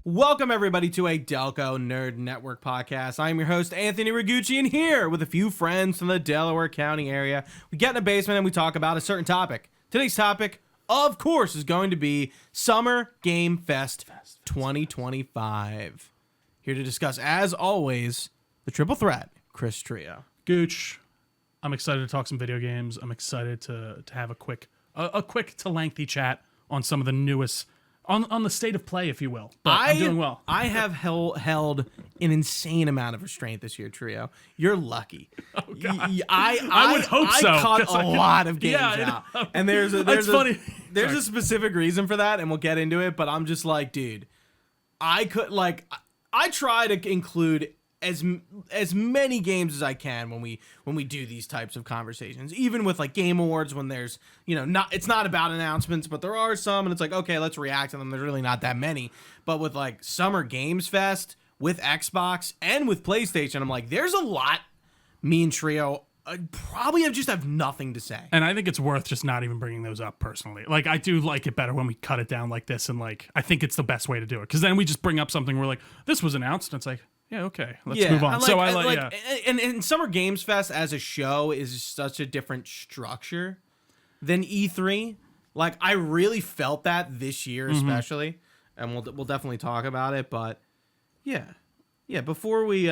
Welcome, everybody, to a Delco Nerd Network podcast. I'm your host, Anthony Ragucci, and here with a few friends from the Delaware County area, we get in a basement and we talk about a certain topic. Today's topic, of course, is going to be Summer Game Fest 2025. Here to discuss, as always, the triple threat, Chris Trio. Gooch, I'm excited to talk some video games. I'm excited to have a quick to lengthy chat on some of the newest, on the state of play, if you will. But I'm doing well. I have held an insane amount of restraint this year, Trio. You're lucky. Oh, God. I would hope so. I cut a lot of games out. And there's funny. There's a specific reason for that, and we'll get into it, but I'm just like, dude, I try to include as many games as I can when we do these types of conversations, even with like Game Awards, when there's, it's not about announcements, but there are some, and it's like, okay, let's react to them. There's really not that many. But with like Summer Games Fest, with Xbox and with PlayStation, I'm like, there's a lot. Me and Trio probably have nothing to say. And I think it's worth just not even bringing those up personally. Like, I do like it better when we cut it down like this, and like, I think it's the best way to do it, because then we just bring up something where like, this was announced, and it's like, yeah, okay, let's move on. And Summer Games Fest as a show is such a different structure than E3. Like, I really felt that this year, especially, and we'll definitely talk about it. But yeah. Before we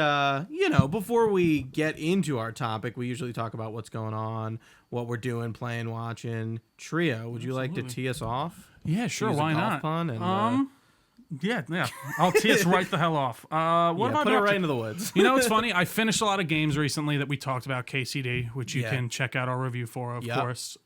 get into our topic, we usually talk about what's going on, what we're doing, playing, watching. Trio, would you like to tee us off? Yeah, sure. Why not? Pun and, Yeah. I'll tee us right the hell off. What have I put it right into the woods. You know, it's funny. I finished a lot of games recently that we talked about, KCD, which you can check out our review for, of course.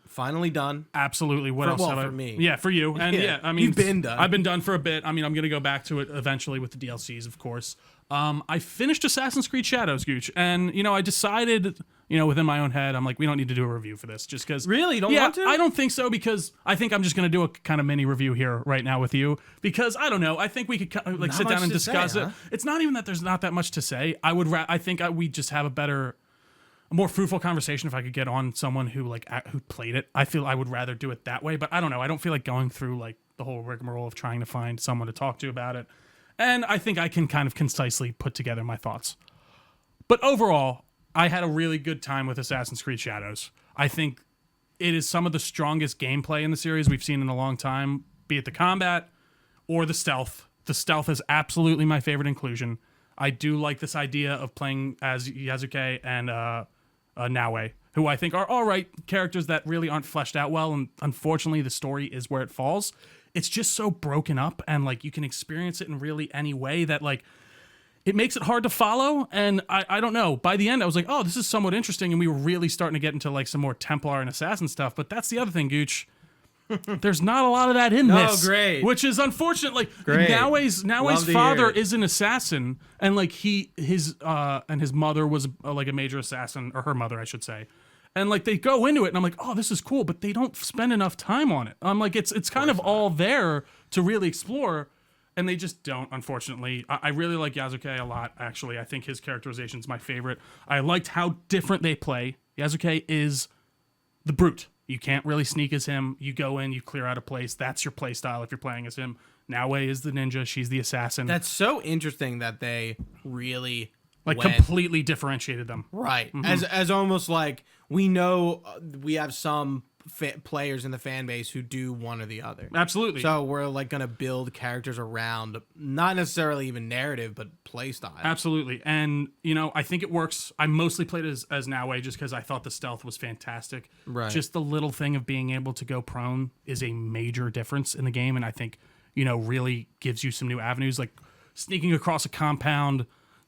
Finally done. Absolutely. What else? For me. Yeah, for you. And I mean, you've been done. I've been done for a bit. I mean, I'm going to go back to it eventually with the DLCs, of course. I finished Assassin's Creed Shadows, Gooch, and I decided, within my own head, I'm like, we don't need to do a review for this, just because. Really, you don't want to? I don't think so, because I think I'm just going to do a kind of mini review here right now with you, because I don't know. I think we could sit down and discuss it. It's not even that there's not that much to say. I think we just have a more fruitful conversation if I could get on someone who played it. I feel I would rather do it that way, but I don't know. I don't feel like going through like the whole rigmarole of trying to find someone to talk to about it. And I think I can kind of concisely put together my thoughts. But overall, I had a really good time with Assassin's Creed Shadows. I think it is some of the strongest gameplay in the series we've seen in a long time, be it the combat or the stealth. The stealth is absolutely my favorite inclusion. I do like this idea of playing as Yasuke and Naue, who I think are all right characters that really aren't fleshed out well, and unfortunately the story is where it falls. It's just so broken up, and like you can experience it in really any way that like it makes it hard to follow. And I don't know. By the end, I was like, oh, this is somewhat interesting, and we were really starting to get into like some more Templar and Assassin stuff. But that's the otother thing, Gooch. There's not a lot of that in this. Great. Which is unfortunate. Like Naue's father is an assassin, and like his mother was like a major assassin, or her mother, I should say. And like they go into it, and I'm like, oh, this is cool, but they don't spend enough time on it. I'm like, it's kind of all there to really explore, and they just don't, unfortunately. I really like Yasuke a lot, actually. I think his characterization is my favorite. I liked how different they play. Yasuke is the brute. You can't really sneak as him. You go in, you clear out a place. That's your play style if you're playing as him. Naue is the ninja. She's the assassin. That's so interesting that they really completely differentiated them. Right. As almost like we know we have some players in the fan base who do one or the other. Absolutely. So we're like going to build characters around not necessarily even narrative, but play style. Absolutely. And, I think it works. I mostly played as Naue just because I thought the stealth was fantastic. Right. Just the little thing of being able to go prone is a major difference in the game. And I think, really gives you some new avenues, like sneaking across a compound,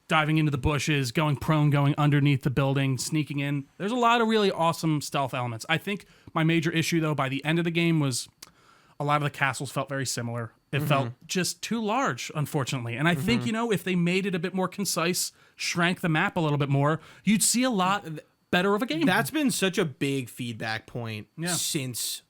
diving into the bushes, going prone, going underneath the building, sneaking in. There's a lot of really awesome stealth elements. I think my major issue, though, by the end of the game was a lot of the castles felt very similar. It felt just too large, unfortunately. And I think, if they made it a bit more concise, shrank the map a little bit more, you'd see a lot better of a game. That's been such a big feedback point since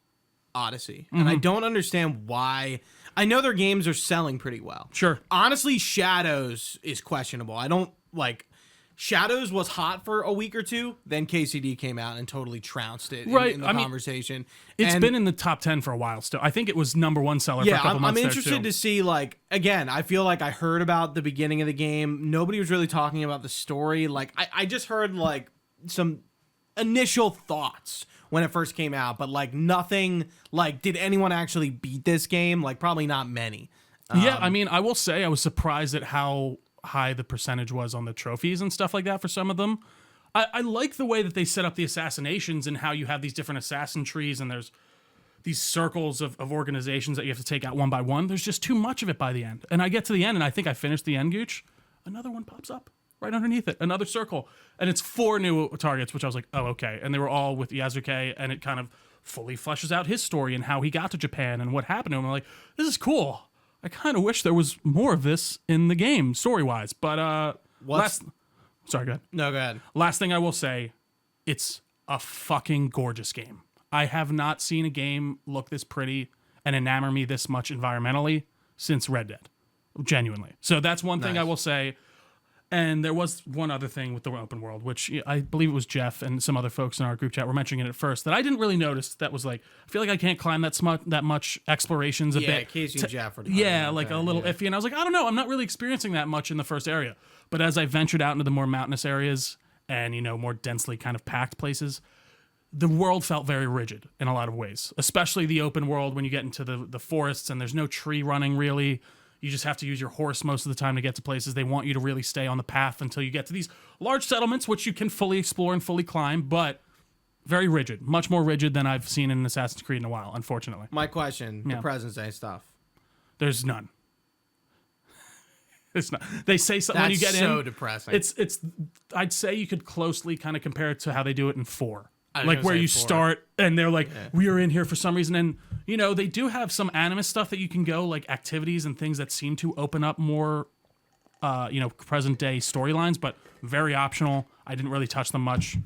Odyssey. And I don't understand why. I know their games are selling pretty well. Sure. Honestly, Shadows is questionable. I don't like Shadows was hot for a week or two, then KCD came out and totally trounced it Right. in the conversation. It's And been in the top 10 for a while still. I think it was #1 seller for a couple months I'm interested there, to see, like, again, I feel like I heard about the beginning of the game. Nobody was really talking about the story. Like, I just heard, like, some initial thoughts when it first came out, but, like, nothing, like, did anyone actually beat this game? Like, probably not many. Yeah, I mean, I will say I was surprised at how high the percentage was on the trophies and stuff like that for some of them. I like the way that they set up the assassinations and how you have these different assassin trees and there's these circles of organizations that you have to take out one by one. There's just too much of it by the end. And I get to the end and I think I finished the end, Gooch. Another one pops up right underneath it, another circle. And it's 4 new targets, which I was like, oh, okay. And they were all with Yasuke, and it kind of fully fleshes out his story and how he got to Japan and what happened to him. I'm like, this is cool. I kind of wish there was more of this in the game, story-wise. But sorry, go ahead. No, go ahead. Last thing I will say, it's a fucking gorgeous game. I have not seen a game look this pretty and enamor me this much environmentally since Red Dead. Genuinely. So that's one thing I will say. And there was one other thing with the open world, which I believe it was Geoff and some other folks in our group chat were mentioning it at first, that I didn't really notice. That was like, I feel like I can't climb that much. Exploration's a bit. Yeah, Casey and Jeff were like a little iffy. And I was like, I don't know. I'm not really experiencing that much in the first area. But as I ventured out into the more mountainous areas and, more densely kind of packed places, the world felt very rigid in a lot of ways, especially the open world when you get into the forests and there's no tree running really. You just have to use your horse most of the time to get to places. They want you to really stay on the path until you get to these large settlements, which you can fully explore and fully climb, but very rigid. Much more rigid than I've seen in Assassin's Creed in a while, unfortunately. My question, the President's Day stuff. There's none. It's not. They say something when you get in. That's so depressing. It's. I'd say you could closely kind of compare it to how they do it in 4. Like where you 4. start and they're like, we are in here for some reason. And, they do have some animus stuff that you can go, like activities and things that seem to open up more, present day storylines, but very optional. I didn't really touch them much.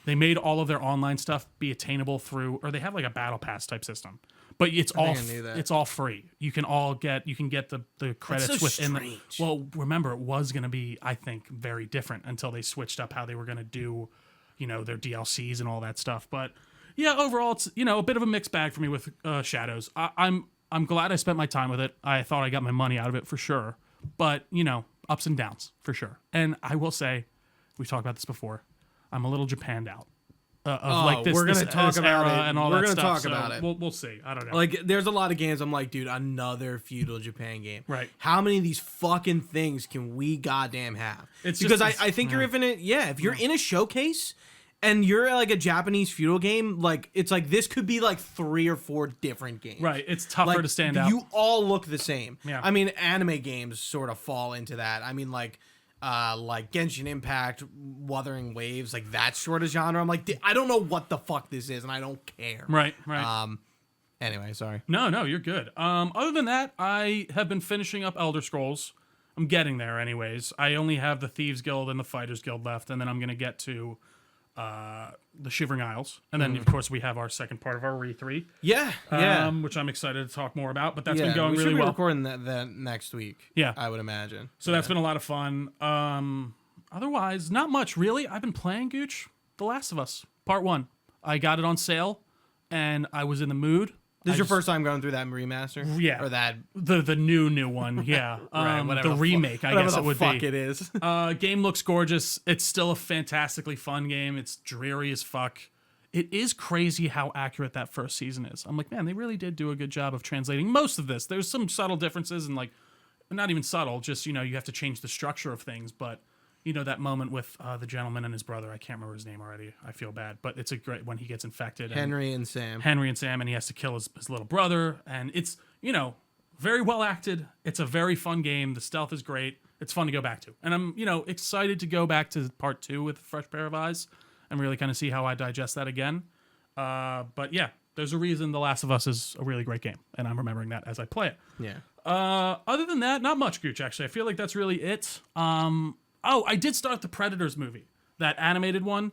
They made all of their online stuff be attainable through, or they have like a battle pass type system, but it's all free. You can get the credits within the, well, remember it was going to be, I think, very different until they switched up how they were going to do their DLCs and all that stuff. But yeah, overall, it's, a bit of a mixed bag for me with Shadows. I'm glad I spent my time with it. I thought I got my money out of it for sure. But, ups and downs for sure. And I will say, we've talked about this before, I'm a little Japanned out. We're going to talk about it. And all we're that going to stuff. talk about it. We'll see. I don't know. Like, there's a lot of games I'm like, dude, another feudal Japan game. Right. How many of these fucking things can we goddamn have? It's because just, I think you're if you're in a showcase and you're like a Japanese feudal game, like, it's like this could be like 3 or 4 different games. Right. It's tougher to stand out. You all look the same. Yeah. I mean, anime games sort of fall into that. I mean, like Genshin Impact, Wuthering Waves, like that sort of genre. I'm like, I don't know what the fuck this is, and I don't care. Right. Anyway, sorry. No, you're good. Other than that, I have been finishing up Elder Scrolls. I'm getting there anyways. I only have the Thieves Guild and the Fighters Guild left, and then I'm going to get to the Shivering Isles. And then, of course, we have our second part of our re-3. Yeah. Which I'm excited to talk more about, but that's been going really well. Recording that next week. Yeah. I would imagine. So that's been a lot of fun. Otherwise, not much, really. I've been playing, Gooch, The Last of Us, Part 1. I got it on sale, and I was in the mood. This is your first time going through that remaster? Yeah. Or that... The new one, yeah. Right, the remake, I guess it would be. Whatever the fuck it is. Game looks gorgeous. It's still a fantastically fun game. It's dreary as fuck. It is crazy how accurate that first season is. I'm like, man, they really did do a good job of translating most of this. There's some subtle differences and, like, not even subtle, just, you have to change the structure of things, but... that moment with the gentleman and his brother. I can't remember his name already. I feel bad. But it's a great when he gets infected. Henry and Sam, and he has to kill his little brother. And it's, very well acted. It's a very fun game. The stealth is great. It's fun to go back to. And I'm, excited to go back to part 2 with a fresh pair of eyes and really kind of see how I digest that again. But yeah, there's a reason The Last of Us is a really great game. And I'm remembering that as I play it. Yeah. Other than that, not much, Gooch, actually. I feel like that's really it. I did start the Predators movie, that animated one.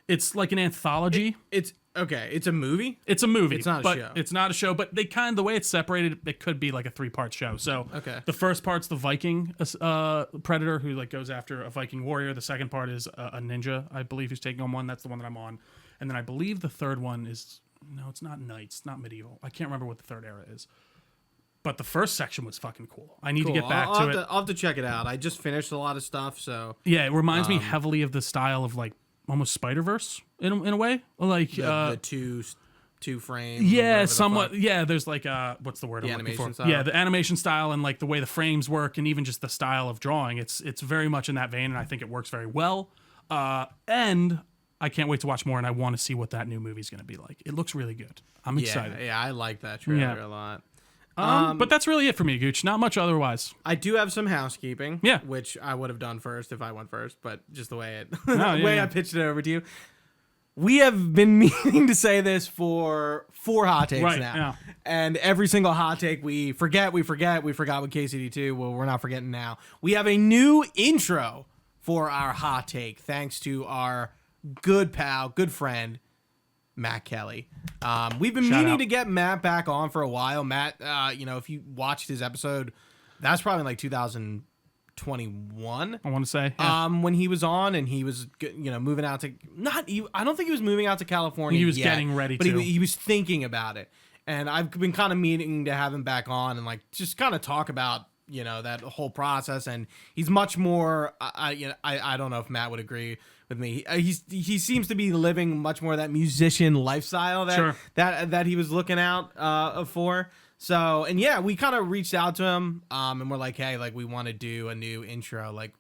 It's like an anthology. It's Okay, it's a movie? It's a movie. It's not a but show. It's not a show, but the way it's separated, it could be like a 3-part show. So the first part's the Viking predator who like goes after a Viking warrior. The second part is a ninja, I believe, who's taking on one. That's the one that I'm on. And then I believe the third one is, no, it's not knights, not medieval. I can't remember what the third era is. But the first section was fucking cool. I need to get back to it. I'll have to check it out. I just finished a lot of stuff, so... Yeah, it reminds me heavily of the style of like almost Spider-Verse in a way. Like the two frame. Yeah, somewhat. Yeah, there's like what's the word? The I'm looking animation for? style. Yeah, the animation style and like the way the frames work and even just the style of drawing. It's very much in that vein, and I think it works very well. And I can't wait to watch more, and I want to see what that new movie's going to be like. It looks really good. I'm excited. Yeah, I like that trailer a lot. But that's really it for me, Gooch. Not much otherwise. I do have some housekeeping. Yeah. Which I would have done first if I went first, but just the way I pitched it over to you. We have been meaning to say this for 4 hot takes now. Yeah. And every single hot take we forget. We forgot with KCD2. Well, we're not forgetting now. We have a new intro for our hot take, thanks to our good pal, good friend, Matt Kelly. We've been meaning to get Matt back on for a while. Matt, if you watched his episode, that's probably like 2021. I want to say. Yeah. When he was on and he was, moving out to I don't think he was moving out to California. He was yet, getting ready but to. he was thinking about it, and I've been kind of meaning to have him back on and like just kind of talk about that whole process. And he's much more. I don't know if Matt would agree with me. He seems to be living much more that musician lifestyle that he was looking out for. So, and yeah, we kind of reached out to him, and we're like, hey, like we want to do a new intro, like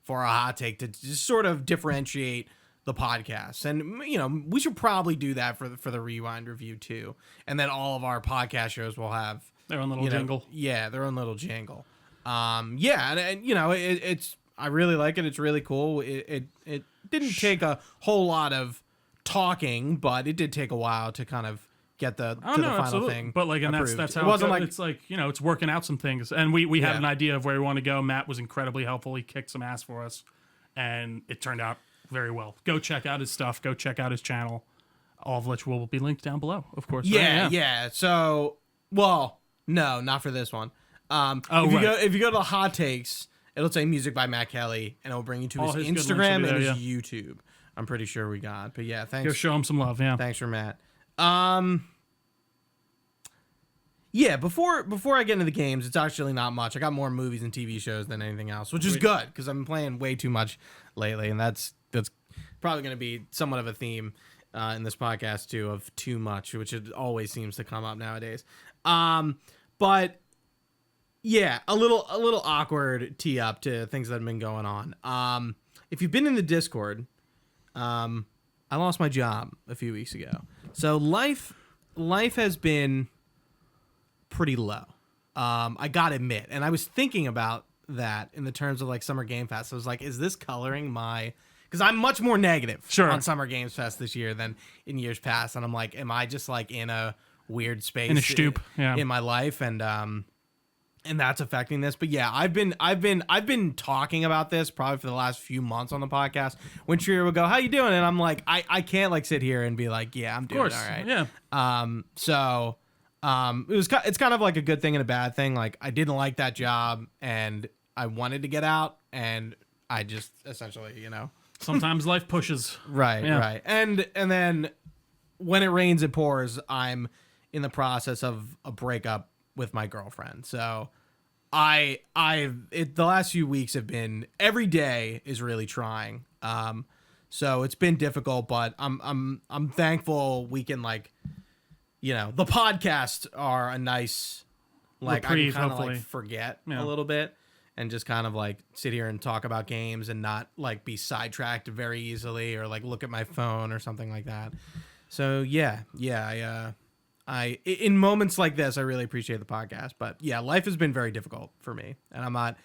for a hot take to just sort of differentiate the podcast. And we should probably do that for the Rewind review too. And then all of our podcast shows will have their own little jingle. Yeah, their own little jingle. And it's I really like it. It's really cool. It didn't take a whole lot of talking, but it did take a while to kind of get the final thing. But like, and that's how it wasn't like it's like it's working out some things, and we had an idea of where we want to go. Matt was incredibly helpful. He kicked some ass for us, and it turned out very well. Go check out his stuff. Go check out his channel, all of which will be linked down below, of course. Yeah. So, well, no, not for this one. If you go to the hot takes, it'll say music by Matt Kelly, and it'll bring you to his Instagram and his YouTube. I'm pretty sure we got. But yeah, thanks. Go show him some love. Yeah. Thanks for Matt. Yeah, before I get into the games, it's actually not much. I got more movies and TV shows than anything else, which is good because I've been playing way too much lately, and that's probably going to be somewhat of a theme in this podcast too, of too much, which it always seems to come up nowadays. But yeah, a little awkward tee up to things that have been going on. If you've been in the Discord, I lost my job a few weeks ago, so life has been pretty low. I gotta admit, and I was thinking about that in the terms of like Summer Game Fest. I was like, is this coloring my? Because I'm much more negative on Summer Games Fest this year than in years past, and I'm like, am I just like in a weird space in a stoop in my life, and that's affecting this? But yeah, I've been talking about this probably for the last few months on the podcast. When Trio would go, "How you doing?" and I'm like, I can't like sit here and be like, yeah, I'm doing all right. Yeah. It's kind of like a good thing and a bad thing. Like I didn't like that job and I wanted to get out, and I just essentially, sometimes life pushes. Right. And then when it rains, it pours. I'm in the process of a breakup with my girlfriend. So the last few weeks have been, every day is really trying. So it's been difficult, but I'm thankful we can the podcasts are a nice, reprieve, I can kind of forget a little bit and just kind of sit here and talk about games and not be sidetracked very easily or look at my phone or something like that. So I in moments like this, I really appreciate the podcast. But yeah, life has been very difficult for me, and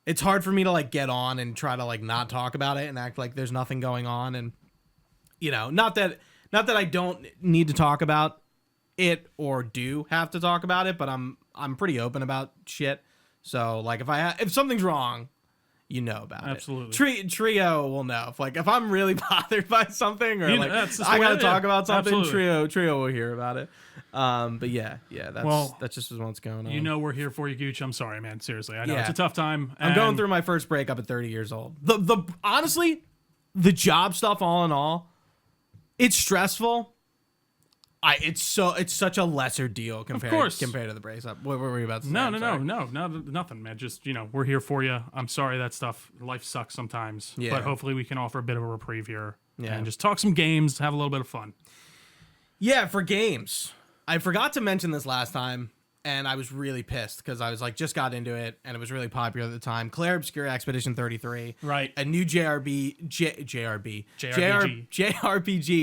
it's hard for me to get on and try to not talk about it and act like there's nothing going on. And not that I don't need to talk about it or do have to talk about it, but I'm pretty open about shit. So if something's wrong, you know about Absolutely. it. Trio will know. If I'm really bothered by something or that's just I the way gotta it talk is. about something, Absolutely. Trio will hear about it. But that's just what's going on. You know we're here for you, Gooch. I'm sorry, man. Seriously, I know Yeah. it's a tough time. I'm going through my first breakup at 30 years old. Honestly, the job stuff, all in all, it's stressful. It's such a lesser deal compared to the breakup. What were you about to say? No, nothing, man. Just we're here for you. I'm sorry that stuff. Life sucks sometimes, but hopefully we can offer a bit of a reprieve here and just talk some games, have a little bit of fun. Yeah, for games, I forgot to mention this last time, and I was really pissed because I was just got into it, and it was really popular at the time. Claire Obscure Expedition 33, right? A new JRPG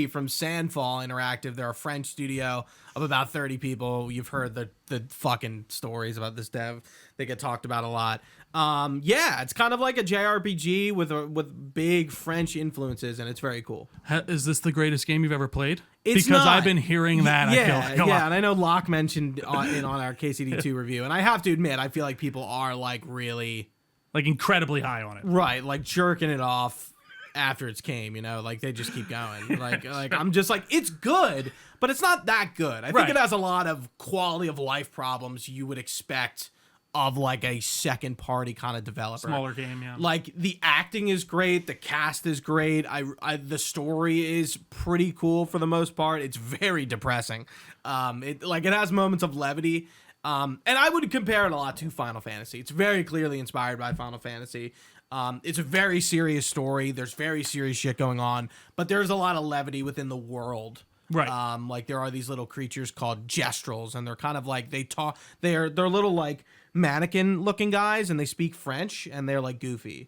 from Sandfall Interactive. They're a French studio of about 30 people. You've heard the fucking stories about this dev. They get talked about a lot. It's kind of like a JRPG with big French influences, and it's very cool. Is this the greatest game you've ever played? It's because not. I've been hearing that. Yeah, and I know Locke mentioned on our KCD2 review, and I have to admit, I feel like people are really incredibly high on it, right? Jerking it off after it's came, they just keep going. I'm just it's good, but it's not that good. I think it has a lot of quality of life problems you would expect of a second party kind of developer. Smaller game, yeah. The acting is great, the cast is great. The story is pretty cool for the most part. It's very depressing. It has moments of levity. And I would compare it a lot to Final Fantasy. It's very clearly inspired by Final Fantasy. It's a very serious story. There's very serious shit going on, but there's a lot of levity within the world. Right. There are these little creatures called gestrels, and they're kind of they talk. They're little mannequin looking guys, and they speak French, and they're goofy.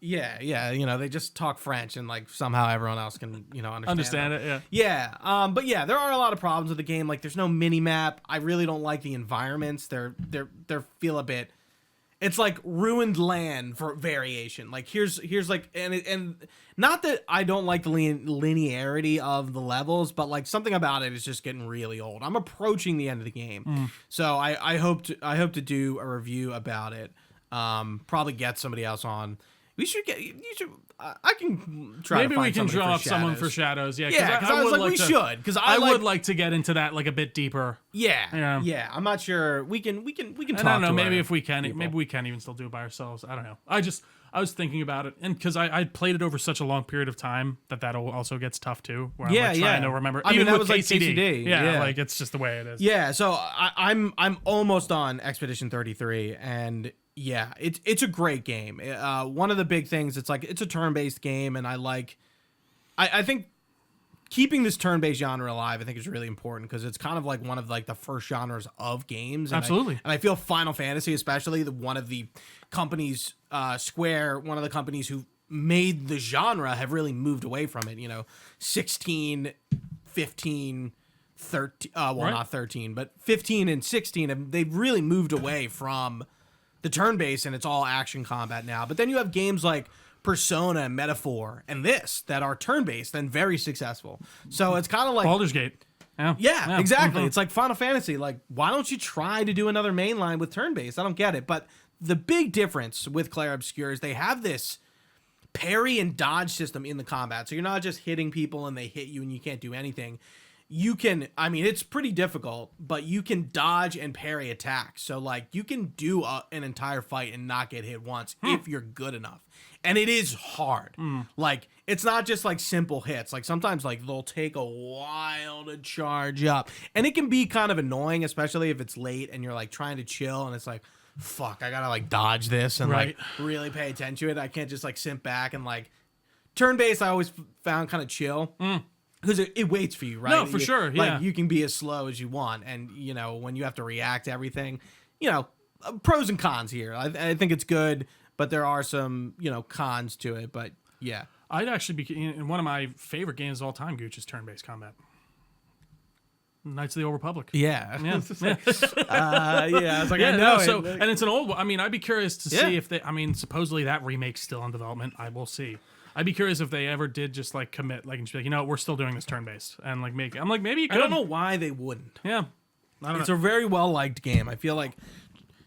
They just talk French, and somehow everyone else can understand it. But there are a lot of problems with the game. There's no mini map. I really don't like the environments. They're feel a bit. It's ruined land for variation. Here's and not that I don't like the linearity of the levels, but something about it is just getting really old. I'm approaching the end of the game, so I hope to do a review about it. Probably get somebody else on. We should get. You should. I can try. Maybe to find we can draw up someone for Shadows. Yeah, because I would like to. Because I would like to get into that a bit deeper. Yeah. I'm not sure. We can talk. I don't know. Maybe if we can, people. maybe we can even still do it by ourselves. I don't know. I was thinking about it, and because I played it over such a long period of time that also gets tough too. Where I'm trying to remember. Even that with was KCD. Yeah, it's just the way it is. Yeah. So I'm almost on Expedition 33, and. Yeah, it's a great game. One of the big things, it's a turn-based game, and I think keeping this turn-based genre alive, I think is really important because it's kind of one of the first genres of games. And Absolutely. I feel Final Fantasy, especially one of the companies, Square, one of the companies who made the genre, have really moved away from it. 16, 15. 13, not 13, but 15 and 16, they've really moved away from the turn-based, and it's all action combat now. But then you have games like Persona and Metaphor and this that are turn-based and very successful. So it's kind of Baldur's Gate. Yeah, exactly. Mm-hmm. It's like Final Fantasy. Why don't you try to do another mainline with turn-based? I don't get it. But the big difference with Claire Obscure is they have this parry and dodge system in the combat. So you're not just hitting people and they hit you and you can't do anything. You can, it's pretty difficult, but you can dodge and parry attacks. So, you can do an entire fight and not get hit once if you're good enough. And it is hard. It's not just, simple hits. Sometimes, they'll take a while to charge up. And it can be kind of annoying, especially if it's late and you're, trying to chill. And it's fuck, I gotta, dodge this and, really pay attention to it. I can't just, sit back and, turn-based I always found kind of chill. Because it waits for you, right? No, for sure, yeah. You can be as slow as you want. And, when you have to react to everything, pros and cons here. I think it's good, but there are some, cons to it. But, yeah. I'd actually be in one of my favorite games of all time, Gooch, is turn-based combat. Knights of the Old Republic. Yeah. Yeah. I was I know. So, and it's an old one. I'd be curious to see if they, supposedly that remake's still in development. I will see. I'd be curious if they ever did just commit, and just be we're still doing this turn-based and make it. I'm maybe you could. I don't know why they wouldn't. Yeah. It's a very well-liked game. I feel like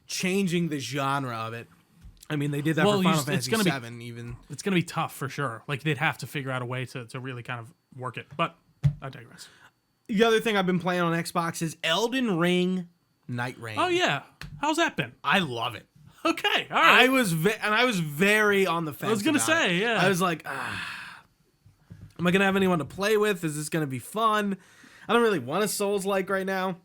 changing the genre of it I mean, they did that for Final Fantasy VII even. It's going to be tough for sure. Like, they'd have to figure out a way to really kind of work it. But I digress. The other thing I've been playing on Xbox is Elden Ring Night Rain. Oh, yeah. How's that been? I love it. Okay, all right. I was very on the fence. I was going to say, yeah. I was like, am I going to have anyone to play with? Is this going to be fun? I don't really want a Souls-like right now.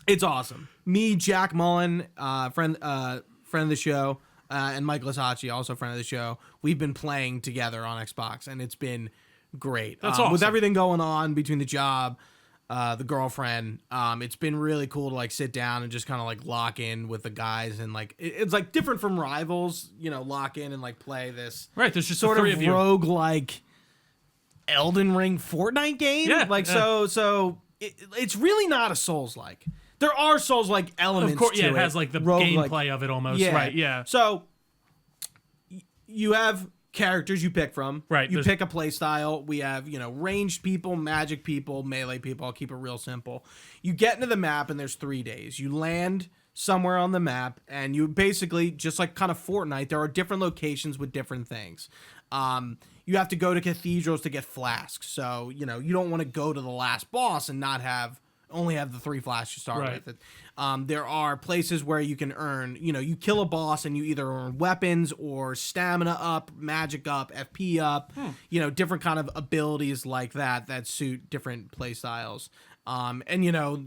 It's awesome. Me, Jack Mullen, friend of the show, and Mike Lasacci, also friend of the show, we've been playing together on Xbox, and it's been great. That's awesome. With everything going on between the job, the girlfriend, it's been really cool to like sit down and just kind of like lock in with the guys, and like it's like different from Rivals, you know, lock in and like play this. Right, there's just sort the three of of you. rogue-like Elden Ring Fortnite game. Yeah, like yeah. so it's really not a Souls-like. There are Souls-like elements. Of course, to it has like the roguelike gameplay of it almost. Yeah. Right, yeah. So you have characters you pick from. Right. You pick a play style. We have, you know, ranged people, magic people, melee people. I'll keep it real simple. You get into the map and there's 3 days. You land somewhere on the map and you basically, just like kind of Fortnite, there are different locations with different things. You have to go to cathedrals to get flasks. So, you know, you don't want to go to the last boss and not only have the 3 flasks you start right. with. There are places where you can earn, you know, you kill a boss and you either earn weapons or stamina up, magic up, FP up, you know, different kind of abilities like that suit different play styles. And, you know,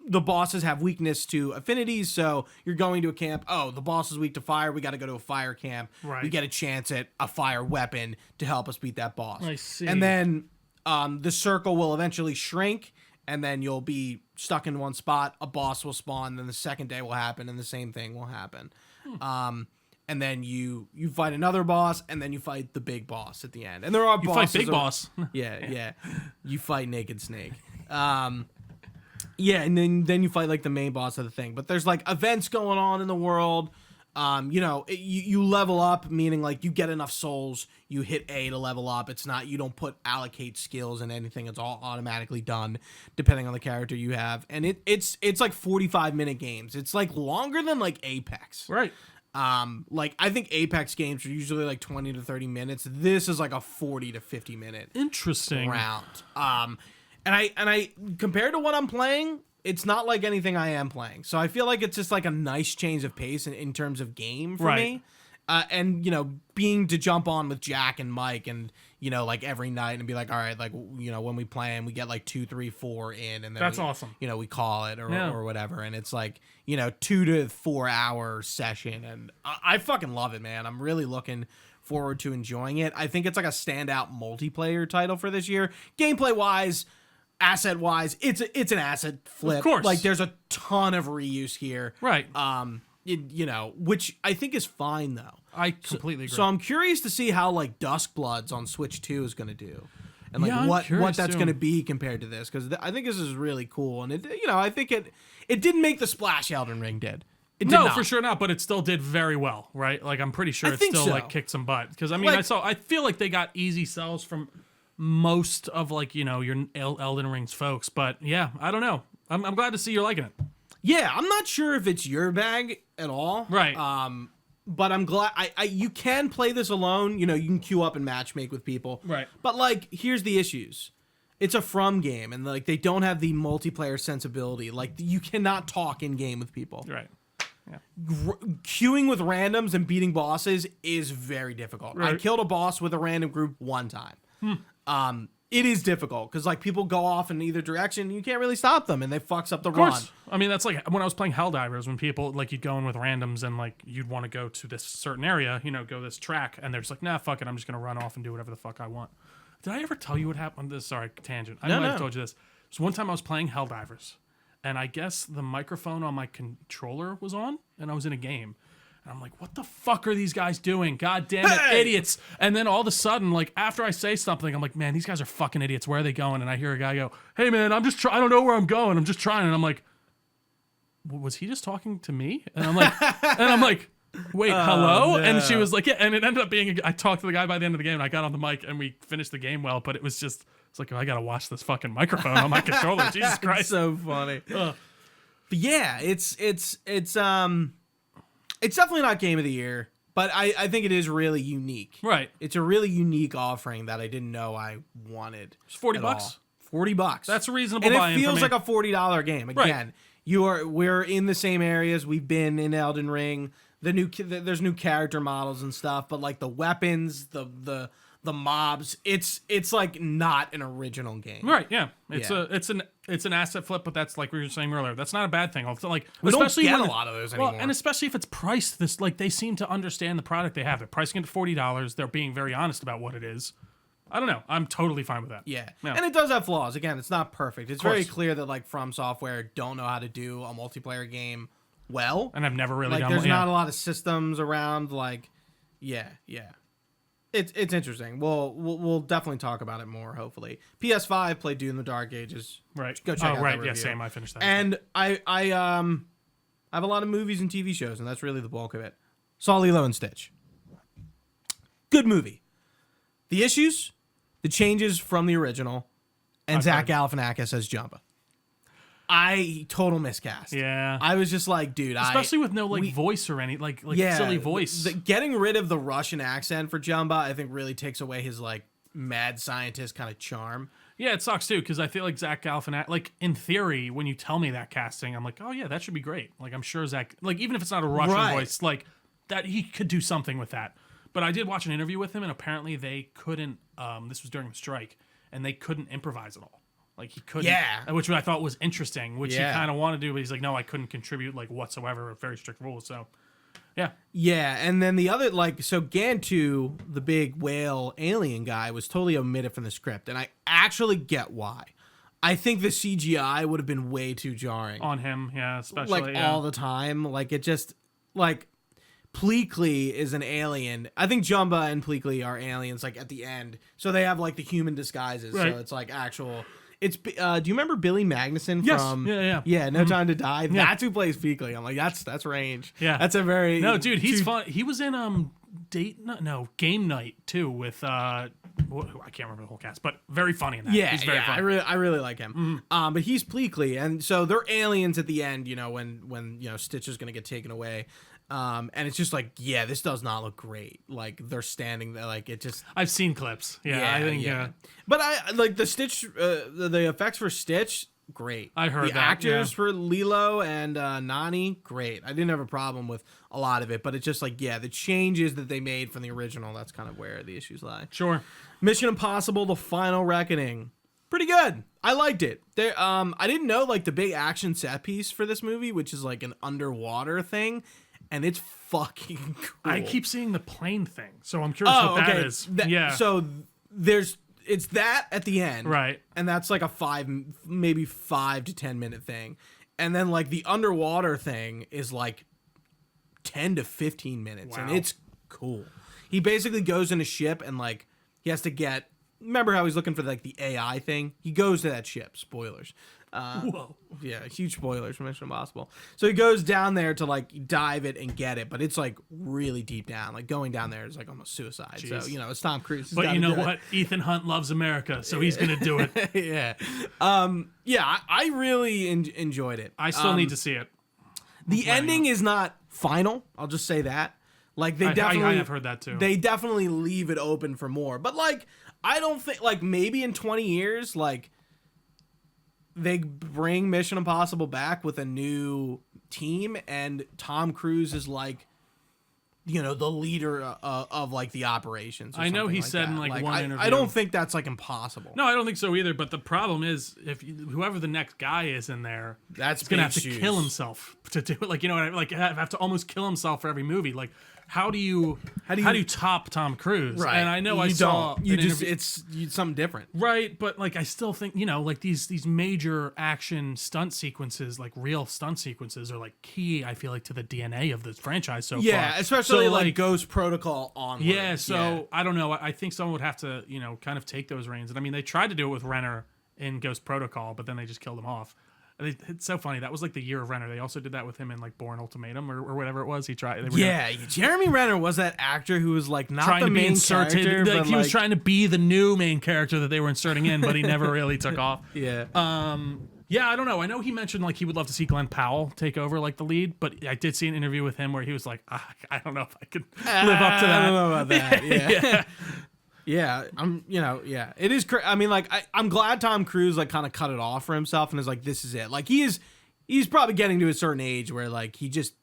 the bosses have weakness to affinities, so you're going to a camp, the boss is weak to fire, we got to go to a fire camp. Right. We get a chance at a fire weapon to help us beat that boss. I see. And then the circle will eventually shrink, and then you'll be stuck in one spot, a boss will spawn, then the second day will happen, and the same thing will happen. And then you fight another boss, and then you fight the big boss at the end. And there are bosses. You fight Big Boss. Yeah. You fight Naked Snake. Yeah, and then you fight like the main boss of the thing. But there's like events going on in the world. You know, you level up, meaning like you get enough souls, you hit A to level up. It's not, you don't allocate skills and anything. It's all automatically done depending on the character you have. And it's like 45-minute games. It's like longer than like Apex. Right. Like I think Apex games are usually like 20 to 30 minutes. This is like a 40 to 50 minute Interesting round. And I compared to what I'm playing, it's not like anything I am playing. So I feel like it's just like a nice change of pace in terms of game for me. And, you know, being to jump on with Jack and Mike and, you know, like every night and be like, all right, like, you know, when we play and we get like 2, 3, 4 in and then That's awesome. You know, we call it or whatever. And it's like, you know, 2 to 4 hour session. And I fucking love it, man. I'm really looking forward to enjoying it. I think it's like a standout multiplayer title for this year. Gameplay wise, asset wise, it's an asset flip. Of course. Like there's a ton of reuse here. Right. You know, which I think is fine though. I completely agree. So I'm curious to see how like Duskbloods on Switch 2 is going to do. And like Yeah, what that's going to be compared to this, cuz I think this is really cool, and it, you know, I think it didn't make the splash Elden Ring did. It did no, not. for sure not, but it still did very well, right? Like I'm pretty sure I it think still so. like kicked some butt, because I mean, Like- I feel like they got easy sells from most of like, you know, your Elden Rings folks, but yeah, I don't know. I'm glad to see you're liking it. Yeah, I'm not sure if it's your bag at all. Right. But I'm glad you can play this alone. You know, you can queue up and matchmake with people. Right. But like, here's the issues. It's a From game, and like they don't have the multiplayer sensibility. Like you cannot talk in game with people. Right. Queuing with randoms and beating bosses is very difficult. Right. I killed a boss with a random group one time. It is difficult because like people go off in either direction, and you can't really stop them, and they fucks up the run. I mean, that's like when I was playing Helldivers, when people like you'd go in with randoms and like you'd want to go to this certain area, you know, go this track, and they're just like, nah, fuck it, I'm just gonna run off and do whatever the fuck I want. Did I ever tell you what happened? Sorry, tangent. I might have told you this. So one time I was playing Helldivers, and I guess the microphone on my controller was on, and I was in a game. And I'm like, what the fuck are these guys doing? God damn it, idiots. And then all of a sudden, like, after I say something, I'm like, man, these guys are fucking idiots. Where are they going? And I hear a guy go, hey, man, I'm just trying. I don't know where I'm going. I'm just trying. And I'm like, was he just talking to me? And I'm like, wait, hello? No. And she was like, yeah. And it ended up being, I talked to the guy by the end of the game, and I got on the mic, and we finished the game well. But it was just, it's like, oh, I got to watch this fucking microphone on my controller. Jesus Christ. It's so funny. But yeah, It's definitely not game of the year, but I think it is really unique. Right. It's a really unique offering that I didn't know I wanted. It's $40. $40. That's a reasonable and buy-in it feels for me. like a $40 game. Again, we're in the same areas. We've been in Elden Ring. There's new character models and stuff, but like the weapons, the mobs, it's like not an original game. Right, yeah. It's an asset flip, but that's like we were saying earlier. That's not a bad thing. Like We especially don't get when a lot of those anymore. Well, and especially if it's priced this, like they seem to understand the product they have. They're pricing it to $40. They're being very honest about what it is. I don't know. I'm totally fine with that. Yeah. And it does have flaws. Again, it's not perfect. It's very course. clear that like From Software don't know how to do a multiplayer game well. And I've never really like done there's one. not a lot of systems around. Like, yeah. It's interesting. We'll definitely talk about it more. Hopefully, PS5 played Dune: The Dark Ages. Right. Go check out right. that review. Yeah. Same. I finished that. And I have a lot of movies and TV shows, and that's really the bulk of it. Saw Lilo and Stitch. Good movie. The issues, the changes from the original, and Zach Galifianakis as Jumba. Total miscast. Yeah. I was just like, dude, especially with no voice or any silly voice. Getting rid of the Russian accent for Jumba, I think, really takes away his like mad scientist kind of charm. Yeah, it sucks too because I feel like Zach Galifianakis. Like in theory, when you tell me that casting, I'm like, oh yeah, that should be great. Like I'm sure Zach, like even if it's not a Russian voice, like that he could do something with that. But I did watch an interview with him, and apparently they couldn't. This was during the strike, and they couldn't improvise at all. Like he couldn't, which I thought was interesting, which he kind of wanted to do, but he's like, no, I couldn't contribute like whatsoever, with very strict rules. So, yeah, and then the other so Gantu, the big whale alien guy, was totally omitted from the script, and I actually get why. I think the CGI would have been way too jarring on him, especially all the time. Like it just like Pleakley is an alien. I think Jumba and Pleakley are aliens. Like at the end, so they have like the human disguises. Right. So it's like actual. It's do you remember Billy Magnuson from No Time to Die? Yeah. That's who plays Pleakley. I'm like that's range. Yeah, that's a very dude. He's fun. He was in Game Night too with I can't remember the whole cast, but very funny in that. Yeah, he's very fun. I really like him. But he's Pleakley, and so they're aliens at the end. You know when Stitch is gonna get taken away. And it's just like, this does not look great. Like they're standing there, like it just. I've seen clips. I think. But I like the Stitch, the effects for Stitch, great. I heard the actors for Lilo and Nani, great. I didn't have a problem with a lot of it, but it's just like, the changes that they made from the original. That's kind of where the issues lie. Sure. Mission Impossible: The Final Reckoning, pretty good. I liked it. There, I didn't know like the big action set piece for this movie, which is like an underwater thing. And it's fucking cool. I keep seeing the plane thing, so I'm curious what that is. So it's that at the end, right? And that's like a 5 to 10 minute thing, and then like the underwater thing is like 10 to 15 minutes, and it's cool. He basically goes in a ship and like he has to get. Remember how he's looking for like the AI thing? He goes to that ship. Spoilers. Whoa. Yeah, huge spoilers for Mission Impossible. So he goes down there to like dive it and get it, but it's like really deep down. Like going down there is like almost suicide. Jeez. So it's Tom Cruise. But you know what? Ethan Hunt loves America, so he's gonna do it. I really enjoyed it. I still need to see it. The ending is not final. I'll just say that. Like they definitely. I have heard that too. They definitely leave it open for more. But like I don't think like maybe in 20 years like. They bring Mission Impossible back with a new team, and Tom Cruise is like, the leader of like the operations. I know he like said that. in like one interview. I don't think that's like impossible. No, I don't think so either. But the problem is, whoever the next guy is in there, that's gonna have to kill himself to do it. Like like have to almost kill himself for every movie. Like how do you top Tom Cruise? Right. And I know you saw it's something different. Right, but like I still think, like these major action stunt sequences, like real stunt sequences are like key, I feel like, to the DNA of this franchise so far. Yeah, especially like Ghost Protocol onward. Yeah, so I don't know. I think someone would have to, kind of take those reins. And I mean, they tried to do it with Renner in Ghost Protocol, but then they just killed him off. It's so funny. That was like the year of Renner. They also did that with him in like Bourne Ultimatum or whatever it was. He tried. Jeremy Renner was that actor who was like not trying the to be main inserted. character, Like he was trying to be the new main character that they were inserting in, but he never really took off. Yeah. Yeah, I don't know. I know he mentioned like he would love to see Glenn Powell take over like the lead, but I did see an interview with him where he was like, I don't know if I could live up to that. I don't know about that. Yeah. Yeah, yeah. It is. I mean, like, I'm glad Tom Cruise like kind of cut it off for himself and is like, this is it. Like, he's probably getting to a certain age where like he just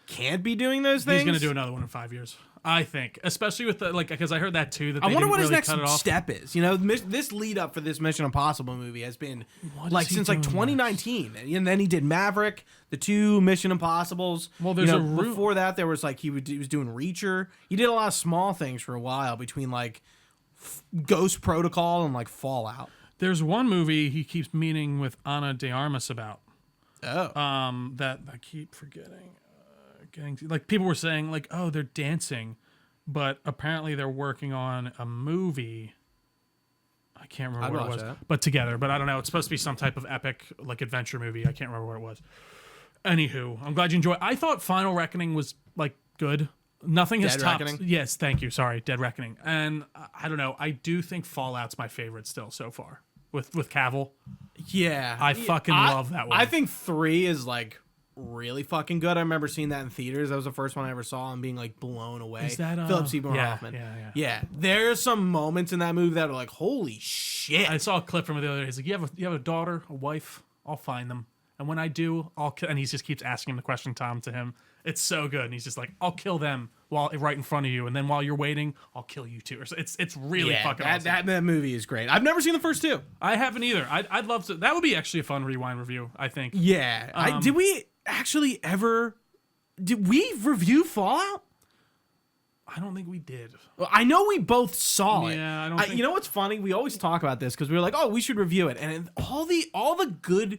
can't be doing those things. He's gonna do another one in 5 years, I think. Especially with the like, because I heard that too. That I wonder what his really next step is. You know, this lead up for this Mission Impossible movie has been like since like 2019, and then he did Maverick, the 2 Mission Impossibles. Well, there's before that there was like he was doing Reacher. He did a lot of small things for a while between like Ghost Protocol and like Fallout. There's one movie he keeps meeting with Ana de Armas about. Oh, that I keep forgetting. Like people were saying like, oh, they're dancing, but apparently they're working on a movie. I can't remember what it was, but together. But I don't know. It's supposed to be some type of epic like adventure movie. I can't remember what it was. Anywho, I'm glad you enjoyed. I thought Final Reckoning was like good. Nothing has topped. Reckoning? Yes, thank you. Sorry, Dead Reckoning. And I don't know. I do think Fallout's my favorite still so far with Cavill. Yeah, I fucking love that one. I think 3 is like really fucking good. I remember seeing that in theaters. That was the first one I ever saw and being like blown away. Is that Philip Seymour Hoffman? Yeah. There's some moments in that movie that are like, holy shit. I saw a clip from it the other day. He's like, you have a daughter, a wife? I'll find them. And when I do, I'll kill. And he just keeps asking him the question, Tom, to him. It's so good. And he's just like, I'll kill them right in front of you. And then while you're waiting, I'll kill you too. It's really fucking awesome. That movie is great. I've never seen the first 2. I haven't either. I'd love to. That would be actually a fun rewind review, I think. Yeah. Did we review Fallout? I don't think we did. Well, I know we both saw it. Yeah, I don't think... You know what's funny? We always talk about this because we were like, oh, we should review it. And all the good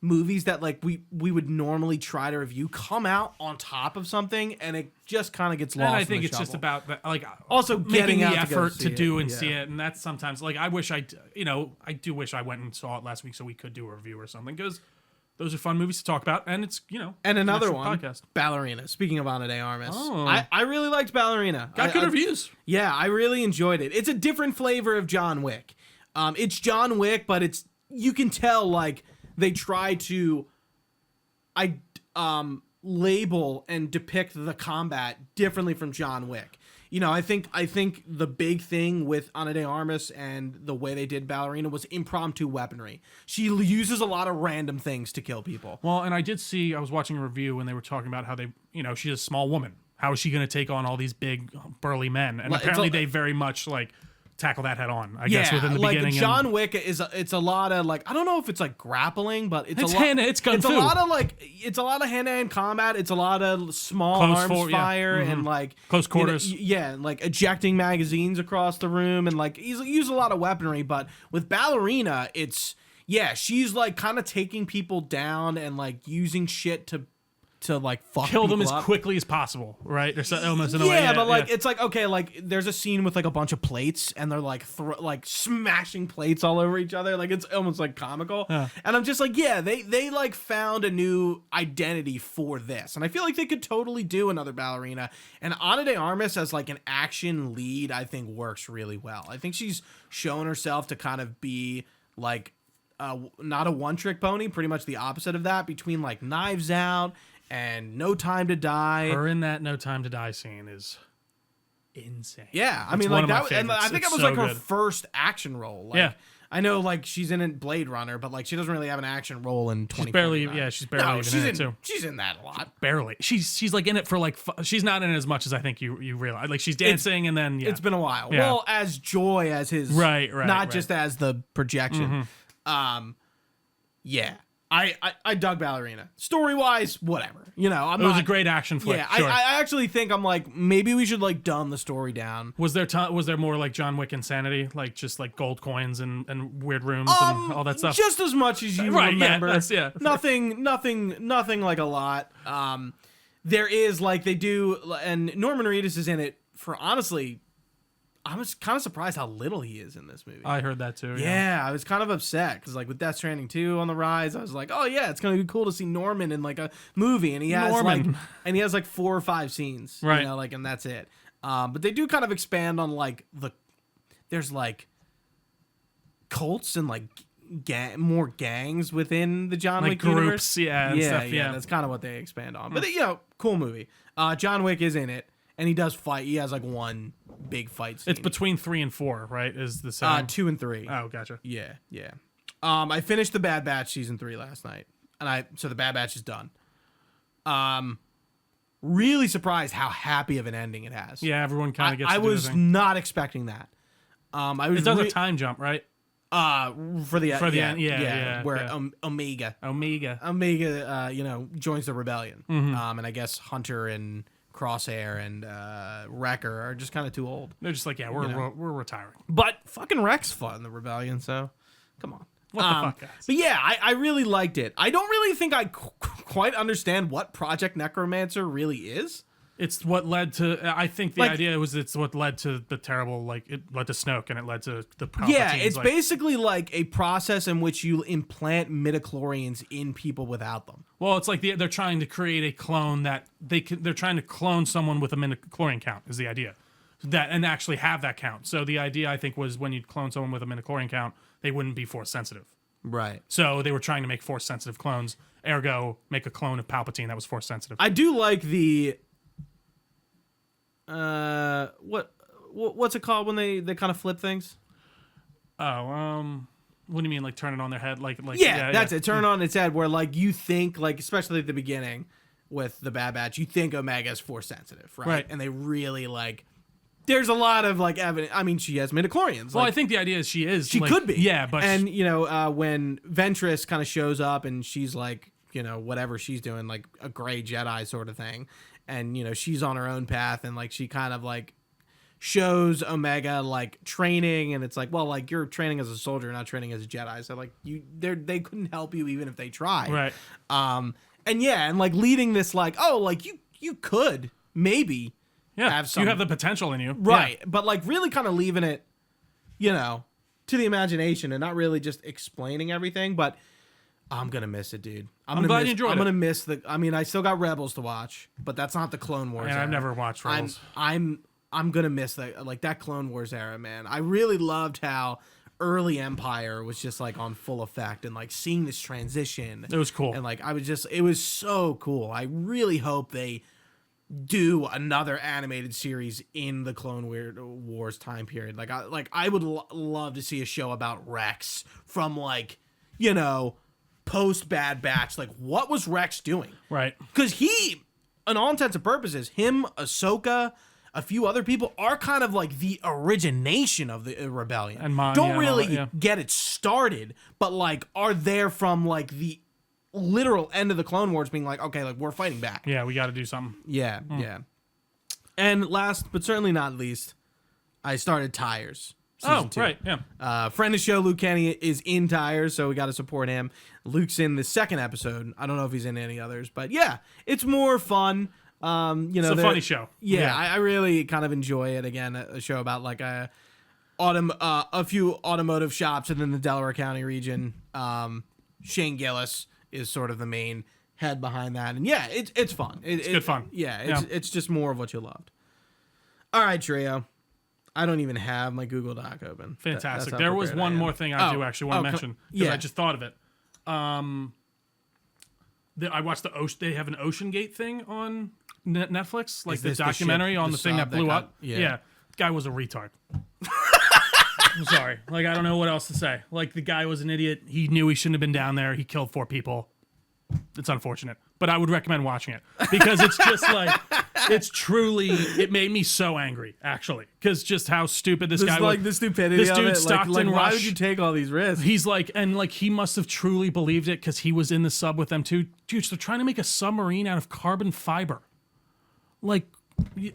movies that like we would normally try to review come out on top of something, and it just kind of gets lost. And I think it's just about the, like also making getting the effort to do and yeah. see it. And that's sometimes like I do wish I went and saw it last week so we could do a review or something, because those are fun movies to talk about, and it's, And another one, podcast. Ballerina. Speaking of Ana de Armas, oh. I really liked Ballerina. Got good reviews. Yeah, I really enjoyed it. It's a different flavor of John Wick. It's John Wick, but you can tell like they try to label and depict the combat differently from John Wick. I think the big thing with Ana de Armas and the way they did Ballerina was impromptu weaponry. She uses a lot of random things to kill people. Well, and I was watching a review and they were talking about how they, she's a small woman. How is she going to take on all these big burly men? And apparently they very much like tackle that head on, I guess, within the beginning. John Wick it's a lot of like, I don't know if it's like grappling, but it's kung fu. It's a lot of hand-to-hand combat. It's a lot of small arms fire and like close quarters. And like ejecting magazines across the room, and like he's used a lot of weaponry. But with Ballerina, she's like kind of taking people down and like using shit to like kill them as up. quickly as possible, right? There's almost in a way. Yeah, but like it's like, okay, like there's a scene with like a bunch of plates and they're like like smashing plates all over each other, like it's almost like comical. And I'm just like, they like found a new identity for this, and I feel like they could totally do another Ballerina. And Ana de Armas as like an action lead, I think works really well. I think she's shown herself to kind of be like not a one-trick pony, pretty much the opposite of that, between like Knives Out and No Time to Die. Her in that No Time to Die scene is insane. Yeah, I mean, like that, and I think it was like her first action role. Like, yeah, I know, like she's in Blade Runner, but like she doesn't really have an action role in 20. She's barely in it too. She's in that a lot. Barely. She's like in it for like. She's not in it as much as I think you realize. Like she's dancing and then it's been a while. Yeah. Well, as Joy as his not just as the projection. Yeah. I dug Ballerina. Story-wise, whatever. It was a great action flick. Yeah, sure. I actually think I'm like, maybe we should like dumb the story down. Was there more like John Wick insanity, like just like gold coins and weird rooms and all that stuff? Just as much as you remember. Yeah, nothing like a lot. There is like they do, and Norman Reedus is in it for honestly. I was kind of surprised how little he is in this movie. I heard that too. Yeah, I was kind of upset because like with Death Stranding 2 on the rise, I was like, oh yeah, it's gonna be cool to see Norman in like a movie, and he has like 4 or 5 scenes, right? And that's it. But they do kind of expand on like there's like cults and like more gangs within the John like Wick groups, universe. and stuff. Yeah, That's kind of what they expand on. But cool movie. John Wick is in it, and he does fight. He has like one big fight scene. It's between 3 and 4, right? Is the same? 2 and 3. Oh, gotcha. Yeah. I finished the Bad Batch season 3 last night, so the Bad Batch is done. Really surprised how happy of an ending it has. Yeah, everyone kind of gets. I was not expecting that. It does a time jump, right? For the end, where Omega, joins the rebellion. And I guess Hunter and Crosshair and Wrecker are just kind of too old. They're just like, we're retiring. But fucking Wreck's fought in the rebellion, so come on. What the fuck, guys? But yeah, I really liked it. I don't really think I quite understand what Project Necromancer really is. It's what led to. I think the idea was it's what led to the terrible. It led to Snoke, and it led to the. Palpatines. Yeah, it's basically like a process in which you implant midichlorians in people without them. Well, it's like they're trying to create a clone that they're trying to clone someone with a midichlorian count is the idea, and actually have that count. So the idea I think was when you clone someone with a midichlorian count, they wouldn't be force sensitive. Right. So they were trying to make force sensitive clones. Ergo, make a clone of Palpatine that was force sensitive. I do like the. What's it called when they kind of flip things? Oh, what do you mean, like turn it on their head? That's it. Turn it on its head. Where like you think, like especially at the beginning with the Bad Batch, you think Omega's force sensitive, right? And they really like. There's a lot of like evidence. I mean, she has midichlorians. Well, I think the idea is she is. She could be. Yeah, but when Ventress kind of shows up and she's like, whatever she's doing, like a gray Jedi sort of thing. And, she's on her own path and, like, she kind of, like, shows Omega, like, training. And it's like, well, like, you're training as a soldier, not training as a Jedi. So, like, they couldn't help you even if they tried. Right. And like, leading this, like, oh, like, you could maybe have some... You have the potential in you. Right. Yeah. But, like, really kind of leaving it, to the imagination and not really just explaining everything. But... I'm gonna miss it, dude. I'm glad you enjoyed it. I'm gonna miss I still got Rebels to watch, but that's not the Clone Wars era. I've never watched Rebels. I'm gonna miss that Clone Wars era, man. I really loved how early Empire was just like on full effect and like seeing this transition. It was cool. And like it was so cool. I really hope they do another animated series in the Clone Wars time period. Like I would love to see a show about Rex from like, post Bad Batch, like what was Rex doing? Right. Because he, in all intents and purposes, him, Ahsoka, a few other people are kind of like the origination of the rebellion. And don't really get it started, but like are there from like the literal end of the Clone Wars, being like, okay, like we're fighting back. Yeah, we got to do something. Yeah. And last but certainly not least, I started Tires. Season 2. Right, yeah. Friend of the show, Luke Kenny, is in Tires, so we got to support him. Luke's in the second episode. I don't know if he's in any others, but yeah, it's more fun. It's a funny show. Yeah, I really kind of enjoy it. Again, a show about like a few automotive shops within the Delaware County region. Shane Gillis is sort of the main head behind that, and yeah, it's fun. It's good fun. Yeah, it's just more of what you loved. All right, Trio. I don't even have my Google Doc open. Fantastic. There was one more thing I do actually want to mention because I just thought of it. I watched they have an Ocean Gate thing on Netflix, like the documentary on the thing that blew up. Yeah. Guy was a retard. I'm sorry. Like, I don't know what else to say. Like, the guy was an idiot. He knew he shouldn't have been down there. He killed 4 people. It's unfortunate. But I would recommend watching it because it's just like, it made me so angry, actually. Because just how stupid this guy was. Like the stupidity this of dude it. Stockton like, Rush. Why would you take all these risks? He's like, and like he must have truly believed it because he was in the sub with them too. Dude, they're trying to make a submarine out of carbon fiber. Like,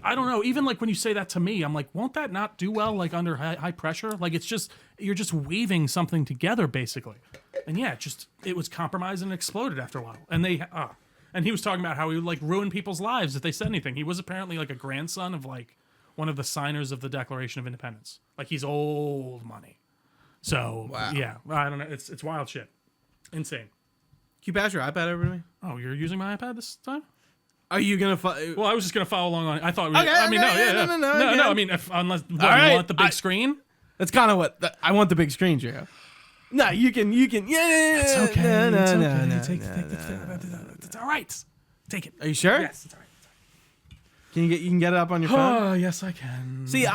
I don't know. Even like when you say that to me, I'm like, won't that not do well like under high pressure? Like it's just, you're just weaving something together basically. And yeah, it was compromised and exploded after a while. And and he was talking about how he would like ruin people's lives if they said anything. He was apparently like a grandson of like one of the signers of the Declaration of Independence. Like he's old money. So yeah, I don't know. It's wild shit. Insane. Can you pass your iPad over to me? Oh, you're using my iPad this time? Are you gonna? Well, I was just gonna follow along on it. I thought. No. I mean, unless you want the big screen. That's kind of what I want. The big screen, Joe. No, you can. Yeah, It's okay. No, It's no, okay. no, Take no. it's all right. Take it. Are you sure? Yes, it's all right. You can get it up on your phone? Oh, yes, I can. See,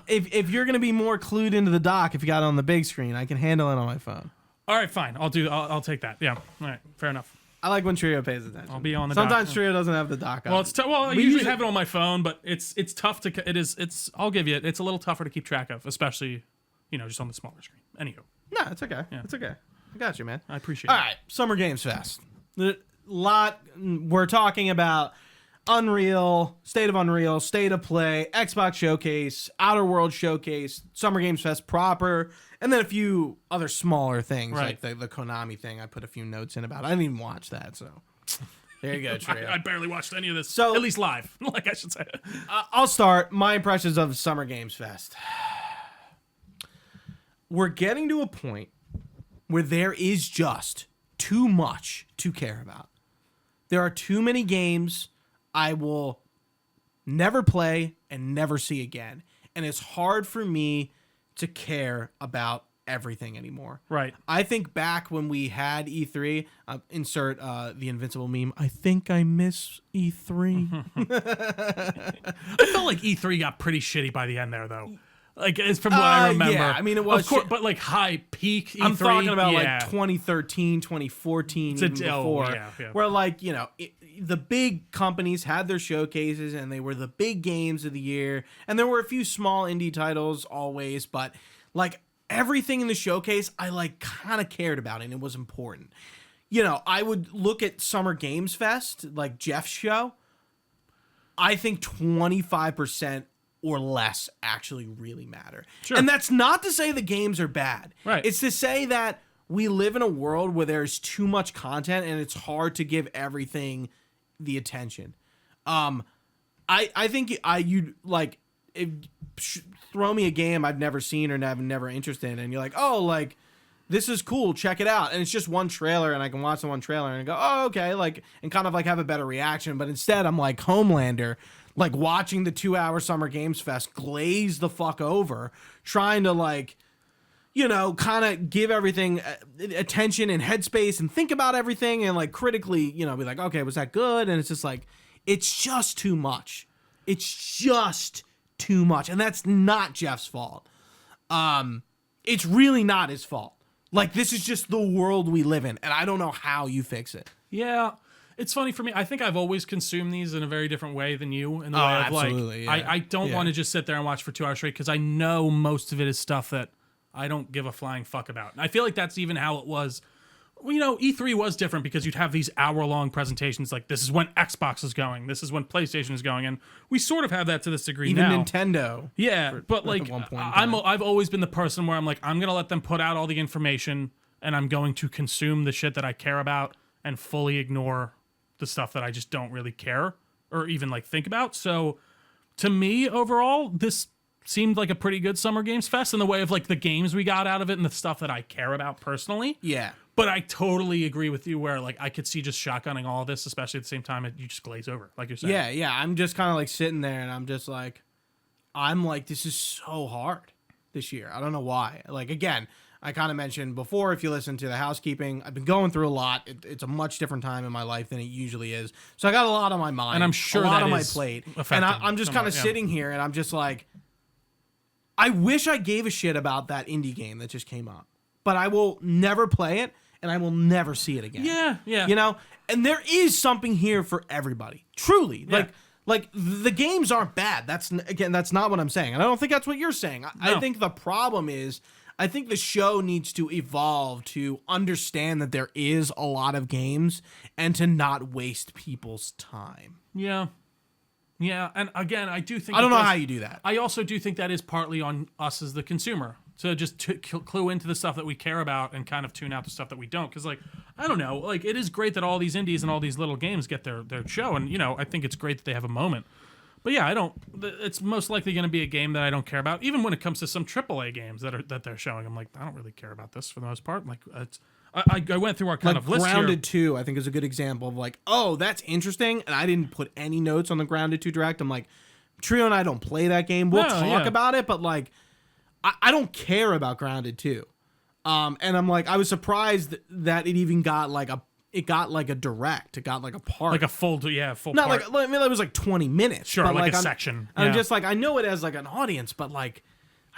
if you're gonna be more clued into the dock, if you got it on the big screen, I can handle it on my phone. All right, fine. I'll take that. Yeah. All right. Fair enough. I like when Trio pays attention. I'll be on the Sometimes dock. Trio doesn't have the dock up. Well, I usually have it on my phone, but it's tough to. It's. I'll give you it. It's a little tougher to keep track of, especially, just on the smaller screen. Anywho. No, it's okay. Yeah. It's okay. I got you, man. I appreciate All it. right, Summer Games Fest. We're talking about Unreal, State of Unreal, State of Play, Xbox Showcase, Outerworlds Showcase, Summer Games Fest proper, and then a few other smaller things like the Konami thing. I put a few notes in about. I didn't even watch that, so there you go, Trio. I barely watched any of this, So- at least live, like I should say. I'll start. My impressions of Summer Games Fest. We're getting to a point where there is just too much to care about. There are too many games I will never play and never see again. And it's hard for me to care about everything anymore. Right. I think back when we had E3, insert the Invincible meme, I think I miss E3. I felt like E3 got pretty shitty by the end there, though. Like, it's from what I remember. Yeah, I mean, it was of course, but like high peak E3. I'm talking about like 2013, 2014, even before, where like, the big companies had their showcases and they were the big games of the year. And there were a few small indie titles always, but like everything in the showcase, I like kind of cared about it and it was important. I would look at Summer Games Fest, like Geoff's show. I think 25% or less actually really matter. Sure. And that's not to say the games are bad. Right. It's to say that we live in a world where there's too much content and it's hard to give everything the attention. I think you'd like throw me a game I've never seen or have never interested in, and you're like, oh, like this is cool, check it out, and it's just one trailer, and I can watch the one trailer and go, oh, okay, like, and kind of like have a better reaction. But instead, I'm like Homelander, like watching the 2-hour Summer Games Fest glaze the fuck over, trying to like, kind of give everything attention and headspace and think about everything and like critically, be like, okay, was that good? And it's just like, it's just too much. It's just too much. And that's not Geoff's fault. It's really not his fault. Like, this is just the world we live in, and I don't know how you fix it. Yeah. It's funny for me. I think I've always consumed these in a very different way than you. In the way of absolutely, like, yeah. I don't want to just sit there and watch for 2 hours straight because I know most of it is stuff that I don't give a flying fuck about. And I feel like that's even how it was. Well, E3 was different because you'd have these hour-long presentations like, this is when Xbox is going, this is when PlayStation is going, and we sort of have that to this degree Even now. Nintendo. Yeah, but like, one point in I've always been the person where I'm like, I'm going to let them put out all the information, and I'm going to consume the shit that I care about and fully ignore the stuff that I just don't really care or even like think about. So to me, overall, this seemed like a pretty good Summer Games Fest in the way of like the games we got out of it and the stuff that I care about personally. Yeah. But I totally agree with you where like I could see just shotgunning all of this, especially at the same time you just glaze over, like you're saying. Yeah. I'm just kind of like sitting there and I'm like, this is so hard this year. I don't know why. Like, again, I kind of mentioned before, if you listen to the Housekeeping, I've been going through a lot. It's a much different time in my life than it usually is. So I got a lot on my mind. And I'm sure a lot that on my is plate. affecting And I'm just kind of sitting here and I'm just like, I wish I gave a shit about that indie game that just came up. But I will never play it and I will never see it again. Yeah. And there is something here for everybody. Truly. Yeah. Like the games aren't bad. That's not what I'm saying. And I don't think that's what you're saying. I think the problem is, I think the show needs to evolve to understand that there is a lot of games and to not waste people's time. Yeah. Yeah. And again, I do think I don't know how you do that. I also do think that is partly on us as the consumer to just clue into the stuff that we care about and kind of tune out the stuff that we don't. Because, like, I don't know, like, it is great that all these indies and all these little games get their show. And, I think it's great that they have a moment. But yeah, it's most likely going to be a game that I don't care about. Even when it comes to some AAA games that they're showing, I'm like, I don't really care about this for the most part. Like, I went through our kind of list Grounded here. 2, I think, is a good example of like, oh, that's interesting. And I didn't put any notes on the Grounded 2 Direct. I'm like, Trio and I don't play that game. We'll talk about it, but like, I don't care about Grounded 2. And I'm like, I was surprised that it even got like a direct. It got like a part. Like a full Not part. like, I mean, it was like 20 minutes. Sure, but like a I'm, section. I'm just like, I know it as like an audience, but like,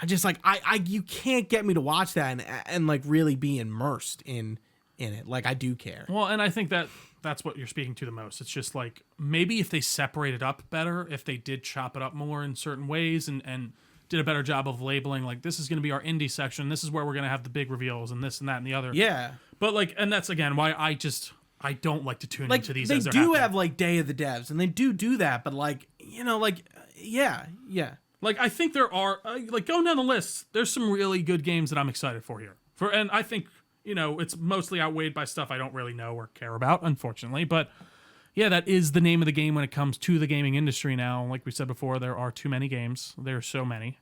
I just like, you can't get me to watch that and like really be immersed in it. Like I do care. Well, and I think that's what you're speaking to the most. It's just like, maybe if they separated up better, if they did chop it up more in certain ways and did a better job of labeling, like, this is going to be our indie section, this is where we're going to have the big reveals, and this and that and the other. Yeah. But like, and that's again why I don't like to tune into these. They as they're do happening. have like Day of the Devs, and they do that, but like, you know, like, yeah. Like, I think there are like, going down the list, there's some really good games that I'm excited for here. And I think, you know, it's mostly outweighed by stuff I don't really know or care about, unfortunately. But yeah, that is the name of the game when it comes to the gaming industry now. Like we said before, there are too many games. There are so many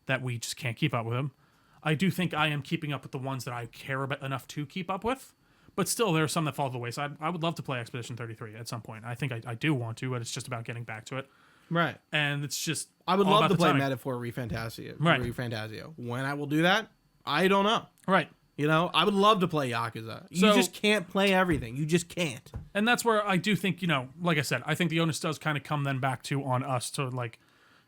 that we just can't keep up with them. I do think I am keeping up with the ones that I care about enough to keep up with. But still, there are some that fall to the wayside. I would love to play Expedition 33 at some point. I think I do want to, but it's just about getting back to it. Right. And it's just I would all love about to the play timing. Metaphor Refantasio. Right. Refantasio. When I will do that, I don't know. Right. You know, I would love to play Yakuza. You just can't play everything. You just can't. And that's where I do think, you know, like I said, I think the onus does kind of come then back to on us to like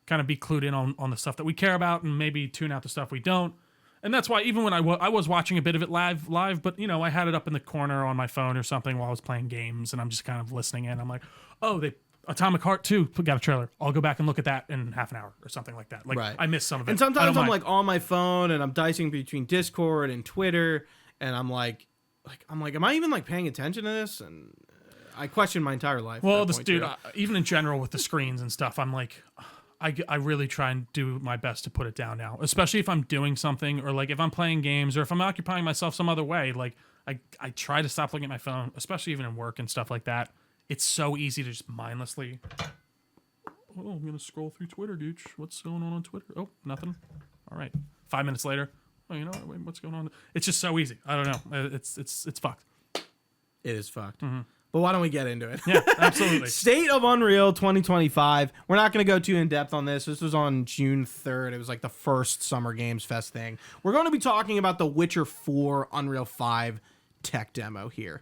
kind of be clued in on the stuff that we care about and maybe tune out the stuff we don't. And that's why even when I was watching a bit of it live, but, you know, I had it up in the corner on my phone or something while I was playing games, and I'm just kind of listening in. I'm like, oh, Atomic Heart 2 got a trailer. I'll go back and look at that in half an hour or something like that. Like, Right. I missed some of it. And sometimes I'm mind. like on my phone and I'm dicing between Discord and Twitter, and I'm like, am I even like paying attention to this? And I question my entire life. Well, at that this point, dude, too. even in general with the screens and stuff, I'm like, I really try and do my best to put it down now, especially if I'm doing something or like if I'm playing games or if I'm occupying myself some other way. Like I try to stop looking at my phone, especially even in work and stuff like that. It's so easy to just mindlessly. Oh, I'm gonna scroll through Twitter, dude. What's going on Twitter? Oh, nothing. All right. 5 minutes later. Oh, you know what? Wait, what's going on? It's just so easy. I don't know. It's fucked. It is fucked. Mm-hmm. But why don't we get into it? Yeah, absolutely. State of Unreal 2025. We're not going to go too in depth on this. This was on June 3rd. It was like the first Summer Games Fest thing. We're going to be talking about the Witcher 4 Unreal 5 tech demo here.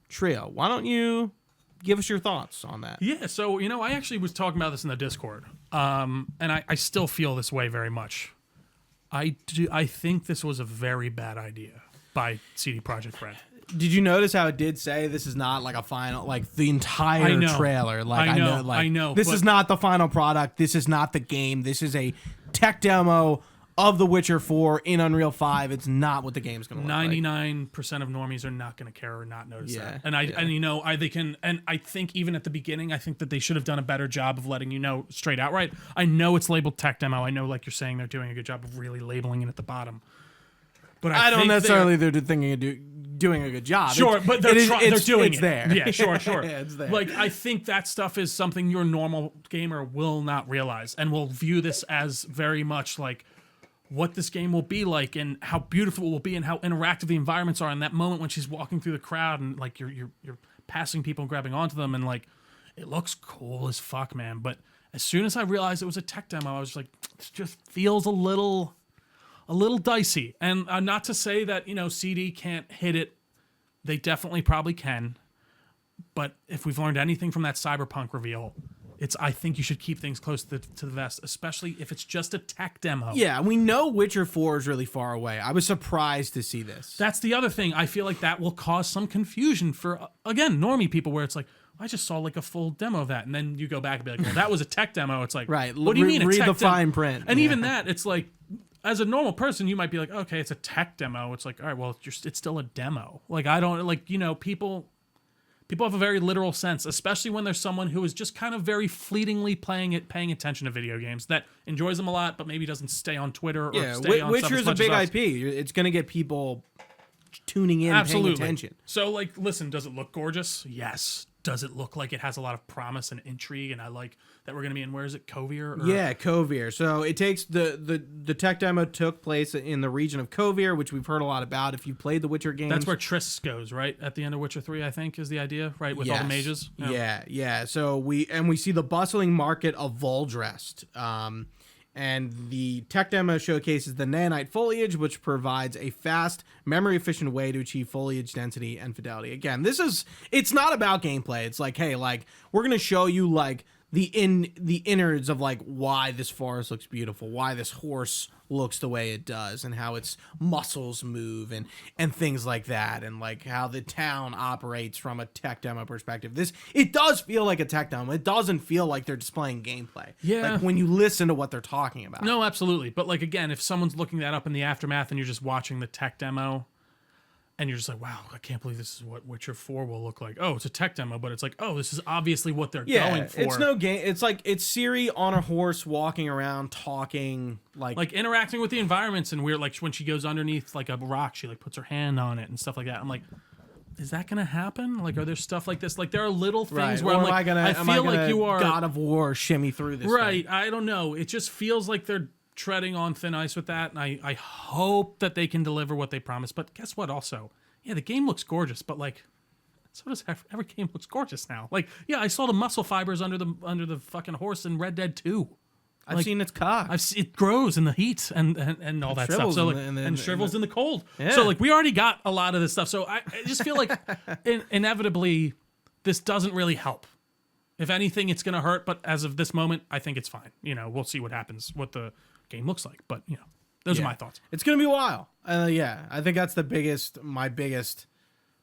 Trio, why don't you give us your thoughts on that? Yeah, so, you know, I actually was talking about this in the Discord, and I still feel this way very much. I think this was a very bad idea by CD Projekt Red. Did you notice how it did say this is not like a final, like the entire trailer? Like I know. This is not the final product. This is not the game. This is a tech demo of The Witcher 4 in Unreal 5. It's not what the game's going to look like. 99% of normies are not going to care or not notice that. And I think even at the beginning, I think that they should have done a better job of letting you know straight out. Right. I know it's labeled tech demo. I know, like you're saying, they're doing a good job of really labeling it at the bottom. But I don't necessarily they're thinking of doing a good job. Sure, but they're doing it. It's there. Yeah, sure. Yeah, it's there. Like, I think that stuff is something your normal gamer will not realize and will view this as very much like what this game will be like and how beautiful it will be and how interactive the environments are in that moment when she's walking through the crowd and like you're passing people and grabbing onto them and like it looks cool as fuck, man. But as soon as I realized it was a tech demo, I was like, this just feels a little dicey. And not to say that, you know, CD can't hit it. They definitely probably can. But if we've learned anything from that Cyberpunk reveal, I think you should keep things close to the vest, especially if it's just a tech demo. Yeah, we know Witcher 4 is really far away. I was surprised to see this. That's the other thing. I feel like that will cause some confusion for, again, normie people where it's like, I just saw like a full demo of that. And then you go back and be like, well, that was a tech demo. It's like, right. What do you mean read a tech the fine print. And even that, it's like, as a normal person, you might be like, okay, it's a tech demo. It's like, all right, well, it's still a demo. Like, I don't, like, you know, people have a very literal sense, especially when there's someone who is just kind of very fleetingly paying attention to video games that enjoys them a lot, but maybe doesn't stay on Twitter or stay on Witcher's stuff a as much big IP. It's going to get people tuning in, paying attention. So, like, listen, does it look gorgeous? Yes. Does it look like it has a lot of promise and intrigue? And I like that we're going to be in, where is it, Kovir? Yeah, Kovir. So it takes the tech demo took place in the region of Kovir, which we've heard a lot about if you played the Witcher games. That's where Triss goes, right? At the end of Witcher 3, I think, is the idea, right? With all the mages? Yeah. So we see the bustling market of Voldrest. And the tech demo showcases the nanite foliage, which provides a fast, memory-efficient way to achieve foliage density and fidelity. Again, it's not about gameplay. It's like, hey, like, we're going to show you, like, the innards of, like, why this forest looks beautiful, why this horse looks the way it does, and how its muscles move, and things like that, and, like, how the town operates from a tech demo perspective. It does feel like a tech demo. It doesn't feel like they're displaying gameplay. Yeah. Like, when you listen to what they're talking about. No, absolutely. But, like, again, if someone's looking that up in the aftermath and you're just watching the tech demo, and you're just like, wow, I can't believe this is what Witcher 4 will look like. Oh, it's a tech demo, but it's like, oh, this is obviously what they're going for. It's no game. It's like, it's Ciri on a horse walking around talking, like interacting with the environments, and weird, like when she goes underneath like a rock, she like puts her hand on it and stuff like that. I'm like, is that gonna happen? Like, are there stuff like this? Like, there are little things where or I'm like, I feel like you are God of War shimmy through this. Right. Thing. I don't know. It just feels like they're treading on thin ice with that, and I hope that they can deliver what they promise. But guess what? Also, yeah, the game looks gorgeous, but like, so does every game looks gorgeous now. Like, yeah, I saw the muscle fibers under the fucking horse in Red Dead 2. I've seen its cock. It grows in the heat and all that stuff. So like, and shrivels in the cold. Yeah. So like, we already got a lot of this stuff. So I just feel like inevitably this doesn't really help. If anything, it's gonna hurt. But as of this moment, I think it's fine. You know, we'll see what happens, what the game looks like. But you know, those are my thoughts. It's gonna be a while. Yeah, I think that's my biggest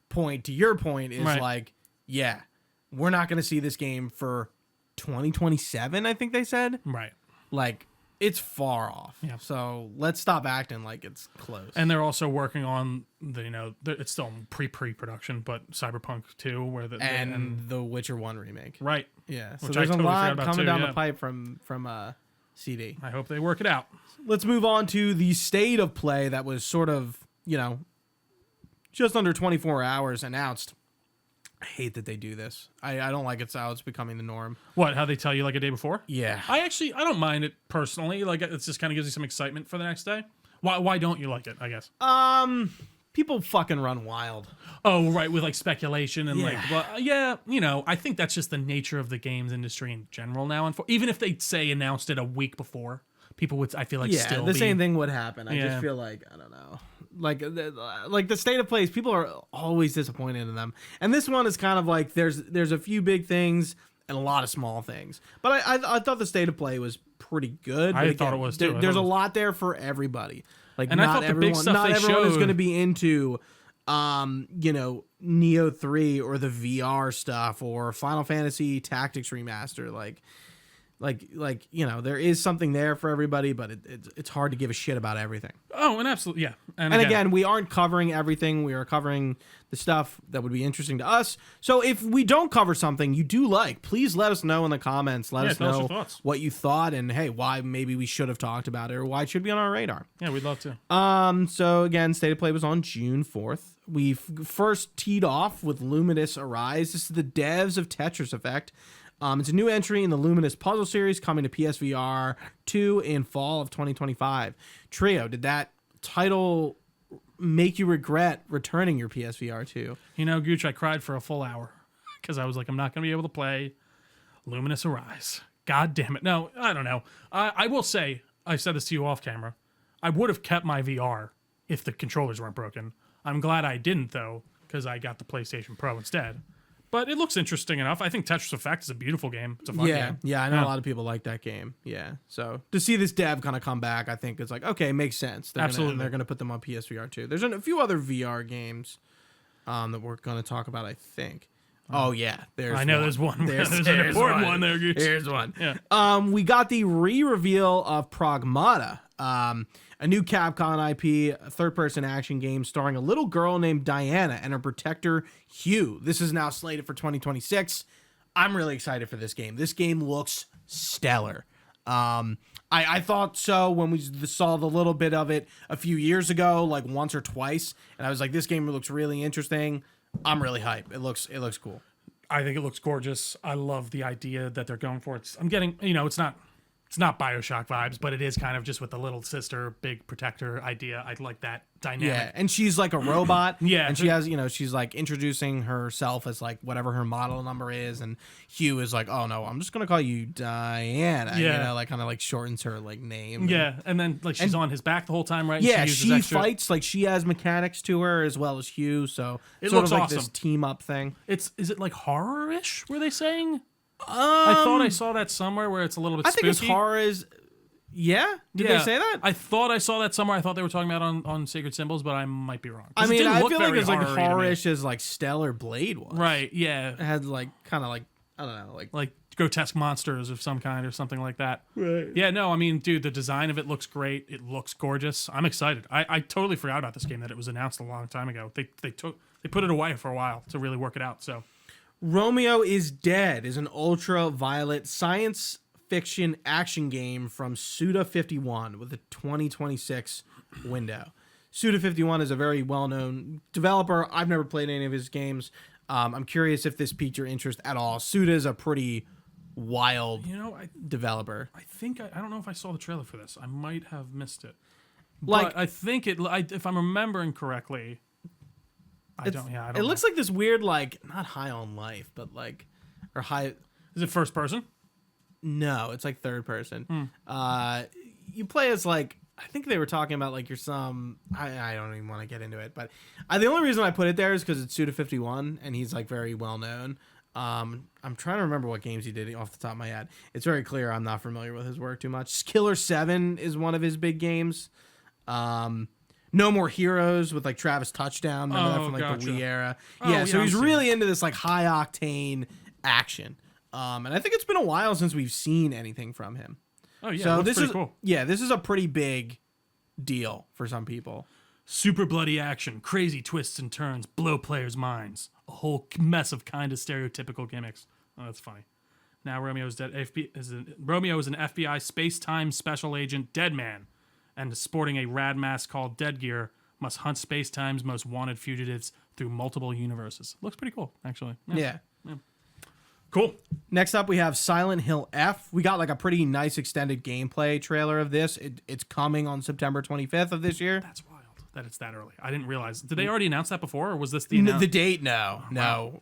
point to your point is like, yeah, we're not gonna see this game for 2027. I think they said. Right. Like, it's far off. Yeah. So let's stop acting like it's close. And they're also working on it's still pre-production, but Cyberpunk 2, where the Witcher 1 remake. Right. Yeah. So there's a lot coming down the pipe from CD. I hope they work it out. Let's move on to the state of play that was sort of, just under 24 hours announced. I hate that they do this. I don't like it how it's becoming the norm. What, how they tell you like a day before? Yeah. I don't mind it personally. Like, it just kind of gives you some excitement for the next day. Why don't you like it, I guess? People fucking run wild. Oh, right, with like speculation and I think that's just the nature of the games industry in general now. Even if they announced it a week before, people would, I feel like, still the same thing would happen. I just feel like, I don't know. Like the state of plays, people are always disappointed in them, and this one is kind of like there's a few big things and a lot of small things. But I thought the state of play was pretty good. I thought it was too. There's a lot there for everybody. Like, and not I thought the big stuff not they everyone showed is going to be into Neo 3 or the VR stuff or Final Fantasy Tactics Remaster. Like there is something there for everybody, but it's hard to give a shit about everything. Oh, and absolutely, yeah. And again, we aren't covering everything. We are covering the stuff that would be interesting to us. So if we don't cover something you do like, please let us know in the comments. Let us know what you thought and, hey, why maybe we should have talked about it or why it should be on our radar. Yeah, we'd love to. So again, State of Play was on June 4th. We first teed off with Luminous Arise. This is the devs of Tetris Effect. It's a new entry in the Luminous puzzle series coming to PSVR 2 in fall of 2025. Trio, did that title make you regret returning your PSVR 2? Gooch, I cried for a full hour because I was like, I'm not going to be able to play Luminous Arise. God damn it. No, I don't know. I will say, I said this to you off camera, I would have kept my VR if the controllers weren't broken. I'm glad I didn't, though, because I got the PlayStation Pro instead. But it looks interesting enough. I think Tetris Effect is a beautiful game. It's a fun game. Yeah, I know a lot of people like that game. Yeah, so to see this dev kind of come back, I think it's like, okay, makes sense. Absolutely. They're going to put them on PSVR 2. There's a few other VR games that we're going to talk about, I think. Oh, yeah. There's one. There's an important one there, Gooch. Here's one. Yeah. We got the re-reveal of Pragmata, a new Capcom IP, a third-person action game starring a little girl named Diana and her protector, Hugh. This is now slated for 2026. I'm really excited for this game. This game looks stellar. I thought so when we saw the little bit of it a few years ago, like once or twice, and I was like, this game looks really interesting. I'm really hyped. It looks cool. I think it looks gorgeous. I love the idea that they're going for. I'm getting, it's not It's not BioShock vibes, but it is kind of just with the little sister, big protector idea. I like that dynamic. Yeah, and she's like a robot. Yeah. And she has, she's like introducing herself as like whatever her model number is. And Hugh is like, oh no, I'm just going to call you Diana. Yeah. Like kind of like shortens her like name. Yeah. And then like she's on his back the whole time, right? Yeah, and she fights, like she has mechanics to her as well as Hugh. So it sort looks of like awesome. this team up thing. Is it like horror-ish, were they saying? I thought I saw that somewhere where it's a little bit spooky. I think it's horror is... Yeah? Did they say that? I thought I saw that somewhere. I thought they were talking about on Sacred Symbols, but I might be wrong. I mean, I feel like very it's like horror-y to me. horror-ish as like Stellar Blade was. Right, yeah. It had like kind of like, I don't know, like grotesque monsters of some kind or something like that. Right. Yeah, no, I mean, dude, the design of it looks great. It looks gorgeous. I'm excited. I totally forgot about this game, that it was announced a long time ago. They put it away for a while to really work it out, so... Romeo is Dead is an ultra-violent science fiction action game from Suda51 with a 2026 window. Suda51 is a very well-known developer. I've never played any of his games. I'm curious if this piqued your interest at all. Suda is a pretty wild developer. I think I don't know if I saw the trailer for this. I might have missed it. Like, but I think if I'm remembering correctly, I don't it looks like this weird, like, not High on Life, but like, or high. Is it first person? No, it's like third person. You play as like, I think they were talking about like you're some. I don't even want to get into it, but the only reason I put it there is because it's Suda51 and he's like very well known. I'm trying to remember what games he did off the top of my head. It's very clear I'm not familiar with his work too much. Killer 7 is one of his big games. No More Heroes with like Travis Touchdown. Remember that from like the Wii era? Yeah, so he's really into this like high octane action. And I think it's been a while since we've seen anything from him. Oh yeah, so this is cool. Yeah, this is a pretty big deal for some people. Super bloody action, crazy twists and turns, blow players' minds. A whole mess of kind of stereotypical gimmicks. Oh, that's funny. Now Romeo is an FBI space-time special agent, Dead Man, and sporting a rad mask called Dead Gear, must hunt space-time's most wanted fugitives through multiple universes. Looks pretty cool, actually. Yeah. Cool. Next up, we have Silent Hill F. We got like a pretty nice extended gameplay trailer of this. It's coming on September 25th of this year. That's wild that it's that early. I didn't realize. Did they already announce that before, or was this the announcement? The date? No.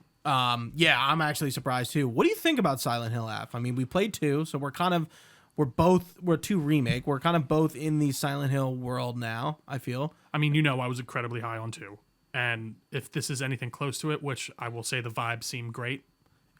Yeah, I'm actually surprised too. What do you think about Silent Hill F? I mean, we played 2, so we're 2 remake. We're kind of both in the Silent Hill world now, I feel. I mean, I was incredibly high on 2. And if this is anything close to it, which I will say the vibes seem great,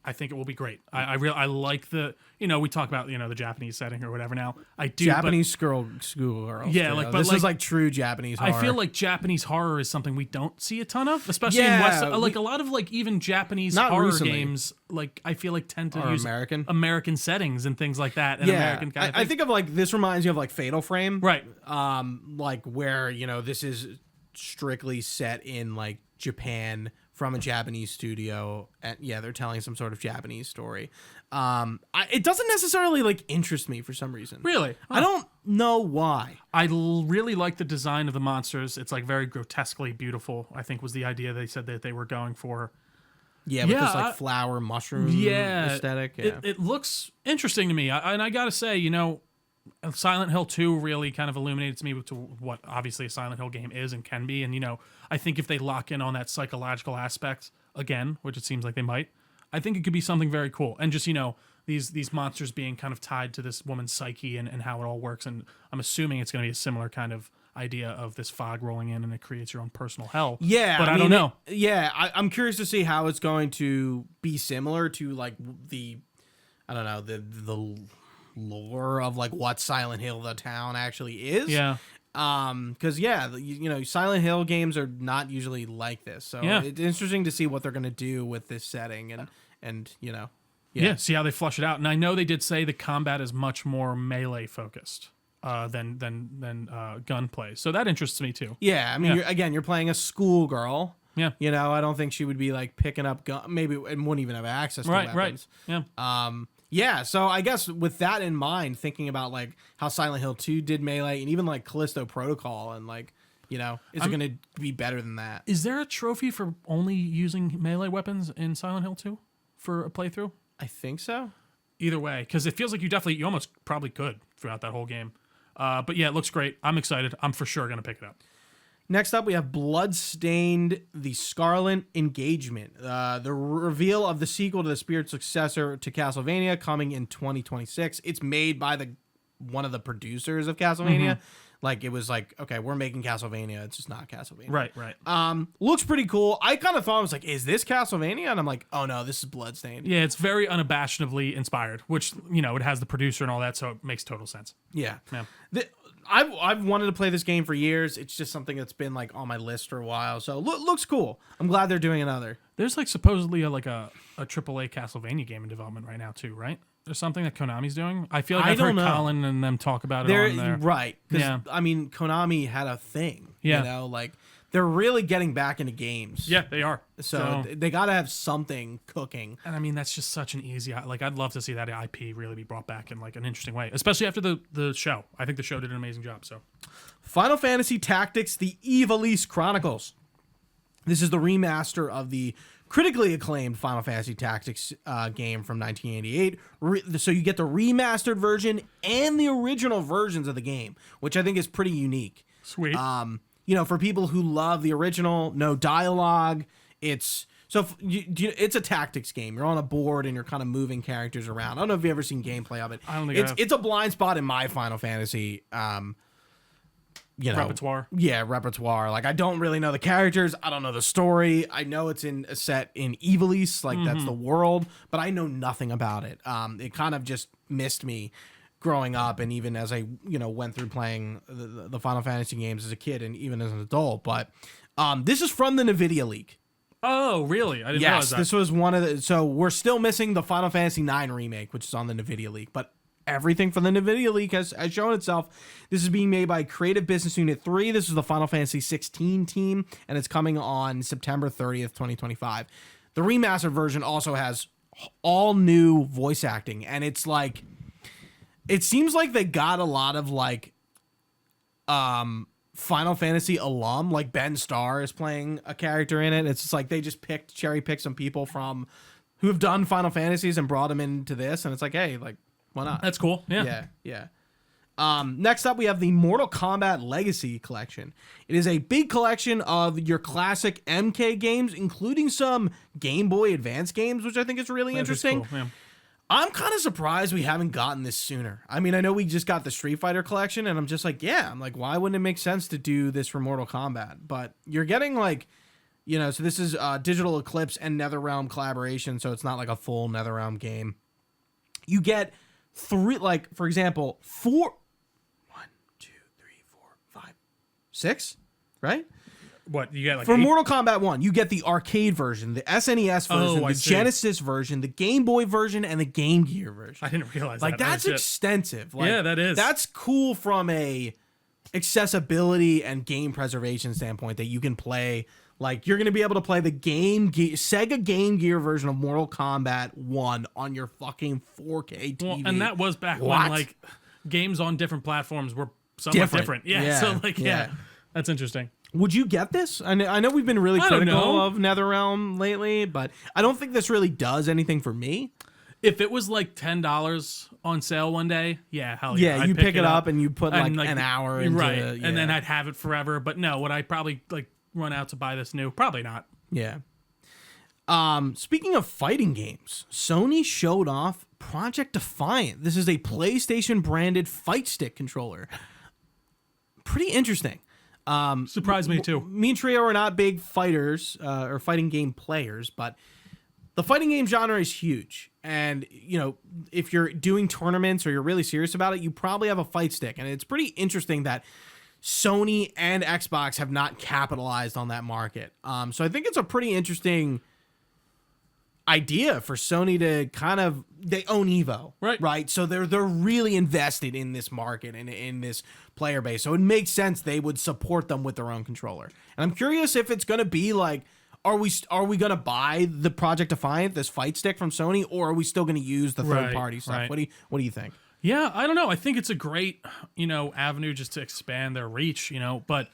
I think it will be great. I like the, we talk about, the Japanese setting or whatever now. I do. Japanese schoolgirls. Yeah, but this is like true Japanese horror. I feel like Japanese horror is something we don't see a ton of, especially in West. Like a lot of like even Japanese horror games, like I feel like tend to use American settings and things like that. And American kind of I think of like, this reminds you of like Fatal Frame. Right. Like where, this is strictly set in like Japan from a Japanese studio, and they're telling some sort of Japanese story. It doesn't necessarily like interest me for some reason. Really? I don't know why. I really like the design of the monsters. It's like very grotesquely beautiful, I think was the idea they said that they were going for. Yeah, with this like flower mushroom aesthetic. Yeah. It looks interesting to me. And I gotta say, Silent Hill 2 really kind of illuminates me to what obviously a Silent Hill game is and can be. And, I think if they lock in on that psychological aspect again, which it seems like they might, I think it could be something very cool. And just, these monsters being kind of tied to this woman's psyche and how it all works. And I'm assuming it's going to be a similar kind of idea of this fog rolling in and it creates your own personal hell. Yeah. But I don't know. I'm curious to see how it's going to be similar to like the lore of like what Silent Hill the town actually is. Yeah. Because Silent Hill games are not usually like this, so it's interesting to see what they're gonna do with this setting and see how they flush it out. And I know they did say the combat is much more melee focused than gunplay, so that interests me too. Yeah, I mean, you're playing a schoolgirl. Yeah, I don't think she would be like picking up maybe and wouldn't even have access to weapons. Right. Yeah. Yeah, so I guess with that in mind, thinking about like how Silent Hill 2 did melee and even like Callisto Protocol and like, is it going to be better than that? Is there a trophy for only using melee weapons in Silent Hill 2 for a playthrough? I think so. either way, because it feels like you almost probably could throughout that whole game. But yeah, it looks great. I'm excited. I'm for sure going to pick it up. Next up, we have Bloodstained: The Scarlet Engagement. The reveal of the sequel to the spirit successor to Castlevania coming in 2026. It's made by one of the producers of Castlevania. Like, it was like, okay, we're making Castlevania. It's just not Castlevania. Right. Looks pretty cool. I kind of thought, I was like, is this Castlevania? And I'm like, oh no, this is Bloodstained. Yeah, it's very unabashedly inspired, which, it has the producer and all that, so it makes total sense. Yeah. Yeah. I've wanted to play this game for years. It's just something that's been like on my list for a while. So looks cool. I'm glad they're doing another. There's like supposedly a AAA Castlevania game in development right now too, right? There's something that Konami's doing. I feel like I've heard Colin and them talk about it on there. Right. Yeah. I mean, Konami had a thing. Yeah. Like they're really getting back into games. Yeah, they are. So they got to have something cooking. And I mean, that's just such an easy, like, I'd love to see that IP really be brought back in like an interesting way, especially after the show. I think the show did an amazing job. So, Final Fantasy Tactics: The Ivalice Chronicles. This is the remaster of the critically acclaimed Final Fantasy Tactics game from 1988. So you get the remastered version and the original versions of the game, which I think is pretty unique. Sweet. For people who love the original, no dialogue. It's a tactics game. You're on a board and you're kind of moving characters around. I don't know if you've ever seen gameplay of it. I don't think it's a blind spot in my Final Fantasy. Repertoire. Yeah, repertoire. Like, I don't really know the characters. I don't know the story. I know it's set in Ivalice, like that's the world, but I know nothing about it. It kind of just missed me growing up, and even as I went through playing the Final Fantasy games as a kid and even as an adult. But this is from the NVIDIA leak. Oh, really? I didn't realize that. This was one of the. So we're still missing the Final Fantasy IX remake, which is on the NVIDIA leak, but everything from the NVIDIA leak has shown itself. This is being made by Creative Business Unit 3. This is the Final Fantasy 16 team, and it's coming on September 30th, 2025. The remastered version also has all new voice acting, and it's like, it seems like they got a lot of like Final Fantasy alum, like Ben Starr is playing a character in it. It's just like they just cherry picked some people from who have done Final Fantasies and brought them into this, and it's like, hey, like, why not? That's cool. Yeah. Next up, we have the Mortal Kombat Legacy Collection. It is a big collection of your classic MK games, including some Game Boy Advance games, which I think is really interesting. Cool, yeah. I'm kind of surprised we haven't gotten this sooner. I mean, I know we just got the Street Fighter collection, and I'm just like, why wouldn't it make sense to do this for Mortal Kombat? But you're getting like, so this is Digital Eclipse and NetherRealm collaboration, so it's not like a full NetherRealm game. You get three, like, for example, 6, right? What, you get like for 8? Mortal Kombat 1, you get the arcade version, the SNES version, the Genesis version, the Game Boy version, and the Game Gear version. I didn't realize like that. That's extensive. Like, yeah, that is. That's cool from a accessibility and game preservation standpoint, that you can play. Like, you're going to be able to play the Sega Game Gear version of Mortal Kombat 1 on your fucking 4K TV. Well, and that was back when like games on different platforms were somewhat different. Yeah. So like, that's interesting. Would you get this? I know we've been really critical of NetherRealm lately, but I don't think this really does anything for me. If it was like $10 on sale one day, hell yeah. Yeah, you pick it up and you put like an hour into it. And then I'd have it forever. But no, would I probably like run out to buy this new? Probably not. Yeah. Speaking of fighting games, Sony showed off Project Defiant. This is a PlayStation branded fight stick controller. Pretty interesting. Surprised me too. Me and Trio are not big fighters or fighting game players, but the fighting game genre is huge. And, if you're doing tournaments or you're really serious about it, you probably have a fight stick. And it's pretty interesting that Sony and Xbox have not capitalized on that market. So I think it's a pretty interesting idea for Sony to they own Evo, right? So they're really invested in this market and in this player base. So it makes sense they would support them with their own controller. And I'm curious if it's going to be like, are we going to buy the Project Defiant, this fight stick from Sony, or are we still going to use the third party stuff? Right. What do you think? Yeah, I don't know. I think it's a great, avenue just to expand their reach, but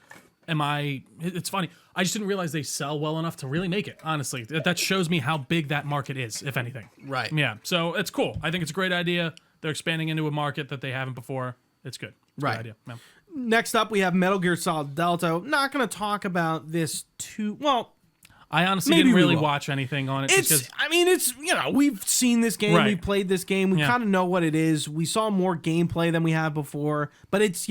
It's funny. I just didn't realize they sell well enough to really make it, honestly. That shows me how big that market is, if anything. Right. Yeah. So it's cool. I think it's a great idea. They're expanding into a market that they haven't before. It's good. It's a Right. good idea. Yeah. Next up, we have Metal Gear Solid Delta. Not going to talk about this too well. I honestly Maybe didn't we really will. watch anything on it. It's we've seen this game, Right. we played this game, we Yeah. kind of know what it is. We saw more gameplay than we have before, but it's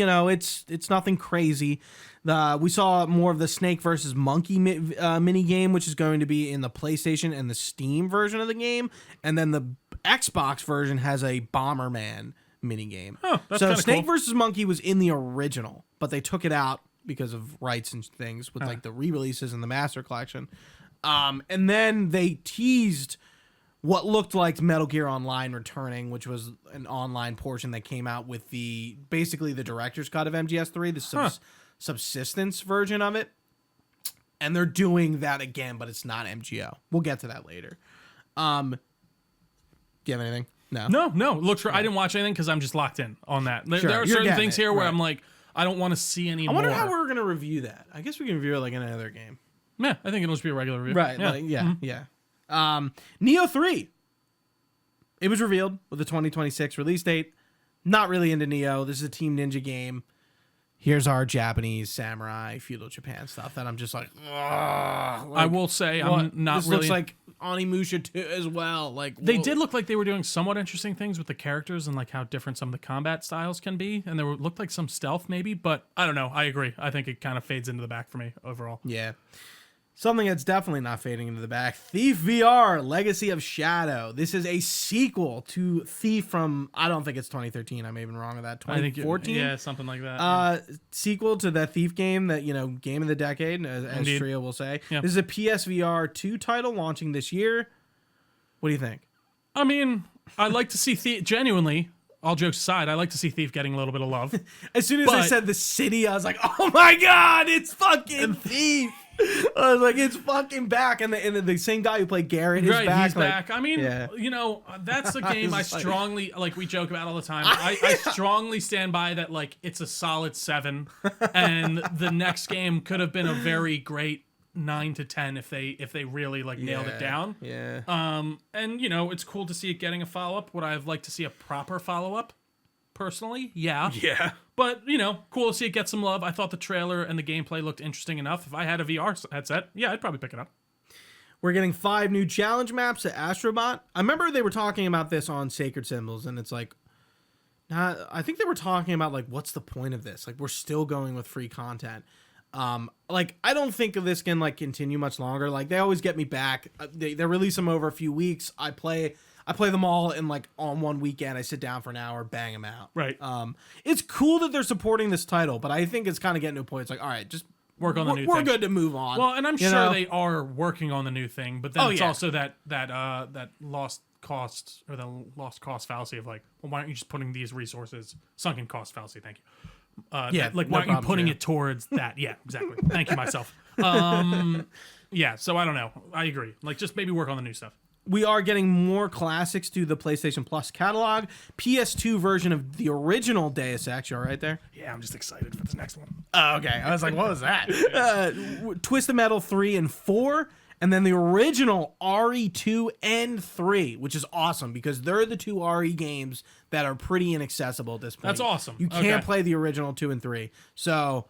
nothing crazy. We saw more of the Snake versus Monkey mini game, which is going to be in the PlayStation and the Steam version of the game, and then the Xbox version has a Bomberman mini game. Oh, that's so kinda Snake cool. versus Monkey was in the original, but they took it out because of rights and things with like the re-releases and the Master Collection. And then they teased what looked like Metal Gear Online returning, which was an online portion that came out with basically the director's cut of MGS3, the subsistence version of it. And they're doing that again, but it's not MGO. We'll get to that later. Do you have anything? No. No. Look, I didn't watch anything because I'm just locked in on that. There Sure, are you're certain getting things it, here where right. I'm like, I don't want to see any I more. wonder how we're going to review that. I guess we can review it like any other game. Yeah, I think it'll just be a regular review. Right. Yeah. Neo 3. It was revealed with the 2026 release date. Not really into Neo. This is a Team Ninja game. Here's our Japanese samurai feudal Japan stuff that I'm just like, ugh. I will say I'm not this really. looks like Onimusha 2 as well. Like They whoa. did look like they were doing somewhat interesting things with the characters and like how different some of the combat styles can be, and looked like some stealth maybe, but I don't know. I agree. I think it kind of fades into the back for me overall. Yeah. Something that's definitely not fading into the back. Thief VR, Legacy of Shadow. This is a sequel to Thief from, I don't think it's 2013. I may have been wrong with that. 2014? Yeah, something like that. Sequel to the Thief game that, game of the decade, as Trio will say. Yeah. This is a PSVR 2 title launching this year. What do you think? I mean, I like to see Thief, genuinely, all jokes aside, I like to see Thief getting a little bit of love. As soon as I said the city, I was like, oh my God, it's fucking Thief. I was like, it's fucking back. And the same guy who played Garrett is back. He's back. I mean, that's a game I strongly, like we joke about all the time. I strongly stand by that, like, it's a solid 7. And the next game could have been a very great 9 to 10 if they really, like, nailed it down. Yeah. And, it's cool to see it getting a follow-up. Would I have liked to see a proper follow-up? Personally, yeah. Yeah. But, cool to see it get some love. I thought the trailer and the gameplay looked interesting enough. If I had a VR headset, yeah, I'd probably pick it up. We're getting 5 new challenge maps at Astrobot. I remember they were talking about this on Sacred Symbols, and it's like, I think they were talking about, like, what's the point of this? Like, we're still going with free content. Like, I don't think this can, like, continue much longer. Like, they always get me back. They release them over a few weeks. I play them all in, like, on one weekend. I sit down for an hour, bang them out. Right. It's cool that they're supporting this title, but I think it's kind of getting to a point. It's like, all right, just work on the new thing. We're good to move on. Well, and I'm sure they are working on the new thing, but then it's also that lost cost or the lost cost fallacy of like, well, why aren't you just putting these resources, sunken cost fallacy? Thank you. Why aren't you putting it towards that? Yeah, exactly. Thank you, myself. Yeah, so I don't know. I agree. Like, just maybe work on the new stuff. We are getting more classics to the PlayStation Plus catalog. PS2 version of the original Deus Ex. You all right there? Yeah, I'm just excited for this next one. Oh, okay. I was like, what was that? Twisted Metal 3 and 4, and then the original RE2 and 3, which is awesome because they're the 2 RE games that are pretty inaccessible at this point. That's awesome. You can't play the original 2 and 3. So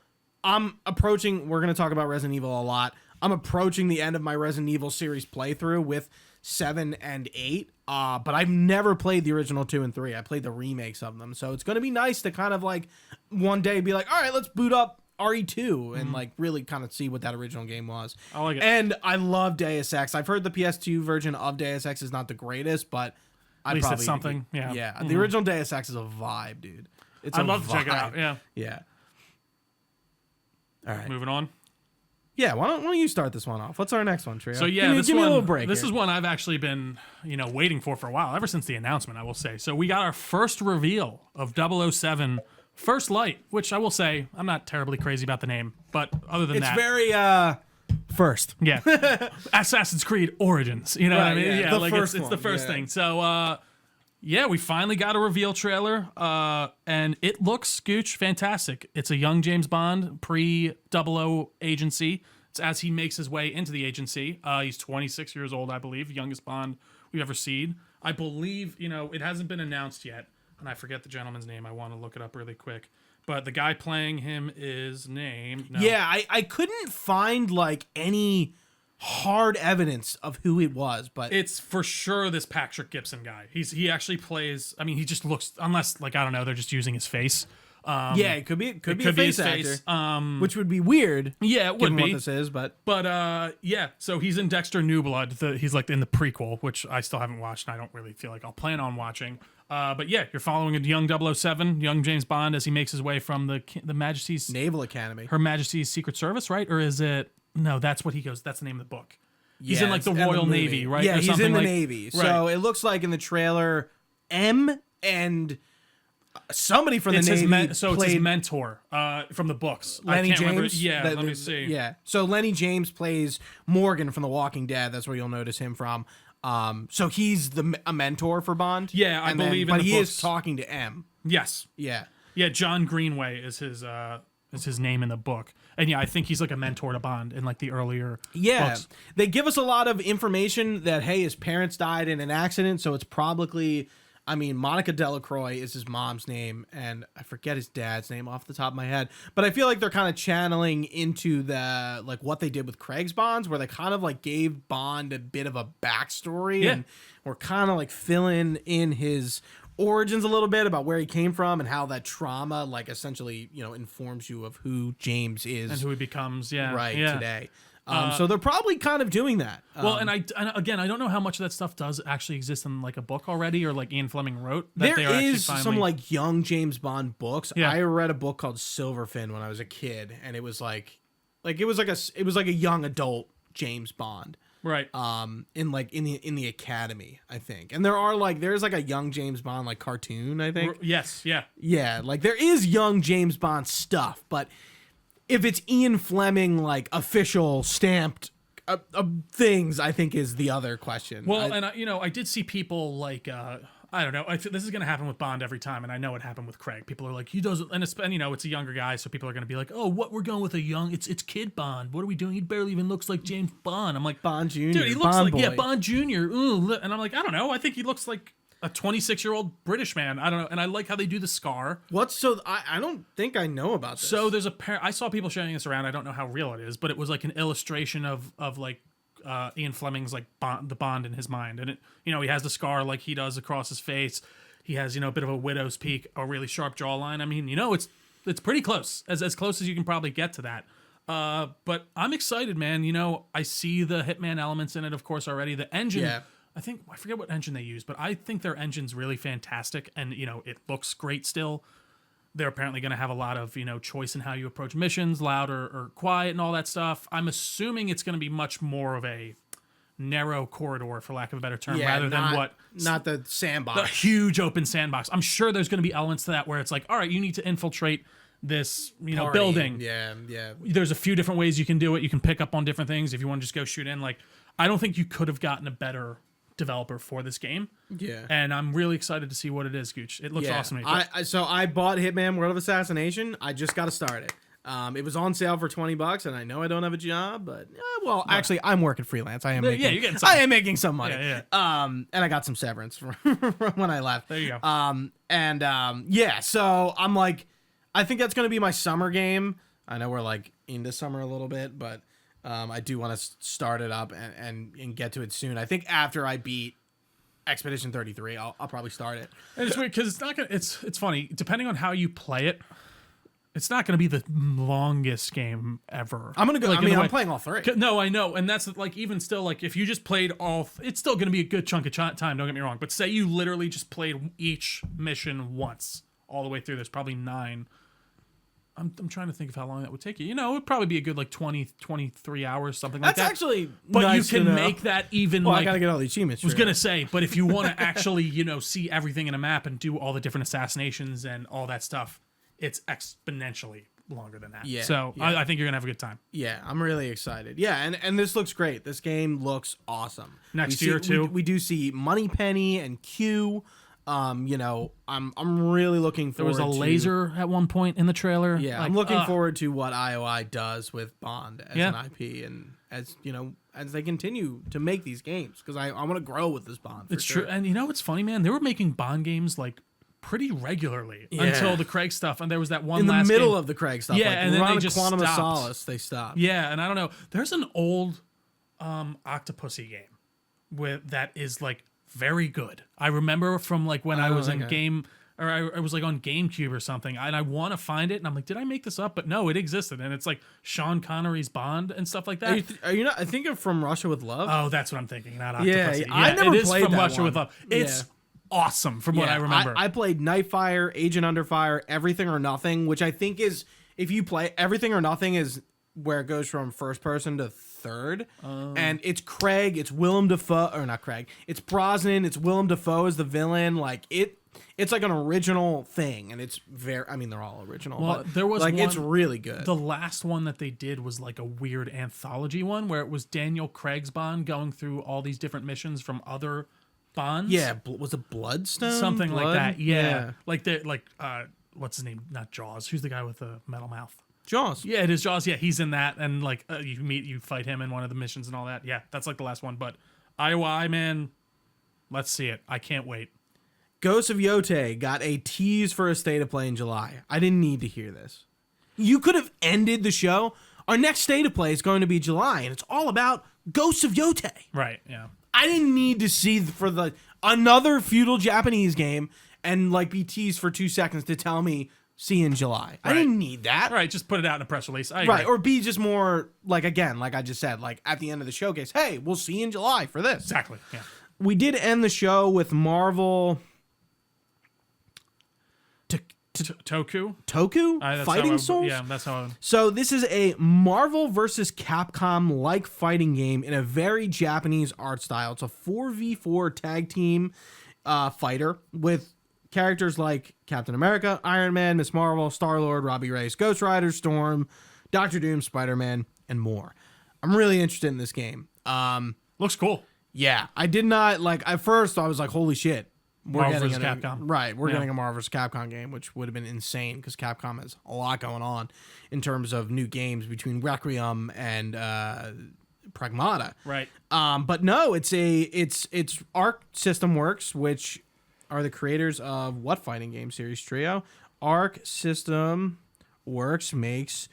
we're going to talk about Resident Evil a lot. I'm approaching the end of my Resident Evil series playthrough with 7 and 8, but I've never played the original 2 and 3. I played the remakes of them, so it's going to be nice to kind of like one day be like, all right, let's boot up RE2 and like really kind of see what that original game was. I like it. And I love Deus Ex. I've heard the PS2 version of Deus Ex is not the greatest, but at least it's something. Yeah. Yeah. The original Deus Ex is a vibe, dude. I'd love to check it out. Yeah. Yeah. All right. Moving on. Yeah, why don't you start this one off? What's our next one, Trio? So yeah, give me a little break. This is one I've actually been, waiting for a while, ever since the announcement, I will say. So we got our first reveal of 007 First Light, which I will say I'm not terribly crazy about the name, but other than that, it's very first. Yeah, Assassin's Creed Origins. You know what I mean? Yeah, Yeah, the like first it's the one, first thing. So Yeah, we finally got a reveal trailer, and it looks, Gooch, fantastic. It's a young James Bond, pre-00 agency. It's as he makes his way into the agency. He's 26 years old, I believe, youngest Bond we've ever seen. I believe, it hasn't been announced yet, and I forget the gentleman's name. I want to look it up really quick. But the guy playing him is named... No. Yeah, I couldn't find, any hard evidence of who it was, but it's for sure this Patrick Gibson guy. He actually plays. I mean, he just looks, unless I don't know, they're just using his face. Yeah, it could be a face his actor, face. which would be weird. Yeah, it would be. What this is, but yeah. So he's in Dexter New Blood. He's in the prequel, which I still haven't watched, and I don't really feel like I'll plan on watching. But yeah, you're following a young 007, young James Bond, as he makes his way from the Majesty's Naval Academy, Her Majesty's Secret Service, right? Or is it? No, that's what he goes. That's the name of the book. He's in the Royal Navy, right? Yeah, or he's in the Navy. Right. So it looks like in the trailer, M and somebody from the Navy it's his mentor from the books. Lenny James. Remember. Yeah, let me see. Yeah. So Lenny James plays Morgan from The Walking Dead. That's where you'll notice him from. So he's a mentor for Bond. Yeah, I believe. But he is talking to M. Yes. Yeah. Yeah. John Greenway is his name in the book. And yeah, I think he's a mentor to Bond in the earlier books. They give us a lot of information that, hey, his parents died in an accident, so it's probably, Monica Delacroix is his mom's name, and I forget his dad's name off the top of my head, but I feel like they're kind of channeling into the, what they did with Craig's Bonds, where they kind of, gave Bond a bit of a backstory, and we're kind of, filling in his origins a little bit about where he came from and how that trauma essentially informs you of who James is and who he becomes today. So they're probably kind of doing that. Well, and I don't know how much of that stuff does actually exist in a book already, or Ian Fleming wrote. That there is some young James Bond books. Yeah. I read a book called Silverfin when I was a kid, and it was it was like a young adult James Bond. Right. In the Academy, I think. And there are there's a young James Bond cartoon, I think. Yes, yeah. Yeah, there is young James Bond stuff, but if it's Ian Fleming official stamped things, I think is the other question. Well, I did see people I don't know. This is going to happen with Bond every time, and I know it happened with Craig. People are he doesn't, and it's a younger guy, so people are going to be oh, what, we're going with a young, it's Kid Bond. What are we doing? He barely even looks like James Bond. I'm Bond Jr. Dude, he looks Bond boy. Bond Jr. Ooh, and I'm I don't know. I think he looks like a 26-year-old British man. I don't know, and I like how they do the scar. I don't think I know about this. So there's I saw people sharing this around. I don't know how real it is, but it was an illustration of Ian Fleming's the Bond in his mind, and it he has the scar he does across his face. He has a bit of a widow's peak, a really sharp jawline. It's pretty close, as close as you can probably get to that. But I'm excited, man. I see the Hitman elements in it, of course, already. The engine. Yeah. I forget what engine they use, but I think their engine's really fantastic, and it looks great still. They're apparently going to have a lot of choice in how you approach missions, loud or quiet, and all that stuff. I'm assuming it's going to be much more of a narrow corridor, for lack of a better term, rather than not the sandbox, the huge open sandbox. I'm sure there's going to be elements to that where it's all right, you need to infiltrate this building. Yeah. There's a few different ways you can do it. You can pick up on different things if you want to just go shoot in. I don't think you could have gotten a better developer for this game. Yeah. And I'm really excited to see what it is, Gooch. It looks awesome to me. So I bought Hitman World of Assassination. I just got to start it. It was on sale for $20, and I know I don't have a job, but actually, I'm working freelance. I am making. Yeah, you're getting some. I am making some money. Yeah. And I got some severance from when I left. There you go. So I'm I think that's gonna be my summer game. I know we're into summer a little bit, but I do want to start it up and get to it soon. I think after I beat Expedition 33, I'll probably start it. And it's weird because it's not gonna. It's funny depending on how you play it. It's not going to be the longest game ever. I'm going to go. I'm playing all three. No, I know. And that's even still, if you just played it's still going to be a good chunk of time. Don't get me wrong. But say you literally just played each mission once all the way through. There's probably 9. I'm trying to think of how long that would take you. It would probably be a good 20, 23 hours, something like that. That's actually but nice you can make that even I got to get all the achievements. I was going to say, but if you want to actually, see everything in a map and do all the different assassinations and all that stuff, it's exponentially longer than that. Yeah. So yeah. I think you're going to have a good time. Yeah, I'm really excited. Yeah, and this looks great. This game looks awesome. Next year, too. We do see Moneypenny and Q. You know, I'm really looking There forward. was a laser at one point in the trailer. Yeah, I'm looking forward to what IOI does with Bond as an IP, and as you know, as they continue to make these games, because I want to grow with this Bond. It's true, and you know what's funny, man? They were making Bond games like pretty regularly until the Craig stuff, and there was that one in the last middle game. of the Craig stuff. Yeah, like, and then they just Quantum of stopped. Solace, they stopped. Yeah, and I don't know. There's an old Octopussy game that is like very good. I remember from like when I was in game, or I was like on GameCube or something, and I want to find it, and I'm like, did I make this up? But no, it existed, and it's like Sean Connery's Bond and stuff like that. Are you not? I think of From Russia with Love. Oh, that's what I'm thinking. Not Octopussy. Yeah, I never it is played From that Russia one. with Love. It's awesome from what I remember. I played Nightfire, Agent Under Fire, Everything or Nothing, which I think is, if you play Everything or Nothing, is where it goes from first person to third. And it's Craig, it's Willem Dafoe, or not Craig, it's Brosnan, it's Willem Dafoe as the villain. Like it's like an original thing, and it's I mean, they're all original. Well, but there was like one, it's really good. The last one that they did was like a weird anthology one where it was Daniel Craig's Bond going through all these different missions from other Bonds. Yeah, was it Bloodstone? Something Blood? like that. Yeah. Like what's his name? Not Jaws. Who's the guy with the metal mouth? Jaws. Yeah, it is Jaws. Yeah, he's in that, and like you fight him in one of the missions and all that. Yeah, that's like the last one. But IOI, man, let's see it. I can't wait. Ghosts of Yote got a tease for a State of Play in July. I didn't need to hear this. You could have ended the show. Our next State of Play is going to be July, and it's all about Ghosts of Yote. Right. Yeah. I didn't need to see another feudal Japanese game and like be teased for 2 seconds to tell me see you in July. I didn't need that. Right. Just put it out in a press release. I agree. Right. Or be just more like, again, like I just said, like at the end of the showcase, hey, we'll see you in July for this. Exactly. Yeah. We did end the show with Marvel Toku? Fighting Souls? Yeah, that's how I would. So this is a Marvel versus Capcom-like fighting game in a very Japanese art style. It's a 4v4 tag team fighter with characters like Captain America, Iron Man, Ms. Marvel, Star-Lord, Robbie Reyes, Ghost Rider, Storm, Doctor Doom, Spider-Man, and more. I'm really interested in this game. Looks cool. Yeah, I did not, like, at first I was like, holy shit. Marvel vs. Capcom. Right, we're getting a Marvel vs. Capcom game, which would have been insane because Capcom has a lot going on in terms of new games between Requiem and Pragmata. Right. But no, it's Arc System Works, which are the creators of what fighting game series? Trio. Arc System Works makes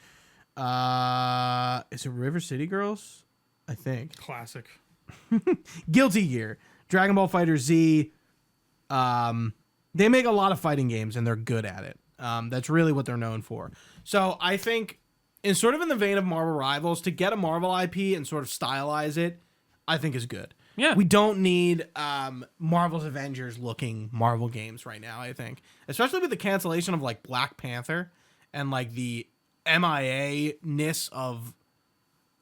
is it River City Girls? I think. Classic. Guilty Gear, Dragon Ball Fighter Z. They make a lot of fighting games and they're good at it. That's really what they're known for. So I think, in the vein of Marvel Rivals, to get a Marvel IP and sort of stylize it, I think is good. Yeah. We don't need Marvel's Avengers looking Marvel games right now, I think. Especially with the cancellation of like Black Panther and like the MIA-ness of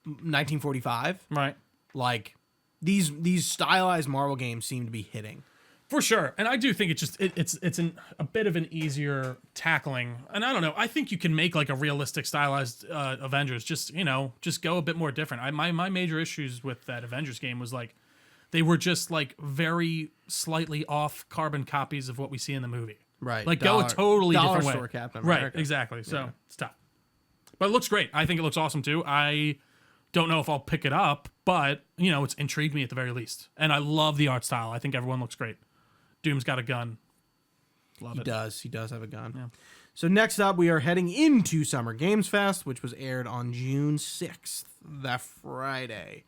1945. Right. Like these stylized Marvel games seem to be hitting. For sure, and I do think it's a bit of an easier tackling, and I don't know. I think you can make like a realistic stylized Avengers. Just go a bit more different. My major issues with that Avengers game was like they were just like very slightly off carbon copies of what we see in the movie. Right, Like go a totally different way. Store Captain America. Right, exactly. So it's tough, but it looks great. I think it looks awesome too. I don't know if I'll pick it up, but it's intrigued me at the very least, and I love the art style. I think everyone looks great. Doom's got a gun. Love it. He does have a gun. Yeah. So next up, we are heading into Summer Games Fest, which was aired on June 6th, that Friday.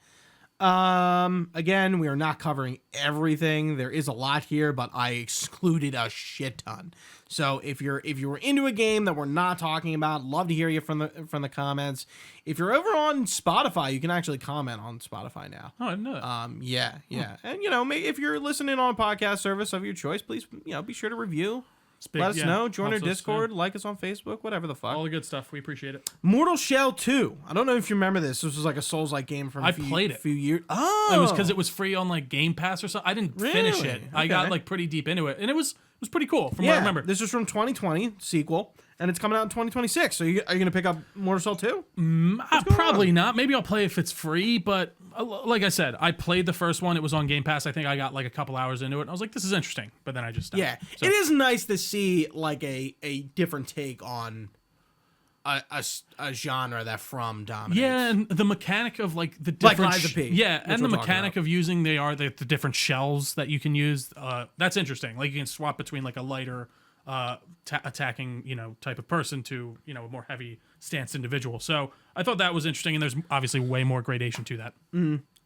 Again, we are not covering everything. There is a lot here, but I excluded a shit ton. So if you were into a game that we're not talking about, love to hear you from the comments. If you're over on Spotify, you can actually comment on Spotify now. Oh, I didn't know that. Yeah. And if you're listening on a podcast service of your choice, please be sure to review. Let us know. Join our Discord. Like us on Facebook. Whatever the fuck. All the good stuff. We appreciate it. Mortal Shell 2. I don't know if you remember this. This was like a Souls-like game from a few years. Oh, it was because it was free on like Game Pass or something. I didn't finish it. Okay. I got like pretty deep into it, and it was pretty cool from what I remember. This was from 2020 sequel, and it's coming out in 2026. So are you gonna pick up Mortal Shell 2? Probably not. Maybe I'll play if it's free, but like I said, I played the first one. It was on Game Pass. I think I got like a couple hours into it. And I was like, this is interesting. But then I just stopped. Yeah, So, it is nice to see like a different take on a genre that From dominates. yeah, and the mechanic of like the different Like Lies of P, yeah, which and the we're talking mechanic about. of using the different shells that you can use. That's interesting. Like you can swap between like a lighter attacking type of person to a more heavy stance individual. So I thought that was interesting, and there's obviously way more gradation to that.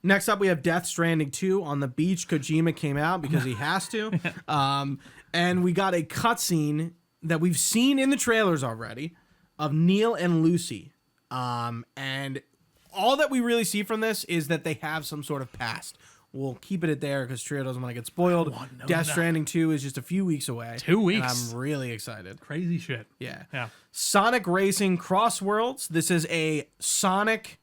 Next up, we have Death Stranding 2 on the beach. Kojima came out because he has to. And we got a cutscene that we've seen in the trailers already of Neil and Lucy. And all that we really see from this is that they have some sort of past. We'll keep it at there because Trio doesn't want to get spoiled. Death Stranding 2 is just a few weeks away. 2 weeks. And I'm really excited. Crazy shit. Yeah. Yeah. Sonic Racing Cross Worlds. This is a Sonic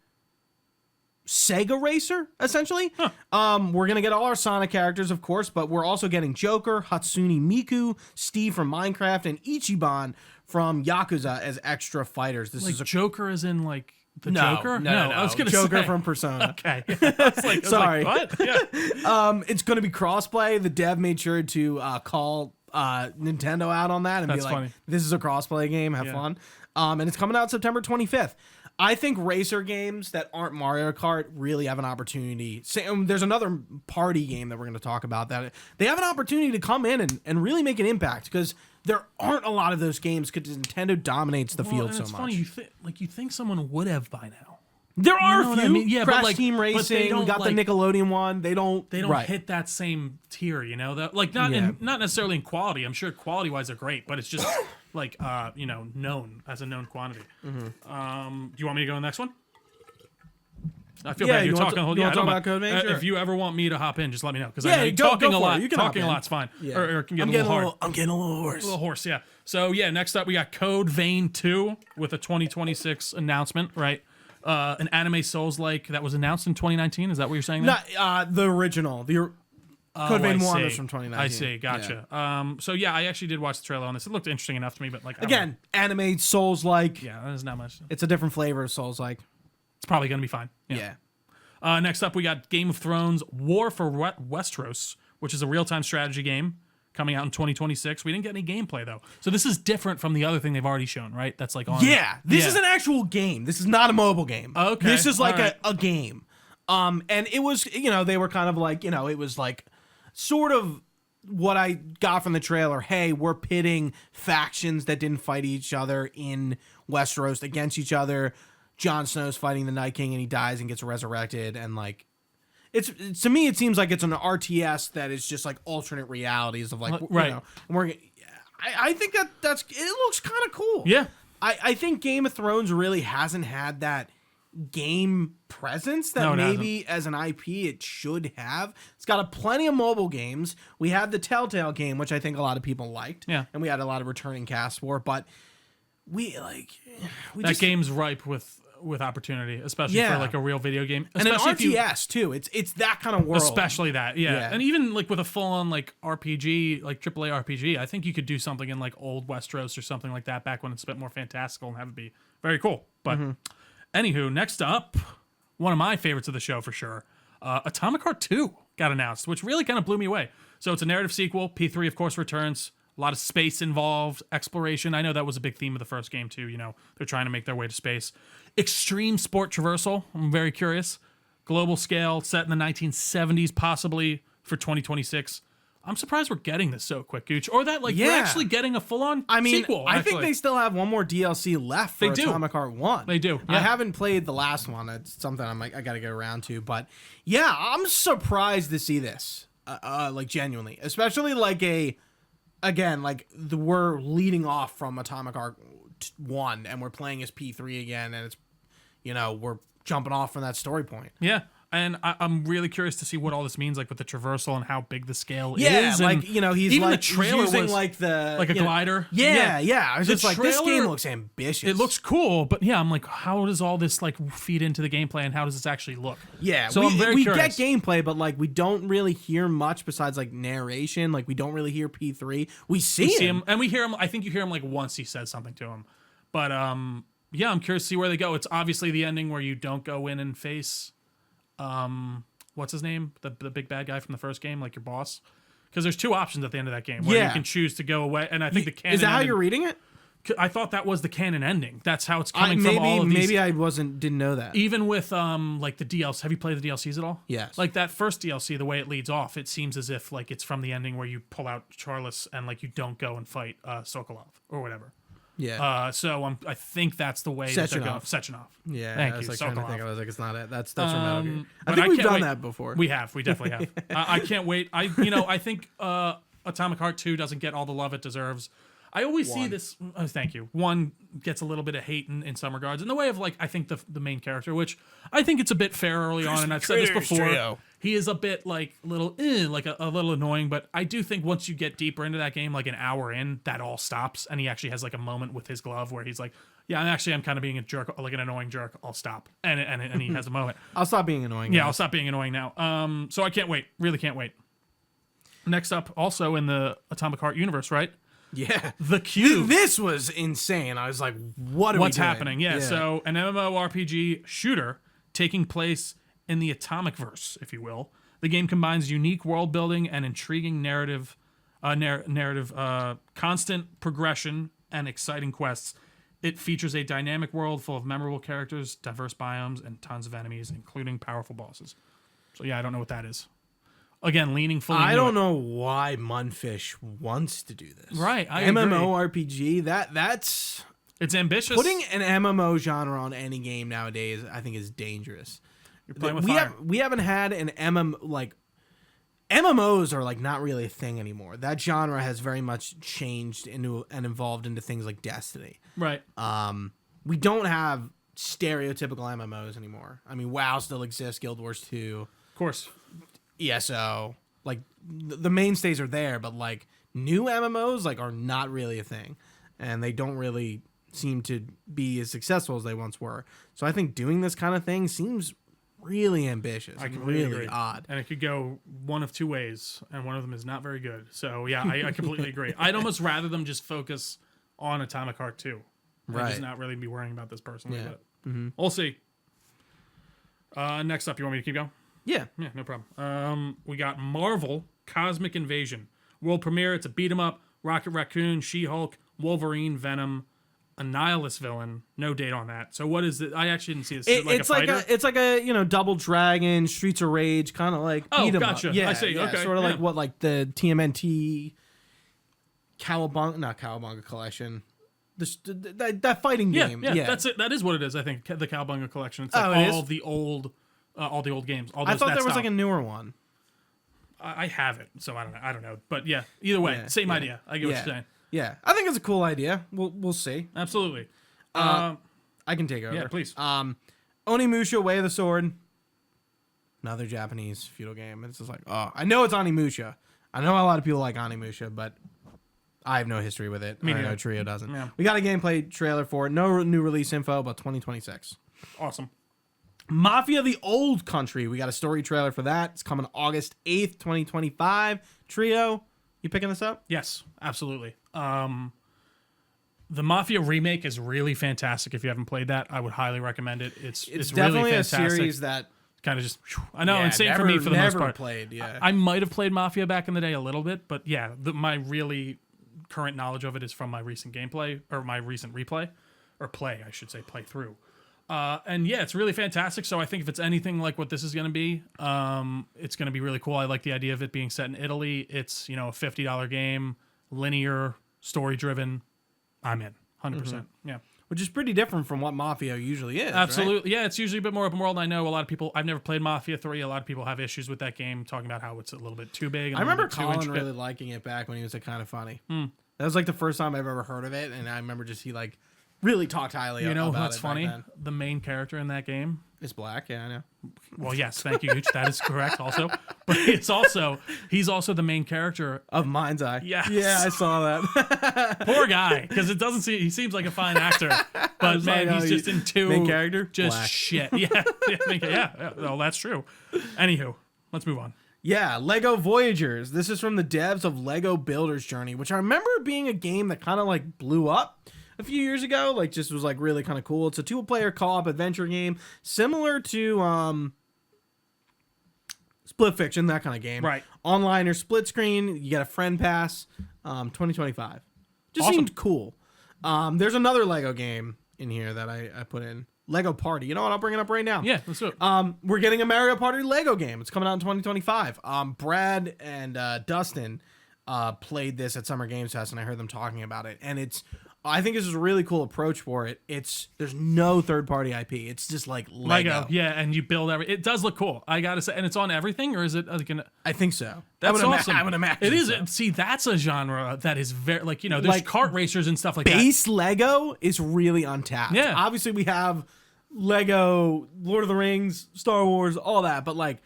Sega racer, essentially. We're going to get all our Sonic characters, of course, but we're also getting Joker, Hatsune Miku, Steve from Minecraft, and Ichiban from Yakuza as extra fighters. This Like is a Joker is in like the No, Joker? no. I was gonna Joker say. from Persona. Okay. I was like, Sorry. what? Yeah. It's going to be crossplay. The dev made sure to call Nintendo out on that and That's be like, funny. this is a crossplay game. Have fun. And it's coming out September 25th. I think racer games that aren't Mario Kart really have an opportunity. There's another party game that we're going to talk about that they have an opportunity to come in and really make an impact because there aren't a lot of those games because Nintendo dominates the field so it's much. funny. You think someone would have by now. There are You know a what few. I mean? Yeah, but Crash like- Team but they Racing. We don't, got like- the Nickelodeon one. They don't right. hit that same tier, that like not not necessarily in quality. I'm sure quality wise they're great, but it's just like known as a known quantity. Do you want me to go to the next one? I feel bad. you You're want talking to- a whole. you Yeah, want to I don't talk about mind. Code Vein? Sure. If you ever want me to hop in, just let me know because Yeah, I know go talking for a it. lot. You can hop Talking a in. lot's fine. Yeah. Or it can get I'm a getting little hard. I'm getting a little hoarse. A little horse, yeah. So yeah, next up we got Code Vein 2 with a 2026 announcement, right? An anime Souls-like that was announced in 2019. Is that what you're saying? There? Not the original. The Code Vein 1 I is see. from 2019. I see, gotcha. So yeah, I actually did watch the trailer on this. It looked interesting enough to me, but like I don't Again, anime Souls-like. know. Yeah, there's not much. It's a different flavor of Souls-like. It's probably gonna be fine. Yeah. Next up, we got Game of Thrones: War for Westeros, which is a real-time strategy game coming out in 2026. We didn't get any gameplay though, so this is different from the other thing they've already shown, right? That's like on. Yeah, this is an actual game. This is not a mobile game. Okay, This is like all right. a game. And it was, they were kind of like, it was like sort of what I got from the trailer. Hey, we're pitting factions that didn't fight each other in Westeros against each other. Jon Snow's fighting the Night King and he dies and gets resurrected. And like, it's to me, it seems like it's an RTS that is just like alternate realities of like, Right. I think that's it looks kind of cool. Yeah. I think Game of Thrones really hasn't had that game presence that No, it maybe as an IP it should have. It's got plenty of mobile games. We had the Telltale game, which I think a lot of people liked. Yeah. And we had a lot of returning cast for, but we That just, game's ripe with opportunity, especially Yeah. for like a real video game, and an especially if RTS too. It's that kind of world. Especially that, yeah. Yeah. And even like with a full-on like RPG, like AAA RPG, I think you could do something in like old Westeros or something like that back when it's a bit more fantastical and have it be very cool. But anywho, next up, one of my favorites of the show for sure, Atomic Heart 2 got announced, which really kind of blew me away. So it's a narrative sequel. P3, of course, returns. A lot of space involved, exploration. I know that was a big theme of the first game too. They're trying to make their way to space. Extreme sport traversal. I'm very curious. Global scale, set in the 1970s, possibly for 2026. I'm surprised we're getting this so quick, Gooch. Or that we're actually getting a full-on sequel. I think actually. they still have one more DLC left for They do. Atomic Heart 1. They do, I yeah. haven't haven't played the last one. It's something I got to get around to. But yeah, I'm surprised to see this. Like genuinely, especially like we're leading off from Atomic Heart 1 and we're playing as P3 again, and it's we're jumping off from that story point. Yeah. And I'm really curious to see what all this means, like with the traversal and how big the scale Yeah, is. like and he's even like the trailer using was like a glider. Yeah. I was The just like, this game trailer- looks ambitious. It looks cool, but yeah, I'm like, how does all this like feed into the gameplay, and how does this actually look? Yeah, so we, I'm very we curious. get gameplay, but like we don't really hear much besides like narration. Like we don't really hear P3. We see him. And we hear him. I think you hear him like once he says something to him, but yeah, I'm curious to see where they go. It's obviously the ending where you don't go in and face what's his name? The big bad guy from the first game, like your boss. Because there's two options at the end of that game where you can choose to go away. And I think the canon is that how you're reading it? I thought that was the canon ending. That's how it's coming from all of these. Maybe I didn't know that. Even with like the DLC, have you played the DLCs at all? Yes. Like that first DLC, the way it leads off, it seems as if like it's from the ending where you pull out Charles and like you don't go and fight Sokolov or whatever. Yeah. So I think that's the way that they're going. Sechenov. Yeah. Thank I was you. like trying to think. I was like, it's not it. That's from Metal Gear. I but think we've can't done wait. that before. We definitely have. I can't wait. I think Atomic Heart 2 doesn't get all the love it deserves. I always see this. Thank you. One gets a little bit of hate in some regards, in the way of like I think the main character, which I think it's a bit fair early on, and I've said this before. Trio. He is a bit like little, like a little annoying, but I do think once you get deeper into that game, like an hour in, that all stops, and he actually has like a moment with his glove where he's like, "Yeah, I'm kind of being a jerk, like an annoying jerk. I'll stop," and he has a moment. I'll stop being annoying. Yeah, I'll stop being annoying now. So I can't wait. Really can't wait. Next up, also in the Atomic Heart universe, right? Yeah. The Cube. This was insane. I was like, what's happening? Yeah, so an MMORPG shooter taking place in the Atomic Verse, if you will. The game combines unique world building and intriguing narrative, constant progression, and exciting quests. It features a dynamic world full of memorable characters, diverse biomes, and tons of enemies, including powerful bosses. So yeah, I don't know what that is. Again, leaning fully. I don't know why Munfish wants to do this. Right, I agree. MMORPG, that's it's ambitious. Putting an MMO genre on any game nowadays, I think, is dangerous. You're playing with fire. We haven't had an MMOs are like not really a thing anymore. That genre has very much changed into and evolved into things like Destiny. Right. We don't have stereotypical MMOs anymore. I mean, WoW still exists, Guild Wars 2. Of course. ESO, like the mainstays are there, but like new MMOs like are not really a thing, and they don't really seem to be as successful as they once were. So I think doing this kind of thing seems really ambitious and really odd. And it could go one of two ways, and one of them is not very good. So yeah, I completely agree. I'd almost rather them just focus on Atomic Heart 2. Right. Just not really be worrying about this personally, but we'll see. Next up, you want me to keep going? Yeah, no problem. We got Marvel Cosmic Invasion. World premiere, it's a beat 'em up. Rocket Raccoon, She-Hulk, Wolverine, Venom, a Nihilist villain. No date on that. So what is it? I actually didn't see this. It's like a Double Dragon, Streets of Rage, kind of like beat 'em gotcha. up. Yeah, I see. Okay. Sort of like what like the TMNT Cowabunga collection. That fighting game. Yeah, that's it. That is what it is. I think the Cowabunga collection. It's like all the old games. I thought there was like a newer one. I have it, so I don't know. But yeah, either way, same idea. I get what you're saying. Yeah, I think it's a cool idea. We'll see. Absolutely. I can take over. Yeah, please. Onimusha, Way of the Sword. Another Japanese feudal game. It's just like, I know it's Onimusha. I know a lot of people like Onimusha, but I have no history with it. I know Trio doesn't. Yeah. We got a gameplay trailer for it. No new release info, but 2026. Awesome. Mafia: The Old Country. We got a story trailer for that. It's coming August 8th, 2025. Trio, you picking this up? Yes, absolutely. The Mafia remake is really fantastic. If you haven't played that, I would highly recommend it. It's definitely really a series that kind of just I know, and same for me for the most part. Played, yeah. I might have played Mafia back in the day a little bit, but yeah, my really current knowledge of it is from my recent gameplay or my recent replay or play, I should say, playthrough. And yeah, it's really fantastic. So I think if it's anything like what this is going to be, it's going to be really cool. I like the idea of it being set in Italy. It's, a $50 game, linear, story driven. I'm in 100%. Yeah. Which is pretty different from what Mafia usually is. Absolutely. Right? Yeah. It's usually a bit more open world. I know a lot of people, I've never played Mafia 3. A lot of people have issues with that game, talking about how it's a little bit too big. And I remember Colin really liking it back when he was kind of funny. That was like the first time I've ever heard of it. And I remember just he really talked highly about it. You know what's funny? The main character in that game is black. Yeah, I know. Well, yes, thank you, Gooch. That is correct also. But he's also the main character of Mind's Eye. Yes. Yeah, I saw that. Poor guy, because it doesn't seem he seems like a fine actor, but man, he's just into main character. Just black. Shit. Yeah. Well, that's true. Anywho, let's move on. Yeah, Lego Voyagers. This is from the devs of Lego Builder's Journey, which I remember being a game that kind of blew up a few years ago, just was really kind of cool. It's a 2-player co-op adventure game, similar to Split fiction, that kind of game. Right. Online or split screen, you get a friend pass. 2025. Just Awesome. seemed cool. There's another Lego game in here that I put in. Lego Party. You know what? I'll bring it up right now. Yeah, let's do it. We're getting a Mario Party Lego game. It's coming out in 2025. Brad and Dustin played this at Summer Games Fest, and I heard them talking about it. And I think this is a really cool approach for it. There's no third-party IP. It's just like Lego. Yeah, and you build it does look cool. I gotta say, and it's on everything, or is it like I think so. That's awesome. I would imagine it is. so. See, that's a genre that is very there's kart racers and stuff like that. Base Lego is really untapped. Yeah. Obviously, we have Lego, Lord of the Rings, Star Wars, all that, but like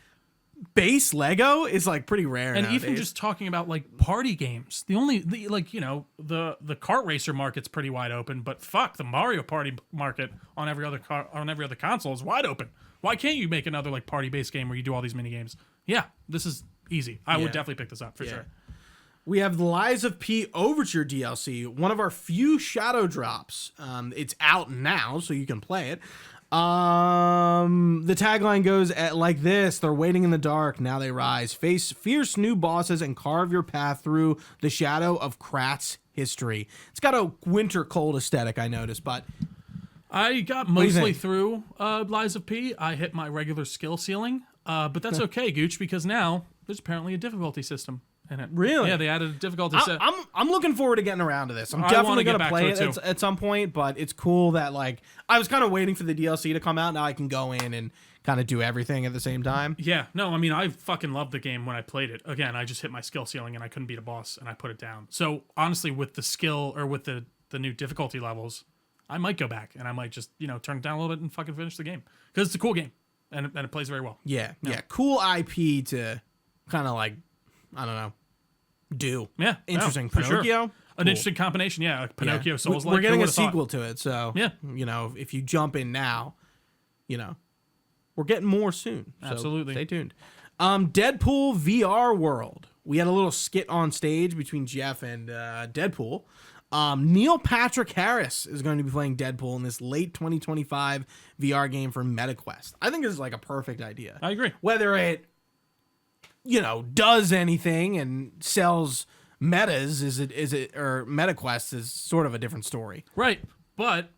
base Lego is like pretty rare. And nowadays. even just talking about like party games, the kart racer market's pretty wide open, but fuck, the Mario Party market on every other console is wide open. Why can't you make another like party based game where you do all these mini games? Yeah, this is easy. I would definitely pick this up for sure. We have the Lies of P Overture DLC, one of our few shadow drops. It's out now, so you can play it. The tagline goes like this: they're waiting in the dark, now they rise. Face fierce new bosses and carve your path through the shadow of Krat's history. It's got a winter cold aesthetic, I noticed, but I got mostly through Lies of P. I hit my regular skill ceiling, but that's okay, Gooch, because now there's apparently a difficulty system in it. Really? Yeah, they added a difficulty set. I'm looking forward to getting around to this. I'm definitely going to play it at some point, but it's cool that like I was kind of waiting for the DLC to come out. Now I can go in and kind of do everything at the same time. Yeah, no, I mean, I fucking loved the game when I played it. Again, I just hit my skill ceiling and I couldn't beat a boss and I put it down. So honestly, with the skill or with the new difficulty levels, I might go back and I might just, turn it down a little bit and fucking finish the game. Because it's a cool game and it plays very well. Yeah. Cool IP to kind of like, I don't know, do. Yeah. Interesting. For Pinocchio. Sure. An interesting combination, yeah. Pinocchio, Souls-like. We're getting a sequel to it, so yeah. If you jump in now, we're getting more soon. So absolutely. Stay tuned. Deadpool VR World. We had a little skit on stage between Geoff and Deadpool. Neil Patrick Harris is going to be playing Deadpool in this late 2025 VR game for MetaQuest. I think this is like a perfect idea. I agree. Whether it does anything and sells metas, is it or MetaQuest is sort of a different story. Right. But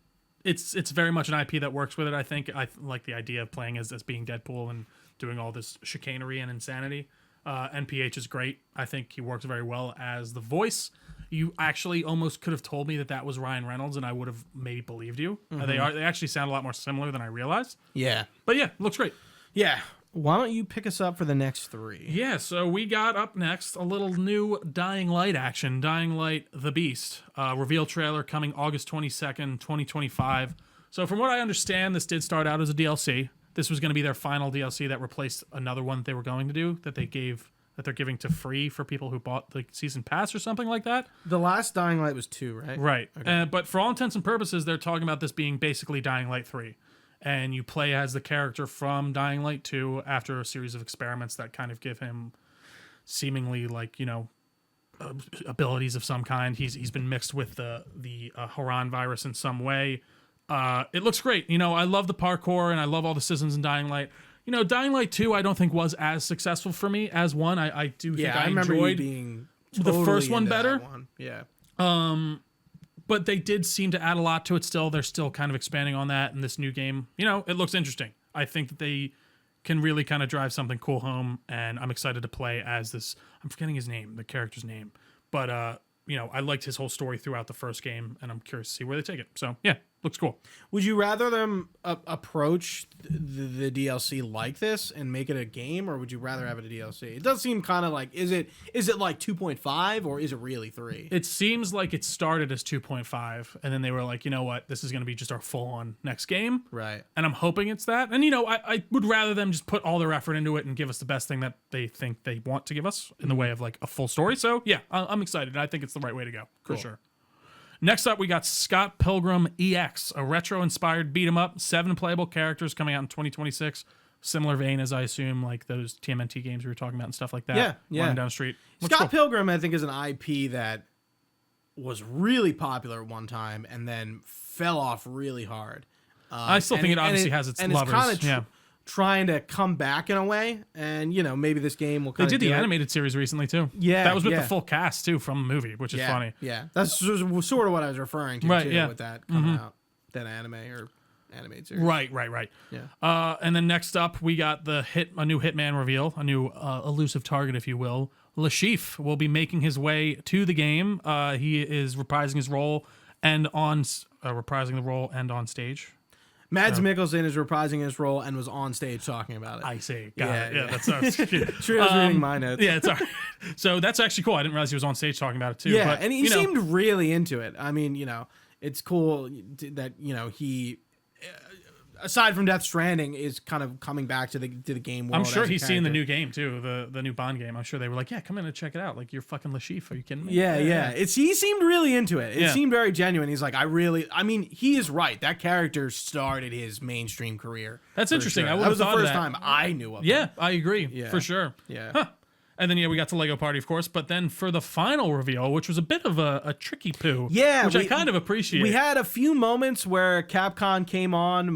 it's very much an IP that works with it. I think I like the idea of playing as being Deadpool and doing all this chicanery and insanity. NPH is great. I think he works very well as the voice. You actually almost could have told me that was Ryan Reynolds, and I would have maybe believed you. Mm-hmm. They actually sound a lot more similar than I realized. Yeah. But yeah, looks great. Yeah. Why don't you pick us up for the next three? Yeah, so we got up next a little new Dying Light action. Dying Light The Beast. Reveal trailer coming August 22nd, 2025. So from what I understand, this did start out as a DLC. This was going to be their final DLC that replaced another one that they were going to do that they're giving to free for people who bought the season pass or something like that. The last Dying Light was 2, right? Right. Okay. But for all intents and purposes, they're talking about this being basically Dying Light 3. And you play as the character from Dying Light 2 after a series of experiments that kind of give him seemingly abilities of some kind. He's been mixed with the Haran virus in some way. It looks great. I love the parkour and I love all the systems in Dying Light. Dying Light 2 I don't think was as successful for me as 1. I do think I remember enjoyed being the first one into better. That one. Yeah. But they did seem to add a lot to it still. They're still kind of expanding on that in this new game. It looks interesting. I think that they can really kind of drive something cool home, and I'm excited to play as this. I'm forgetting his name, the character's name. But, I liked his whole story throughout the first game, and I'm curious to see where they take it. So, yeah, looks cool. Would you rather them approach the DLC like this and make it a game, or would you rather have it a DLC? It does seem kind of like, is it like 2.5, or is it really 3? It seems like it started as 2.5, and then they were like, you know what, this is going to be just our full-on next game. Right. And I'm hoping it's that. And, I would rather them just put all their effort into it and give us the best thing that they think they want to give us in the way of, like, a full story. So, yeah, I'm excited. I think it's the right way to go, for sure. Next up, we got Scott Pilgrim EX, a retro-inspired beat-em-up, 7 playable characters coming out in 2026. Similar vein as I assume, like those TMNT games we were talking about and stuff like that. Yeah. Running down the street. Scott Pilgrim, I think, is an IP that was really popular at one time and then fell off really hard. I still think it obviously has its lovers. It's kind of trying to come back in a way, and maybe this game will. They did the animated series recently too. Yeah, that was with the full cast too from the movie, which is funny. Yeah, that's sort of what I was referring to too, with that coming out, that anime or animated series. Right. Yeah. And then next up, we got a new Hitman reveal, a new elusive target, if you will. Lashif will be making his way to the game. He is reprising his role and on stage. Mads Mikkelsen is reprising his role and was on stage talking about it. I see. Got it. Yeah, that sounds cute. Sure, I was reading my notes. Yeah, it's all right. So that's actually cool. I didn't realize he was on stage talking about it too. Yeah, but, and he seemed really into it. I mean, it's cool that he, aside from Death Stranding, is kind of coming back to the game world. I'm sure he's seen the new game too, the new Bond game. I'm sure they were like, yeah, come in and check it out. Like, you're fucking Lashif. Are you kidding me? Yeah. He seemed really into it. It seemed very genuine. He's like, he is right. That character started his mainstream career. That's interesting. Sure. That was the first time I knew of him. Yeah, I agree. For sure. Yeah. Huh. And then, we got to Lego Party, of course. But then for the final reveal, which was a bit of a tricky poo, which I kind of appreciate. We had a few moments where Capcom came on.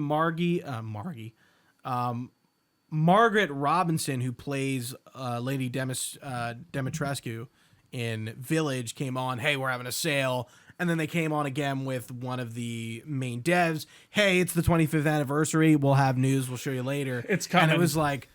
Margaret Robinson, who plays Lady Dimitrescu in Village, came on. Hey, we're having a sale. And then they came on again with one of the main devs. Hey, it's the 25th anniversary. We'll have news. We'll show you later. It's kind of... it was like...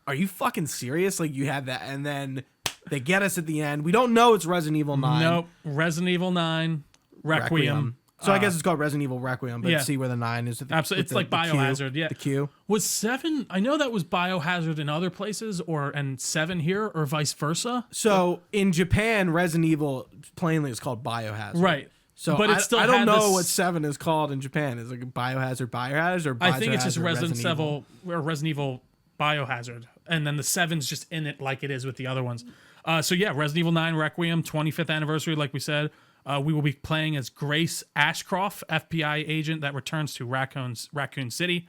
Are you fucking serious? Like, you had that, and then they get us at the end. We don't know it's Resident Evil 9. Nope. Resident Evil 9 Requiem. So I guess it's called Resident Evil Requiem, but see where the 9 is. Absolutely. It's like Biohazard, The Q. Was 7, I know that was Biohazard in other places, and 7 here, or vice versa? So in Japan, Resident Evil plainly is called Biohazard. Right. So but it still I don't know what 7 is called in Japan. Is it Biohazard, or Biohazard? I think it's just Resident Evil Biohazard, and then the 7's just in it like it is with the other ones. So yeah, Resident Evil 9 Requiem, 25th anniversary, like we said. We will be playing as Grace Ashcroft, FBI agent that returns to Raccoon City.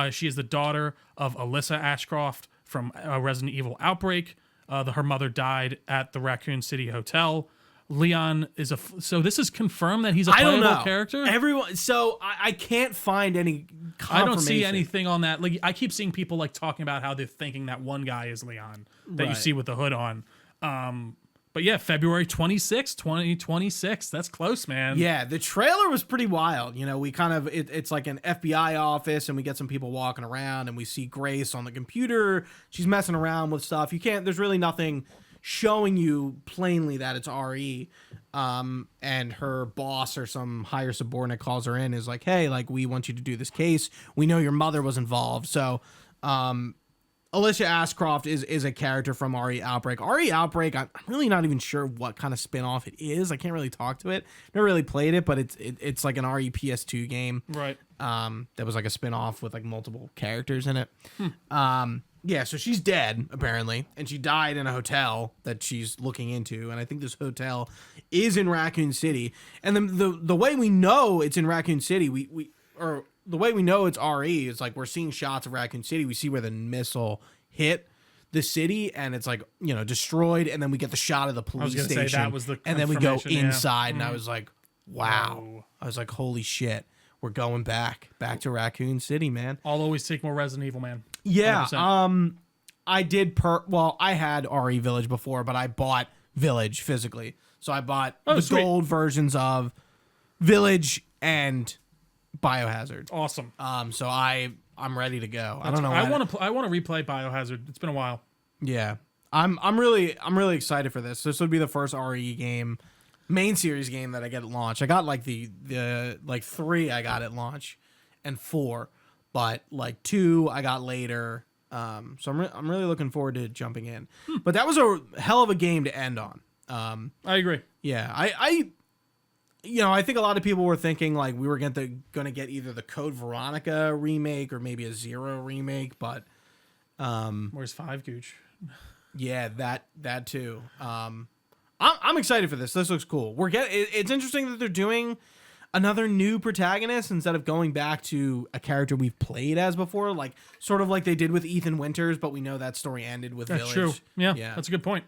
She is the daughter of Alyssa Ashcroft from Resident Evil Outbreak. Her mother died at the Raccoon City Hotel. Leon is so this is confirmed that he's a playable character? Everyone, so I can't find any confirmation. I don't see anything on that. Like, I keep seeing people like talking about how they're thinking that one guy is Leon that you see with the hood on. But yeah, February 26th, 2026. That's close, man. Yeah, the trailer was pretty wild. We kind of, it's like an FBI office, and we get some people walking around, and we see Grace on the computer. She's messing around with stuff. There's really nothing showing you plainly that it's RE. And her boss or some higher subordinate calls her in, is like, hey, like, we want you to do this case. We know your mother was involved. So, Alicia Ashcroft is a character from RE Outbreak. RE Outbreak, I'm really not even sure what kind of spin-off it is. I can't really talk to it. Never really played it, but it's like an RE PS2 game. Right. That was like a spin-off with like multiple characters in it. Yeah, so she's dead, apparently, and she died in a hotel that she's looking into, and I think this hotel is in Raccoon City. And the way we know it's in Raccoon City, the way we know it's RE is like we're seeing shots of Raccoon City. We see where the missile hit the city, and it's like, destroyed, and then we get the shot of the police station. Say that was the and then we go inside, and I was like, wow. Whoa. I was like, holy shit. We're going back to Raccoon City, man. I'll always take more Resident Evil, man. 100%. Yeah. I did I had RE Village before, but I bought Village physically. So I bought the gold versions of Village and Biohazard. Awesome. So I'm ready to go. I don't know. I want to replay Biohazard. It's been a while. Yeah. I'm really excited for this. This would be the first RE game, main series game that I get at launch. I got like the 3 I got at launch, and 4, but like 2 I got later. So I'm really looking forward to jumping in. But that was a hell of a game to end on. I agree. Yeah, I think a lot of people were thinking like we were gonna get either the Code Veronica remake or maybe a 0 remake, but where's 5 Gooch? Yeah, that too. I'm excited for this. This looks cool. It's interesting that they're doing another new protagonist instead of going back to a character we've played as before, like sort of like they did with Ethan Winters, but we know that story ended with Village. That's true. Yeah, that's a good point.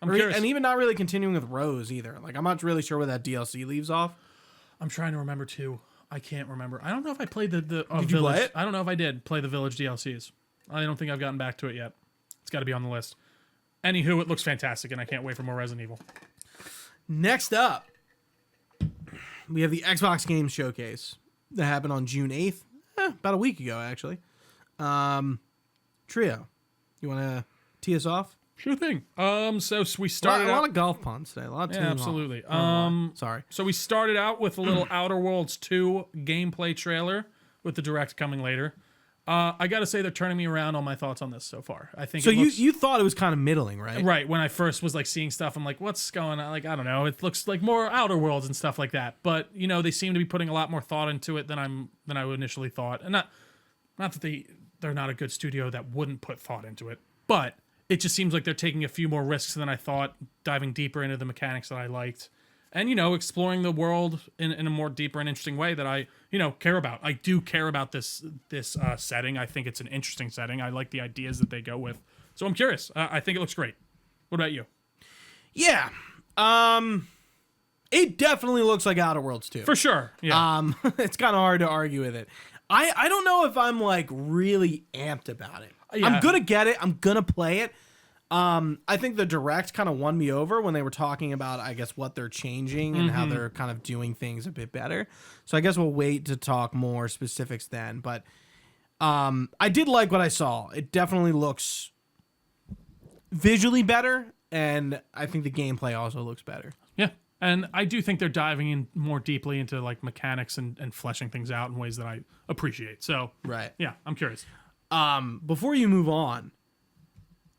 I'm curious. And even not really continuing with Rose either. Like, I'm not really sure where that DLC leaves off. I'm trying to remember too. I can't remember. I don't know if I played the Did Village. you play it? I don't know if I did play the Village DLCs. I don't think I've gotten back to it yet. It's got to be on the list. Anywho, it looks fantastic, and I can't wait for more Resident Evil. Next up, we have the Xbox Games Showcase that happened on June 8th, about a week ago, actually. Trio, you want to tee us off? Sure thing. So we started a lot out. of golf puns today. A lot of Yeah, absolutely. Sorry. So we started out with a little Outerworlds 2 gameplay trailer with the direct coming later. I got to say they're turning me around on my thoughts on this so far. I think So you thought it was kind of middling, right? right when I first was like seeing stuff, I'm like, what's going on? Like, I don't know. It looks like more Outerworlds and stuff like that. But you know, they seem to be putting a lot more thought into it than I initially thought. And not that they're not a good studio that wouldn't put thought into it, but it just seems like they're taking a few more risks than I thought, diving deeper into the mechanics that I liked. And, you know, exploring the world in a more deeper and interesting way that I, care about. I do care about this setting. I think it's an interesting setting. I like the ideas that they go with. So I'm curious. I think it looks great. What about you? Yeah. It definitely looks like Outer Worlds 2. For sure. Yeah. It's kind of hard to argue with it. I don't know if I'm like really amped about it. Yeah. I'm gonna get it. I'm gonna play it. I think the direct kind of won me over when they were talking about, I guess, what they're changing and how they're kind of doing things a bit better. So I guess we'll wait to talk more specifics then. But I did like what I saw. It definitely looks visually better, and I think the gameplay also looks better. Yeah. And I do think they're diving in more deeply into like mechanics and fleshing things out in ways that I appreciate. So Right. yeah, I'm curious. Before you move on,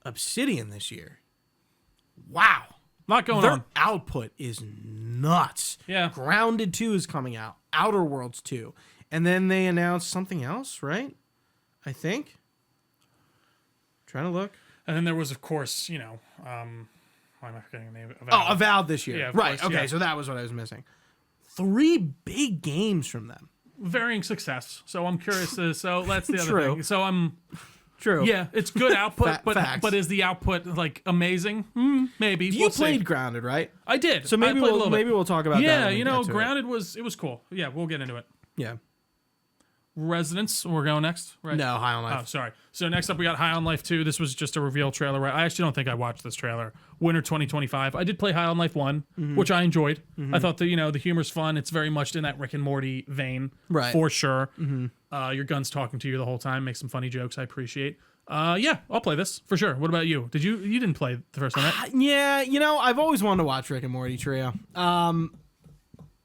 Obsidian this year. Wow. A lot going Their on. output is nuts. Yeah. Grounded 2 is coming out. Outer Worlds 2. And then they announced something else, right? I think. Trying to look. And then there was, of course, why am I forgetting the name? Avowed this year. Yeah, of right. course, Okay, yeah. so that was what I was missing. 3 big games from them. Varying success. So I'm curious. So that's the other True. thing. So I'm. True. Yeah, it's good output, Facts. but is the output like amazing? Maybe. You We'll see. played Grounded, right? I did. So I played a little bit. maybe we'll talk about that. Yeah, when we get to Grounded it was cool. Yeah, we'll get into it. it. Yeah. Residence, we're going next, right? No, High on Oh, Life. sorry. So next up, we got High on Life 2. This was just a reveal trailer, right? I actually don't think I watched this trailer. Winter 2025. I did play High on Life 1, which I enjoyed. I thought the humor's fun. It's very much in that Rick and Morty vein, Right. for sure. Your gun's talking to you the whole time, make some funny jokes. I appreciate. Yeah, I'll play this for sure. What about you? You didn't play the first one, right? Yeah, I've always wanted to watch Rick and Morty Trio.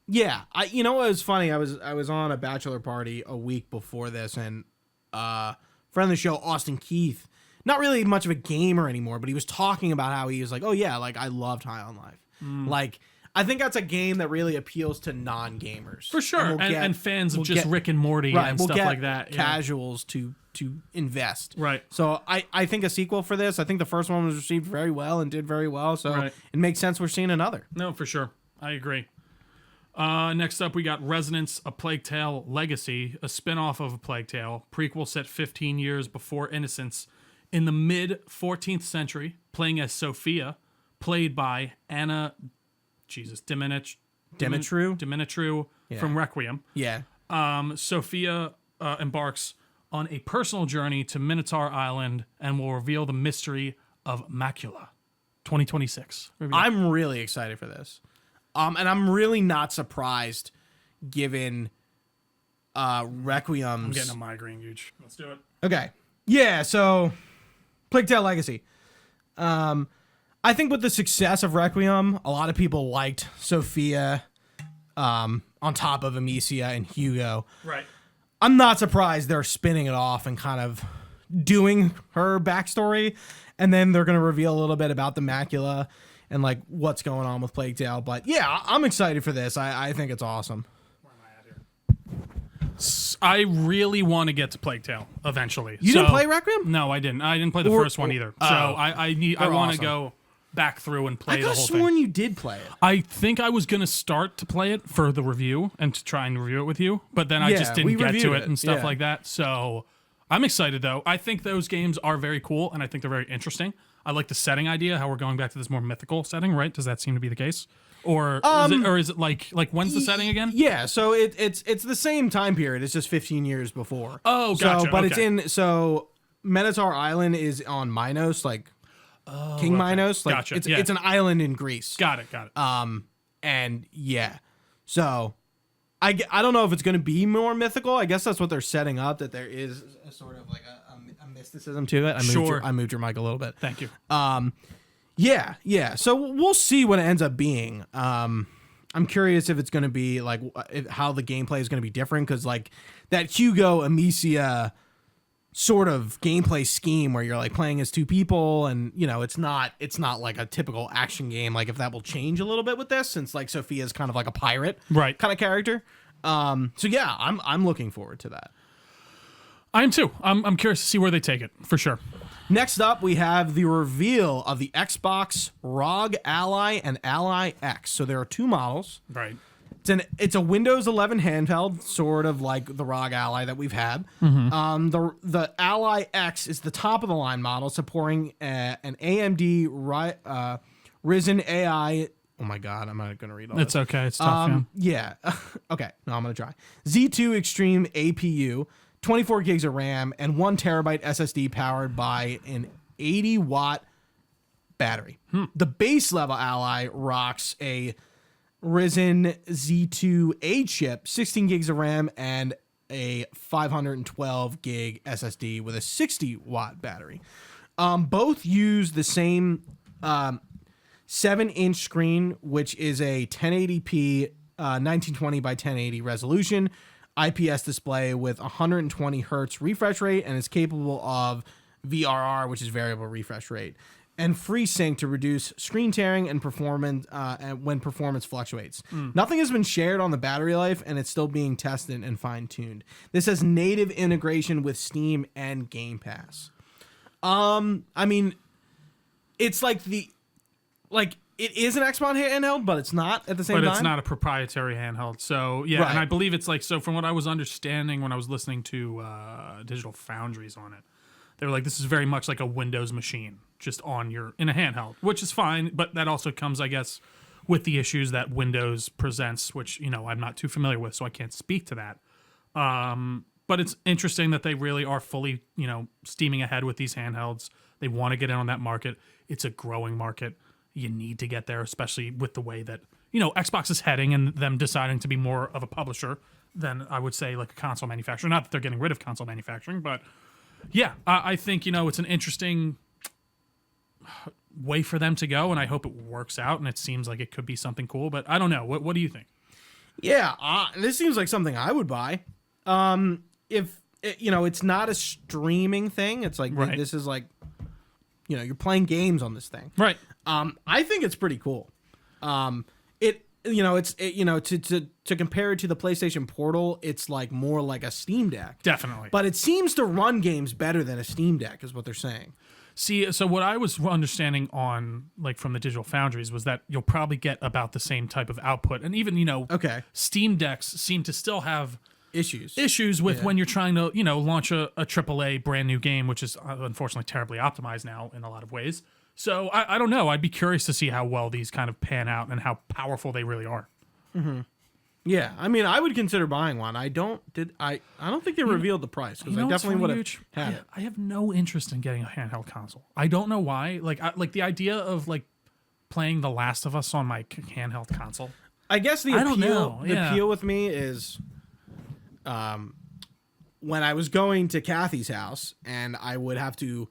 Yeah, what was funny? I was on a bachelor party a week before this, and friend of the show, Austin Keith, not really much of a gamer anymore, but he was talking about how he was like, oh yeah, like I loved High on Life. Like I think that's a game that really appeals to non-gamers For sure, and fans of we'll just get- Rick and Morty right, and we'll stuff get like that. Yeah. Casuals to invest. Right. So I think a sequel for this. I think the first one was received very well and did very well. So Right. it makes sense we're seeing another. No, for sure. I agree. Next up, we got Resonance, A Plague Tale Legacy, a spin-off of A Plague Tale, prequel set 15 years before Innocence, in the mid-14th century, playing as Sophia, played by Anna, Dimitru from Requiem. Yeah. Sophia embarks on a personal journey to Minotaur Island and will reveal the mystery of Macula. 2026. I'm really excited for this. And I'm really not surprised given Requiem's... I'm getting a migraine, Gooch. Let's do it. Okay. Yeah, so Plague Tale Legacy. I think with the success of Requiem, a lot of people liked Sophia on top of Amicia and Hugo. Right. I'm not surprised they're spinning it off and kind of doing her backstory, and then they're going to reveal a little bit about the macula and like what's going on with Plague Tale. But yeah, I'm excited for this. I think it's awesome. Where am I at here? I really want to get to Plague Tale eventually. You didn't play Requiem? No, I didn't. I didn't play the first one either. So I want to awesome. go back through and play I the could whole have thing. sworn you did play it. I think I was gonna start to play it for the review and to try and review it with you, but then I Yeah, just we didn't get to reviewed it it, and stuff yeah. like that. So I'm excited though. I think those games are very cool and I think they're very interesting. I like the setting idea, how we're going back to this more mythical setting, right? Does that seem to be the case? or is it like when's the setting again? Yeah, so it's the same time period. It's just 15 years before. Oh, gotcha. So, but okay. Minotaur Island is on Minos, like King Minos. Like Gotcha, it's an island in Greece. Got it. And yeah, so I don't know if it's going to be more mythical. I guess that's what they're setting up, that there is a sort of like a mysticism to it. I moved your mic a little bit. Thank you. Yeah. So we'll see what it ends up being. I'm curious if it's going to be like how the gameplay is going to be different, because like that Hugo Amicia sort of gameplay scheme where you're like playing as two people, and you know it's not like a typical action game. Like if that will change a little bit with this, since like Sophia's kind of like a pirate right kind of character. So yeah, I'm looking forward to that. I am too. I'm curious to see where they take it for sure. Next up, we have the reveal of the Xbox ROG Ally and Ally X. So there are two models. Right. It's a Windows 11 handheld, sort of like the ROG Ally that we've had. Mm-hmm. The Ally X is the top of the line model, supporting an AMD Ryzen AI. Oh my God, I'm not going to read all this. It's okay. It's tough. Yeah. Okay. No, I'm going to try. Z2 Extreme APU, 24 gigs of RAM, and 1 terabyte SSD powered by an 80-watt battery. The base level Ally rocks a Ryzen Z2A chip, 16 gigs of RAM, and a 512 gig SSD with a 60-watt battery. Both use the same 7-inch screen, which is a 1080p 1920 by 1080 resolution IPS display with 120 hertz refresh rate, and is capable of VRR, which is variable refresh rate, and FreeSync to reduce screen tearing and performance when performance fluctuates. Nothing has been shared on the battery life, and it's still being tested and fine-tuned. This has native integration with Steam and Game Pass. I mean, it's like it is an Xbox handheld, but it's not at the same time. But it's not a proprietary handheld. So, yeah, Right. and I believe it's like, so from what I was understanding when I was listening to Digital Foundries on it, they were like, this is very much like a Windows machine, just in a handheld, which is fine, but that also comes, I guess, with the issues that Windows presents, which, I'm not too familiar with, so I can't speak to that. But it's interesting that they really are fully, steaming ahead with these handhelds. They want to get in on that market. It's a growing market. You need to get there, especially with the way that, Xbox is heading and them deciding to be more of a publisher than, I would say, like a console manufacturer. Not that they're getting rid of console manufacturing, but yeah, I think, it's an interesting way for them to go, and I hope it works out, and it seems like it could be something cool, but I don't know. What do you think? Yeah, this seems like something I would buy. If, it's not a streaming thing. It's like, right. This is like, you're playing games on this thing. Right. I think it's pretty cool. To compare it to the PlayStation Portal, it's like more like a Steam Deck. Definitely. But it seems to run games better than a Steam Deck, is what they're saying. See, so what I was understanding on, like, from the Digital Foundries was that you'll probably get about the same type of output. And even, okay. Steam Decks seem to still have issues with when you're trying to, launch a AAA brand new game, which is unfortunately terribly optimized now in a lot of ways. So I don't know. I'd be curious to see how well these kind of pan out and how powerful they really are. Mm-hmm. Yeah, I mean, I would consider buying one. I don't think they revealed the price, because I definitely would have had it. I have no interest in getting a handheld console. I don't know why. Like the idea of like playing The Last of Us on my handheld console. I guess the appeal with me is, when I was going to Kathy's house and I would have to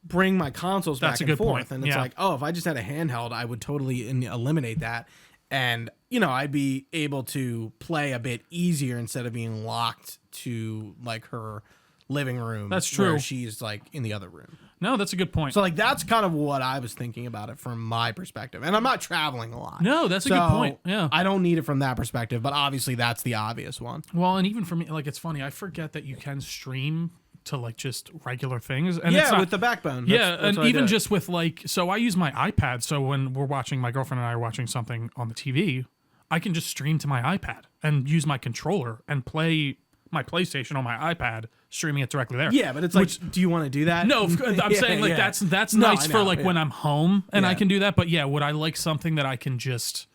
bring my consoles back and forth, and it's like, oh, if I just had a handheld, I would totally eliminate that. And, I'd be able to play a bit easier instead of being locked to, like, her living room. That's true. Where she's, like, in the other room. No, that's a good point. So, like, that's kind of what I was thinking about it from my perspective. And I'm not traveling a lot. No, that's a good point. Yeah. I don't need it from that perspective, but obviously that's the obvious one. Well, and even for me, like, it's funny. I forget that you can stream to, like, just regular things. And yeah, it's not, with the backbone. That's and even just with, like, so I use my iPad. So when my girlfriend and I are watching something on the TV, I can just stream to my iPad and use my controller and play my PlayStation on my iPad, streaming it directly there. Yeah, but it's like, do you want to do that? No, I'm saying, like, that's nice for, like, when I'm home and I can do that. But, yeah, would I like something that I can just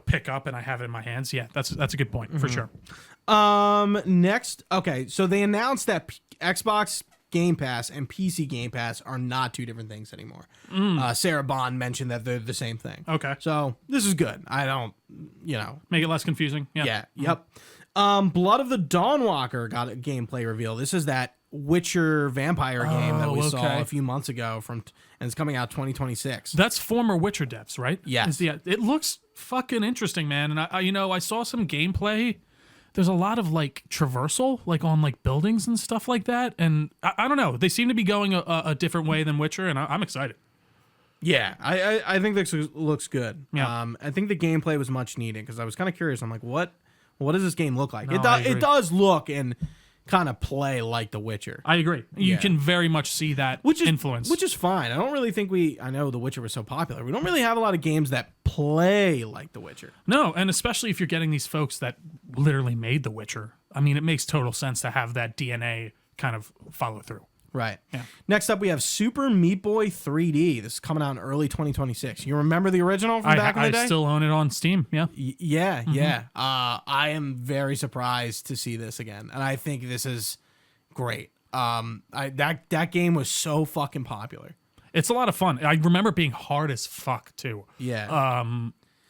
pick up and I have it in my hands. Yeah, that's a good point for sure. Next, okay, so they announced that Xbox Game Pass and PC Game Pass are not two different things anymore. Sarah Bond mentioned that they're the same thing. Okay. So this is good. I don't, Make it less confusing. Yeah. Yeah. Yep. Blood of the Dawnwalker got a gameplay reveal. This is that Witcher vampire game that we saw a few months ago and it's coming out 2026. That's former Witcher devs, right? Yes. It looks fucking interesting, man. And I saw some gameplay. There's a lot of like traversal, like on like buildings and stuff like that. And I don't know. They seem to be going a different way than Witcher, and I'm excited. Yeah, I think this looks good. Yeah. I think the gameplay was much needed because I was kind of curious. I'm like, what does this game look like? No, It does look and kind of play like The Witcher. I agree. You can very much see that influence. Which is fine. I don't really think I know The Witcher was so popular. We don't really have a lot of games that play like The Witcher. No, and especially if you're getting these folks that literally made The Witcher. I mean, it makes total sense to have that DNA kind of follow through. Right. Yeah. Next up, we have Super Meat Boy 3D. This is coming out in early 2026. You remember the original from back in the day? I still own it on Steam. Yeah. Yeah. I am very surprised to see this again, and I think this is great. That game was so fucking popular. It's a lot of fun. I remember it being hard as fuck too. Yeah.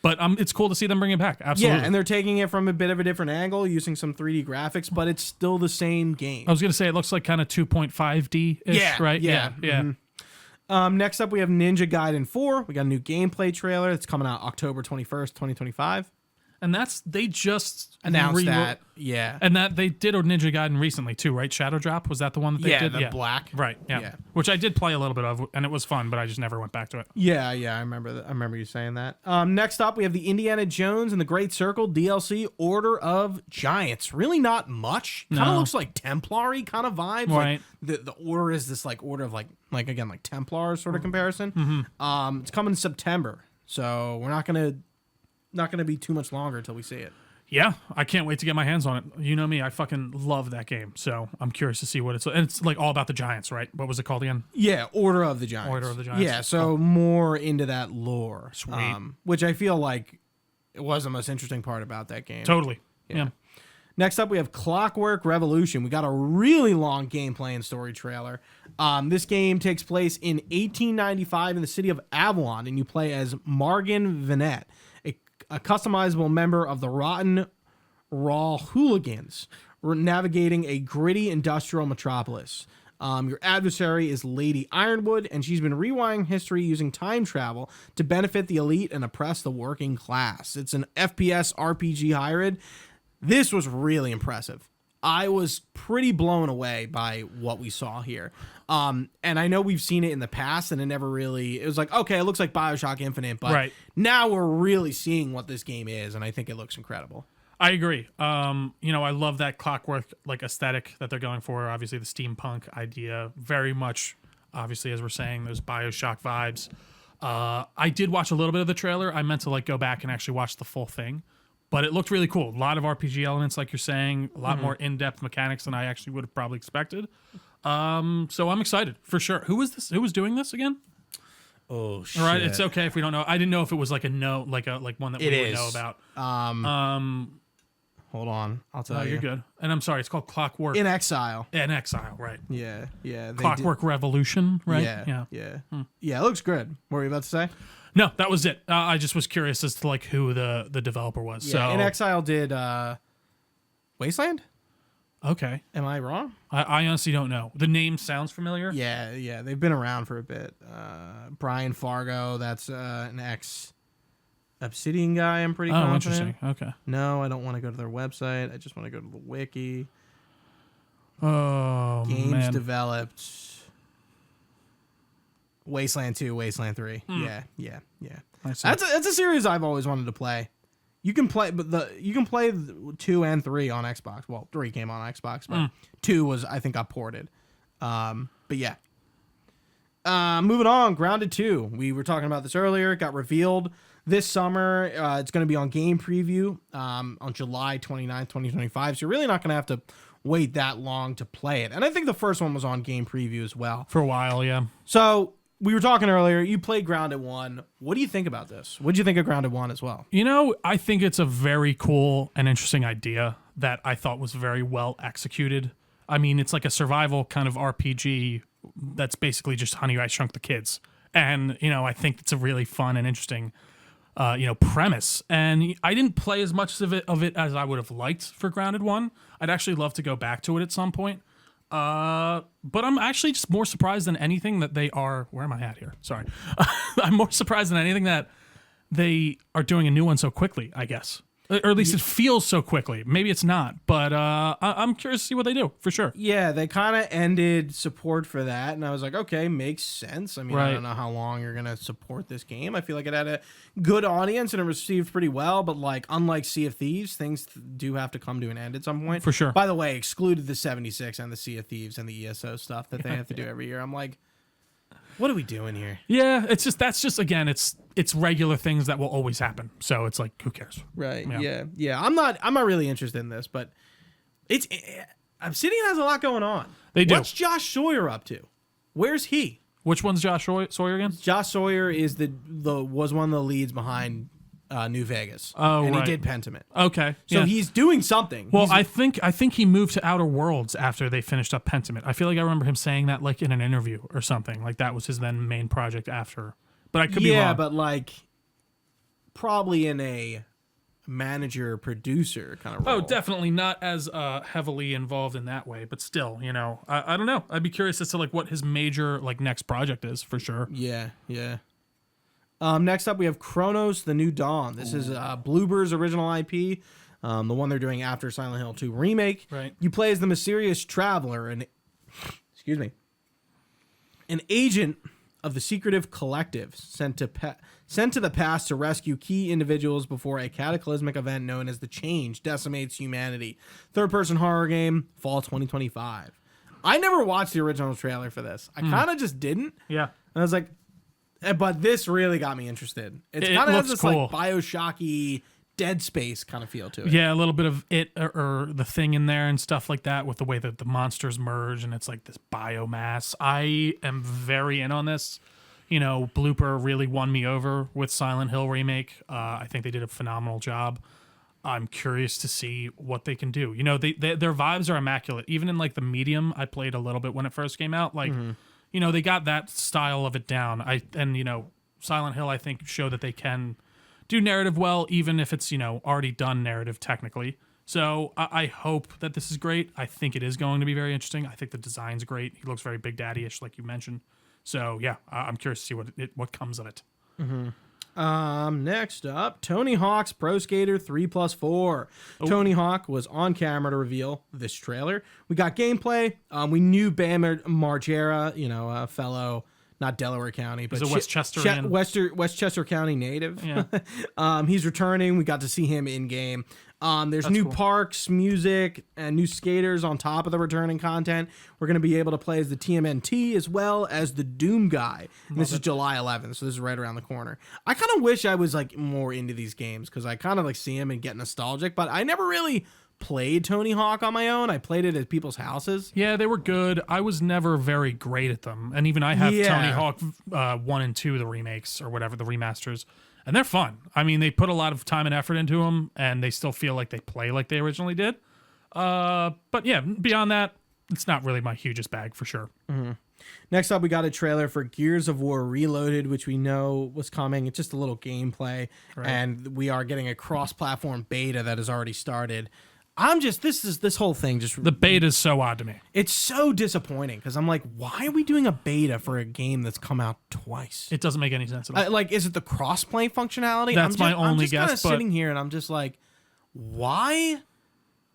But it's cool to see them bring it back. Absolutely. Yeah, and they're taking it from a bit of a different angle, using some 3D graphics, but it's still the same game. I was gonna say it looks like kind of 2.5D-ish, right? Yeah. Mm-hmm. Next up, we have Ninja Gaiden 4. We got a new gameplay trailer that's coming out October 21st, 2025. And they just announced that. Yeah. And that they did a Ninja Gaiden recently too, right? Shadow Drop, was that the one that they did? The black. Right. Yeah. Which I did play a little bit of, and it was fun, but I just never went back to it. Yeah. I remember that. I remember you saying that. Next up, we have the Indiana Jones and the Great Circle DLC Order of Giants. Really not much. Kind of looks like Templar-y kind of vibes. Right. Like the order is this like order of like again like Templar sort of comparison. It's coming in September, so we're not gonna be too much longer until we see it. Yeah, I can't wait to get my hands on it. You know me, I fucking love that game. So I'm curious to see what it's like. And it's like all about the Giants, right? What was it called again? Yeah, Order of the Giants. Order of the Giants. Yeah, so more into that lore. Sweet. Which I feel like it was the most interesting part about that game. Totally. Yeah. Next up, we have Clockwork Revolution. We got a really long gameplay and story trailer. This game takes place in 1895 in the city of Avalon, and you play as Morgan Vinette, a customizable member of the Rotten Raw Hooligans, navigating a gritty industrial metropolis. Your adversary is Lady Ironwood, and she's been rewinding history using time travel to benefit the elite and oppress the working class. It's an FPS RPG hybrid. This was really impressive. I was pretty blown away by what we saw here. And I know we've seen it in the past, and it was like, okay, it looks like BioShock Infinite, but now we're really seeing what this game is, and I think it looks incredible. I agree. I love that Clockwork like aesthetic that they're going for. Obviously, the steampunk idea, very much, obviously, as we're saying, those BioShock vibes. I did watch a little bit of the trailer. I meant to like go back and actually watch the full thing. But it looked really cool. A lot of RPG elements, like you're saying, a lot more in-depth mechanics than I actually would have probably expected. So I'm excited for sure. Who was this? Who was doing this again? Oh shit! All right, it's okay if we don't know. I didn't know if it was like a no, like one that we would know about. Hold on, I'll tell you. You're good. And I'm sorry, it's called Clockwork in Exile. In Exile, right? Yeah. Clockwork Revolution, right? Yeah. Yeah, it looks good. What were you about to say? No, that was it. I just was curious as to like who the developer was. Yeah, so In Exile did Wasteland? Okay. Am I wrong? I honestly don't know. The name sounds familiar. Yeah. They've been around for a bit. Brian Fargo, that's an ex-Obsidian guy, I'm pretty confident. Interesting. Okay. No, I don't want to go to their website. I just want to go to the wiki. Oh, Games man. developed... Wasteland 2, Wasteland 3. Yeah. That's a series I've always wanted to play. You can play 2 and 3 on Xbox. Well, 3 came on Xbox, but 2 was I think got ported. But yeah. Moving on, Grounded 2. We were talking about this earlier. It got revealed this summer. It's going to be on Game Preview on July 29th, 2025. So you're really not going to have to wait that long to play it. And I think the first one was on Game Preview as well. For a while, yeah. So we were talking earlier. You played Grounded 1. What do you think about this? What did you think of Grounded 1 as well? I think it's a very cool and interesting idea that I thought was very well executed. I mean, it's like a survival kind of RPG that's basically just Honey, I Shrunk the Kids. And, I think it's a really fun and interesting, premise. And I didn't play as much of it as I would have liked for Grounded 1. I'd actually love to go back to it at some point. But I'm actually just more surprised than anything that they are. Where am I at here? Sorry. I'm more surprised than anything that they are doing a new one so quickly, I guess. Or at least it feels so quickly. Maybe it's not, but I'm curious to see what they do, for sure. Yeah, they kind of ended support for that, and I was like, okay, makes sense. I mean, I don't know how long you're going to support this game. I feel like it had a good audience, and it received pretty well, but unlike Sea of Thieves, things do have to come to an end at some point. For sure. By the way, excluded the 76 and the Sea of Thieves and the ESO stuff that they have to do every year. I'm like, what are we doing here? Yeah, that's just again, it's regular things that will always happen. So it's like, who cares? Right. Yeah. I'm not really interested in this, but Obsidian has a lot going on. They do. What's Josh Sawyer up to? Where's he? Which one's Josh Sawyer again? Josh Sawyer is was one of the leads behind New Vegas. Oh, and right. he did Pentiment. Okay. So he's doing something. Well, I think he moved to Outerworlds after they finished up Pentiment. I feel like I remember him saying that in an interview or something. Like that was his then main project after. But I could be wrong. Yeah, but probably in a manager-producer kind of role. Oh, definitely not as heavily involved in that way, but still, I don't know. I'd be curious as to what his major next project is for sure. Yeah. Next up, we have Chronos: The New Dawn. This is Bloober's original IP, the one they're doing after Silent Hill 2 remake. Right. You play as the mysterious traveler, an agent of the secretive collective sent to the past to rescue key individuals before a cataclysmic event known as the Change decimates humanity. Third-person horror game, fall 2025. I never watched the original trailer for this. I kind of just didn't. Yeah. And I was like, but this really got me interested. It kind of has this cool. Bioshocky Dead Space kind of feel to it. Yeah, a little bit of it or the thing in there and stuff like that with the way that the monsters merge and it's like this biomass. I am very in on this. Blooper really won me over with Silent Hill remake. I think they did a phenomenal job. I'm curious to see what they can do. Their vibes are immaculate. Even in the medium, I played a little bit when it first came out. They got that style of it down. Silent Hill, I think, showed that they can do narrative well, even if it's, already done narrative technically. So I hope that this is great. I think it is going to be very interesting. I think the design's great. He looks very Big Daddy-ish, like you mentioned. So, yeah, I'm curious to see what comes of it. Mm-hmm. Next up, Tony Hawk's Pro Skater 3+4. Tony Hawk was on camera to reveal this trailer. We got gameplay. We knew Bam Margera, a fellow, not Delaware County, but he's a Westchesterian. Westchester County native. Yeah. He's returning. We got to see him in game. There's That's new cool. parks, music, and new skaters on top of the returning content. We're going to be able to play as the TMNT as well as the Doom guy. And this is July 11th, so this is right around the corner. I kind of wish I was more into these games because I kind of see them and get nostalgic, but I never really played Tony Hawk on my own. I played it at people's houses. Yeah, they were good. I was never very great at them. And even I have Tony Hawk 1 and 2, the remakes or whatever, the remasters. And they're fun. I mean, they put a lot of time and effort into them, and they still feel like they play like they originally did. But yeah, beyond that, it's not really my hugest bag for sure. Mm-hmm. Next up, we got a trailer for Gears of War Reloaded, which we know was coming. It's just a little gameplay, and we are getting a cross-platform beta that has already started. This whole thing just... The beta is so odd to me. It's so disappointing because I'm like, why are we doing a beta for a game that's come out twice? It doesn't make any sense at all. Is it the cross-play functionality? That's my only guess. I'm just sitting here and I'm just like, why?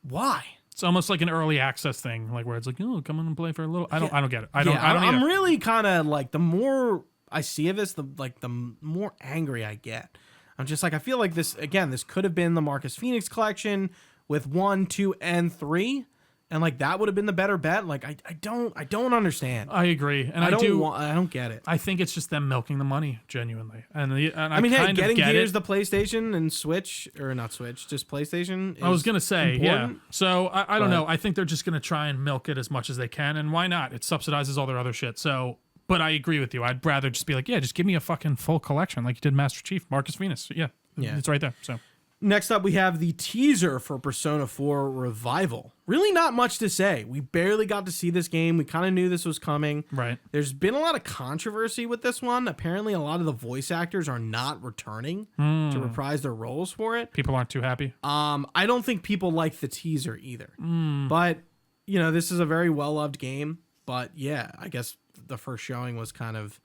Why? It's almost like an early access thing, where it's come on and play for a little. I don't get it. I don't. I'm really kind of the more I see of this, the more angry I get. I'm just I feel like this could have been the Marcus Phoenix collection with 1, 2, and 3, and that would have been the better bet. I don't understand. I agree, and I don't get it. I think it's just them milking the money genuinely, and getting Gears the PlayStation and Switch, or not Switch, just PlayStation. I was gonna say important. Yeah. So I don't know. I think they're just gonna try and milk it as much as they can, and why not? It subsidizes all their other shit. So, But I agree with you. I'd rather just be like, yeah, just give me a fucking full collection like you did Master Chief, Marcus Venus. Yeah, it's right there. So next up, we have the teaser for Persona 4 Revival. Really not much to say. We barely got to see this game. We kind of knew this was coming. Right. There's been a lot of controversy with this one. Apparently, a lot of the voice actors are not returning to reprise their roles for it. People aren't too happy. I don't think people like the teaser either. But, you know, this is a very well-loved game. But, yeah, I guess the first showing was kind of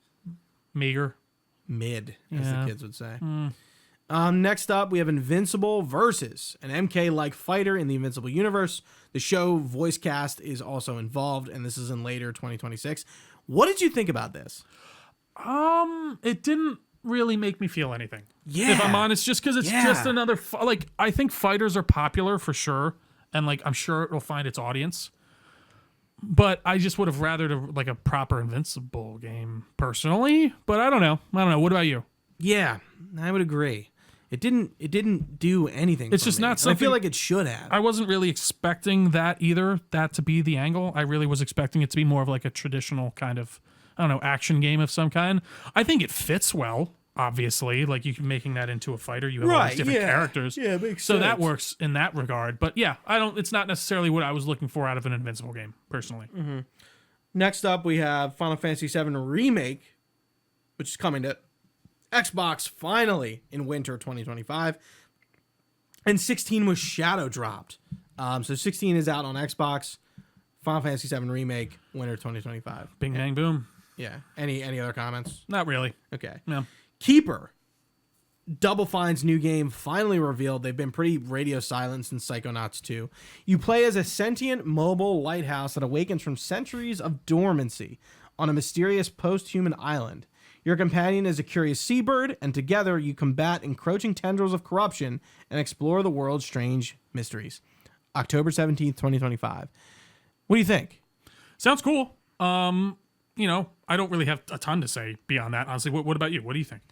meager. Mid, as the kids would say. Next up, we have Invincible versus an MK-like fighter in the Invincible universe. The show voice cast is also involved, and this is in later 2026. What did you think about this? It didn't really make me feel anything. Yeah. If I'm honest, just because it's just another... like, I think fighters are popular for sure, and, like, I'm sure it will find its audience. But I just would have rathered a proper Invincible game, personally. But I don't know. What about you? Yeah, I would agree. It didn't do anything. It's just me. not something. I feel like it should have. I wasn't really expecting that either. That to be the angle. I really was expecting it to be more of like a traditional kind of, I don't know, action game of some kind. I think it fits well. Obviously, like you making that into a fighter, you have all these different characters. Yeah, it makes so sense. that works in that regard. But yeah, it's not necessarily what I was looking for out of an Invincible game, personally. Mm-hmm. Next up, we have Final Fantasy VII Remake, which is coming to Xbox finally in winter 2025. And 16 was shadow dropped. So 16 is out on Xbox. Final Fantasy VII Remake, winter 2025. Bing, bang, boom. Yeah. Any other comments? Not really. Okay. No. Keeper. Double Fine's new game finally revealed. They've been pretty radio silent since Psychonauts 2. You play as a sentient mobile lighthouse that awakens from centuries of dormancy on a mysterious post-human island. Your companion is a curious seabird, and together you combat encroaching tendrils of corruption and explore the world's strange mysteries. October 17th, 2025. What do you think? Sounds cool. I don't really have a ton to say beyond that. Honestly, what about you? What do you think?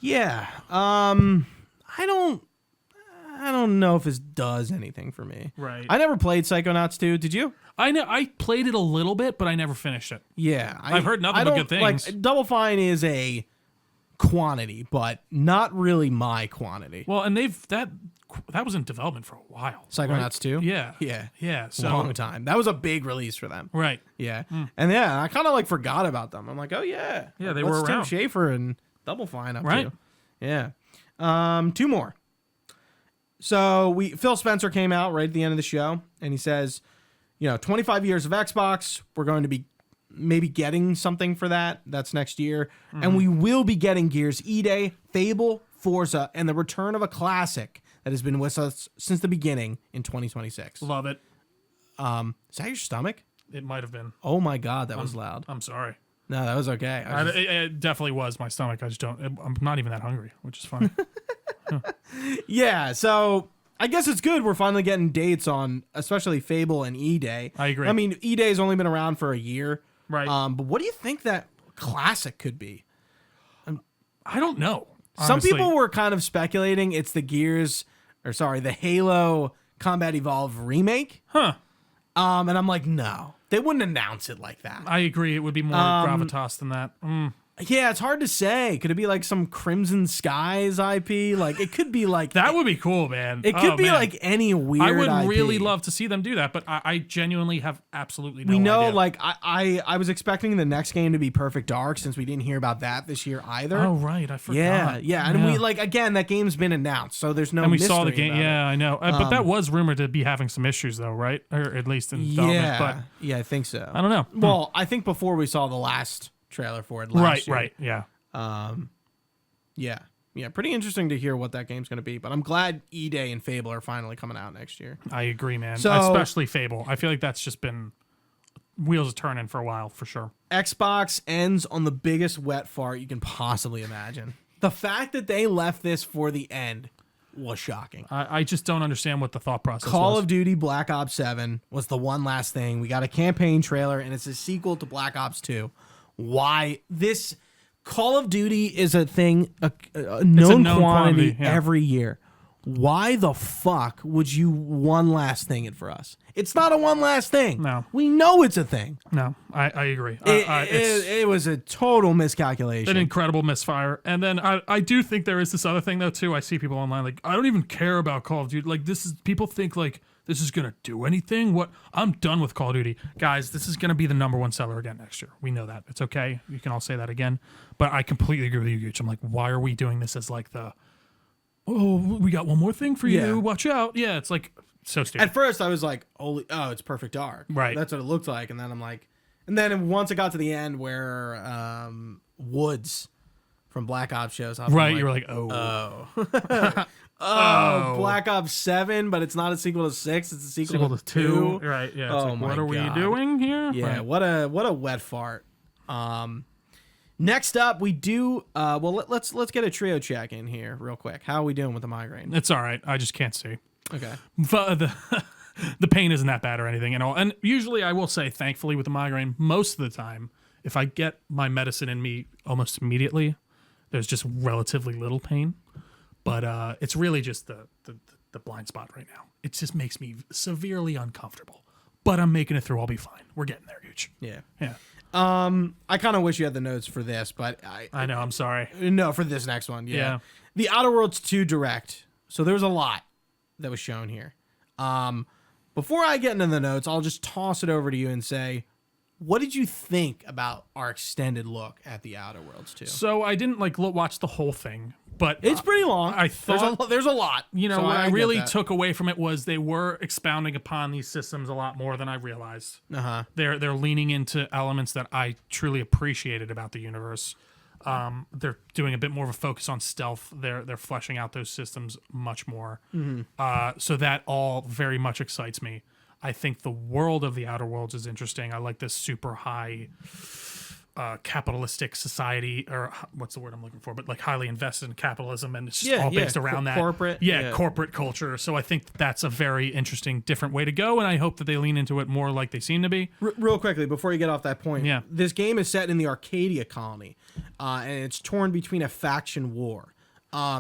Yeah. I don't know if this does anything for me. Right. I never played Psychonauts 2. Did you? I know I played it a little bit, but I never finished it. Yeah. I've heard nothing but good things. Like, Double Fine is a quantity, but not really my quantity. Well, and that was in development for a while. Psychonauts 2? Yeah. Yeah. Yeah. So long time. That was a big release for them. Right. Yeah. And I kind of forgot about them. I'm like, oh yeah. Yeah, they were around. Tim Schafer and Double Fine up right. to. Yeah. Two more. So Phil Spencer came out right at the end of the show, and he says, 25 years of Xbox, we're going to be maybe getting something for that. That's next year. And we will be getting Gears E-Day, Fable, Forza, and the return of a classic that has been with us since the beginning in 2026. Love it. Is that your stomach? It might have been. Oh my God, that was loud. I'm sorry. No, that was okay. It definitely was my stomach. I just I'm not even that hungry, which is funny. Yeah, so I guess it's good we're finally getting dates on, especially Fable and E-Day. I agree. I mean, E-Day's only been around for a year. Right. But what do you think that classic could be? I don't know. Some Honestly. people were kind of speculating it's the Halo Combat Evolved remake. Huh. And I'm like, no. They wouldn't announce it like that. I agree. It would be more gravitas than that. Yeah, it's hard to say. Could it be like some Crimson Skies IP? Like, it could be like... That would be cool, man. It could be like any weird I would IP. really love to see them do that, but I genuinely have absolutely no We know, idea. like, I was expecting the next game to be Perfect Dark since we didn't hear about that this year either. Oh, right. I forgot. Yeah. And we, again, that game's been announced, so there's no And we mystery saw the game. about it. Yeah, I know. But that was rumored to be having some issues, though, right? Or at least in development. But Yeah, I think so. I don't know. Well, I think before we saw the last trailer for it last year. Right. Yeah. Yeah, pretty interesting to hear what that game's going to be, but I'm glad E-Day and Fable are finally coming out next year. I agree, man. So- Especially Fable. I feel like that's just been wheels are turning for a while, for sure. Xbox ends on the biggest wet fart you can possibly imagine. The fact that they left this for the end was shocking. I just don't understand what the thought process Call was. of Duty Black Ops 7 was the one last thing. We got a campaign trailer, and it's a sequel to Black Ops 2. Why? This Call of Duty is a thing, a known quantity yeah. every year. why the fuck would you one last thing it for us? It's not a one last thing. No. We know it's a thing. No, I agree. It was a total miscalculation. An incredible misfire. And then I do think there is this other thing, though, too. I see people online like, I don't even care about Call of Duty. Like, people think, like, this is going to do anything. What? I'm done with Call of Duty. Guys, this is going to be the #1 seller again next year. We know that. It's okay. You can all say that again. But I completely agree with you, Gooch. I'm like, why are we doing this as, like, we got one more thing for you. Yeah. Watch out. Yeah, it's like so stupid. At first, I was like, it's Perfect Dark. Right. That's what it looked like. And then I'm like, and then once it got to the end where Woods from Black Ops shows up. Right, like, you were like, oh. Black Ops 7, but it's not a sequel to 6. It's a sequel to 2. Right, yeah. It's Oh like, my what are we God. doing here? Yeah, Right. what a wet fart. Next up, we do. Let's get a trio check in here real quick. How are we doing with the migraine? It's all right. I just can't see. Okay. The pain isn't that bad or anything at all. And usually I will say, thankfully, with the migraine, most of the time, if I get my medicine in me almost immediately, there's just relatively little pain. But it's really just the blind spot right now. It just makes me severely uncomfortable. But I'm making it through. I'll be fine. We're getting there, Gooch. Yeah. Yeah. I kind of wish you had the notes for this, but I know. I'm sorry. No, for this next one. Yeah. The Outerworlds 2 Direct. So there's a lot that was shown here. Before I get into the notes, I'll just toss it over to you and say, what did you think about our extended look at the Outerworlds 2? So I didn't watch the whole thing, but It's pretty long. I thought there's a lot. You know, So what I get really that. took away from it was they were expounding upon these systems a lot more than I realized. Uh-huh. They're leaning into elements that I truly appreciated about the universe. They're doing a bit more of a focus on stealth. They're fleshing out those systems much more. So that all very much excites me. I think the world of the Outer Worlds is interesting. I like this super high capitalistic society, or what's the word I'm looking for, but like highly invested in capitalism, and it's just all based around that. Corporate. Corporate culture. So I think that's a very interesting, different way to go, and I hope that they lean into it more like they seem to be. Real quickly, before you get off that point, Yeah. This game is set in the Arcadia colony, and it's torn between a faction war.